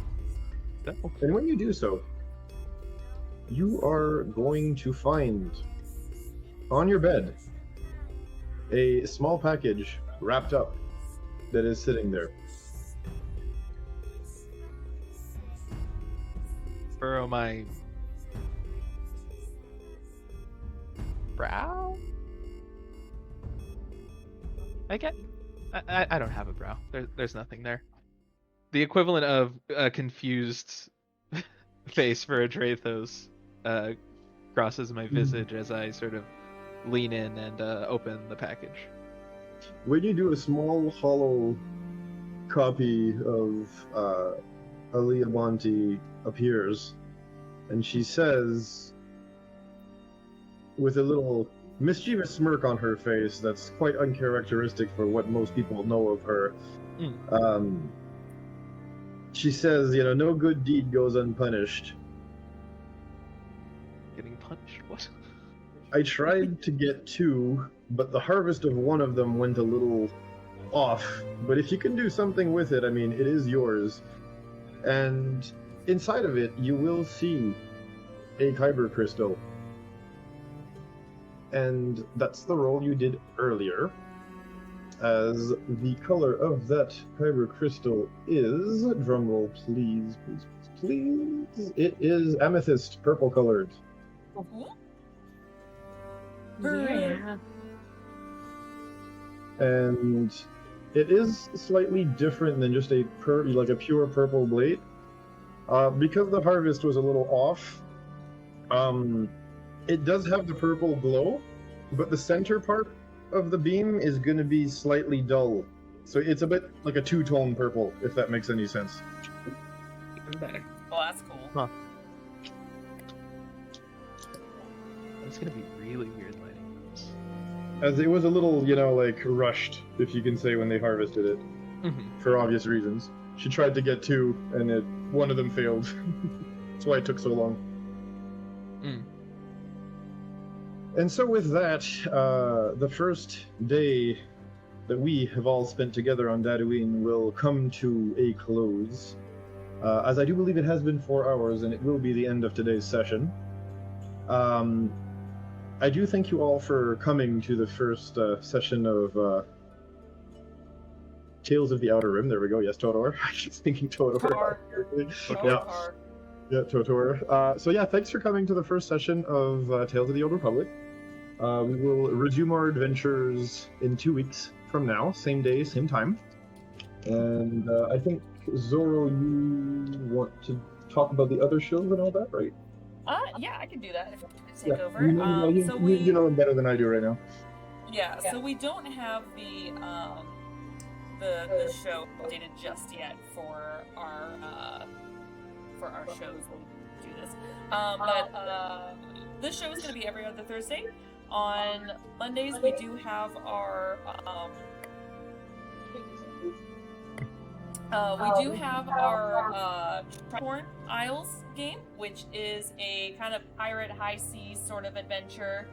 S3: Oh.
S7: And when you do so, you are going to find on your bed a small package wrapped up that is sitting there.
S3: Furrow my brow? I don't have a brow. There's nothing there. The equivalent of a confused face for a Drathos crosses my visage as I sort of lean in and open the package.
S7: When you do, a small hollow copy of Aaliyah Bonte appears, and she says, with a little mischievous smirk on her face that's quite uncharacteristic for what most people know of her, she says, no good deed goes unpunished.
S3: Getting punched? What?
S7: I tried to get two, but the harvest of one of them went a little off. But if you can do something with it, it is yours. And inside of it, you will see a kyber crystal. And that's the roll you did earlier. As the color of that kyber crystal is, drumroll please, it is amethyst, purple colored.
S5: Yeah.
S7: And it is slightly different than just a pure purple blade. Because the harvest was a little off, it does have the purple glow, but the center part of the beam is going to be slightly dull. So it's a bit like a two-tone purple, if that makes any sense.
S5: Even better.
S1: Well, that's cool.
S3: It's gonna be really weird lighting this.
S7: As it was a little, rushed, if you can say, when they harvested it, for obvious reasons. She tried to get two, and one of them failed. That's why it took so long. And so with that, the first day that we have all spent together on Datuine will come to a close. As I do believe it has been 4 hours, and it will be the end of today's session. I do thank you all for coming to the first session of Tales of the Outer Rim. There we go. Yes, TOTOR. I keep thinking TOTOR.
S1: TOTOR.
S7: Yeah, TOTOR. So yeah, thanks for coming to the first session of Tales of the Old Republic. We will resume our adventures in 2 weeks from now, same day, same time. And I think, Zoro, you want to talk about the other shows and all that, right?
S1: Yeah, I can do that if you take over.
S7: You know, you know them better than I do right now.
S1: Yeah, so we don't have the show updated just yet for our shows when we do this. But this show is going to be every other Thursday. On Mondays, we do have our Tricorn Isles game, which is a kind of pirate high seas sort of adventure.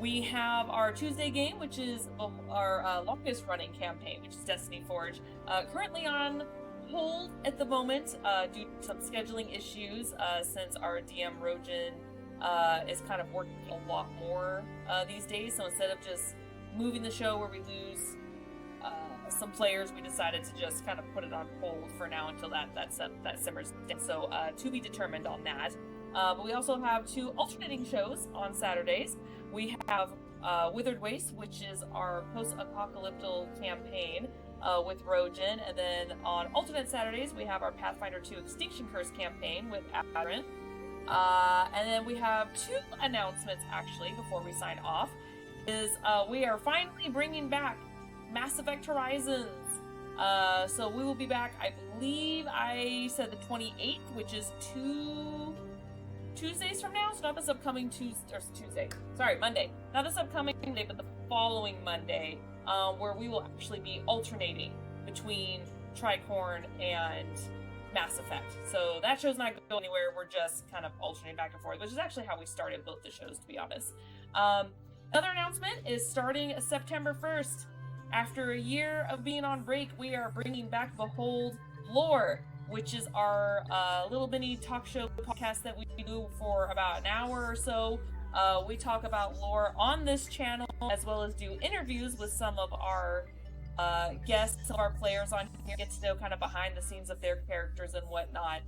S1: We have our Tuesday game, which is our longest running campaign, which is Destiny Forge. Currently on hold at the moment due to some scheduling issues since our DM Rojan is kind of working a lot more these days. So instead of just moving the show where we lose some players, we decided to just kind of put it on hold for now until that simmers down. So to be determined on that. But we also have 2 alternating shows on Saturdays. We have Withered Waste, which is our post-apocalyptic campaign with Rojan, and then on alternate Saturdays we have our Pathfinder 2 Extinction Curse campaign with Aaron. And then we have 2 announcements actually before we sign off. We are finally bringing back Mass Effect Horizons. So we will be back, I believe I said the 28th, which is 2 Tuesdays from now, so not this upcoming Monday. Not this upcoming Monday, but the following Monday, where we will actually be alternating between Tricorn and Mass Effect. So that show's not going anywhere, we're just kind of alternating back and forth, which is actually how we started both the shows, to be honest. Another announcement is starting September 1st. After a year of being on break, we are bringing back Behold Lore, which is our little mini talk show podcast that we do for about an hour or so. We talk about lore on this channel, as well as do interviews with some of our guests, some of our players on here, get to know kind of behind the scenes of their characters and whatnot.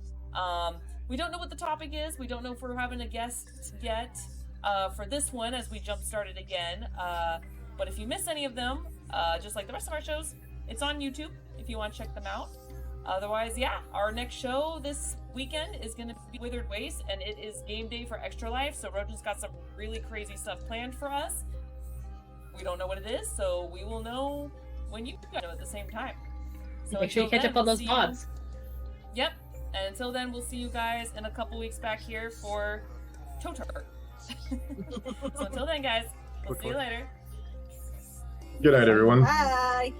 S1: We don't know what the topic is. We don't know if we're having a guest yet for this one as we jump started again. But if you miss any of them, just like the rest of our shows, it's on YouTube if you want to check them out. Otherwise, yeah, our next show this weekend is going to be Withered Waste, and it is game day for Extra Life, so Rojan's got some really crazy stuff planned for us. We don't know what it is, so we will know when you know at the same time. So
S5: make sure you catch up on those pods.
S1: Yep, and until then, we'll see you guys in a couple weeks back here for TOTOR. So until then, guys, we'll see you later.
S7: Good night, everyone.
S2: Bye.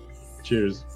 S7: Cheers.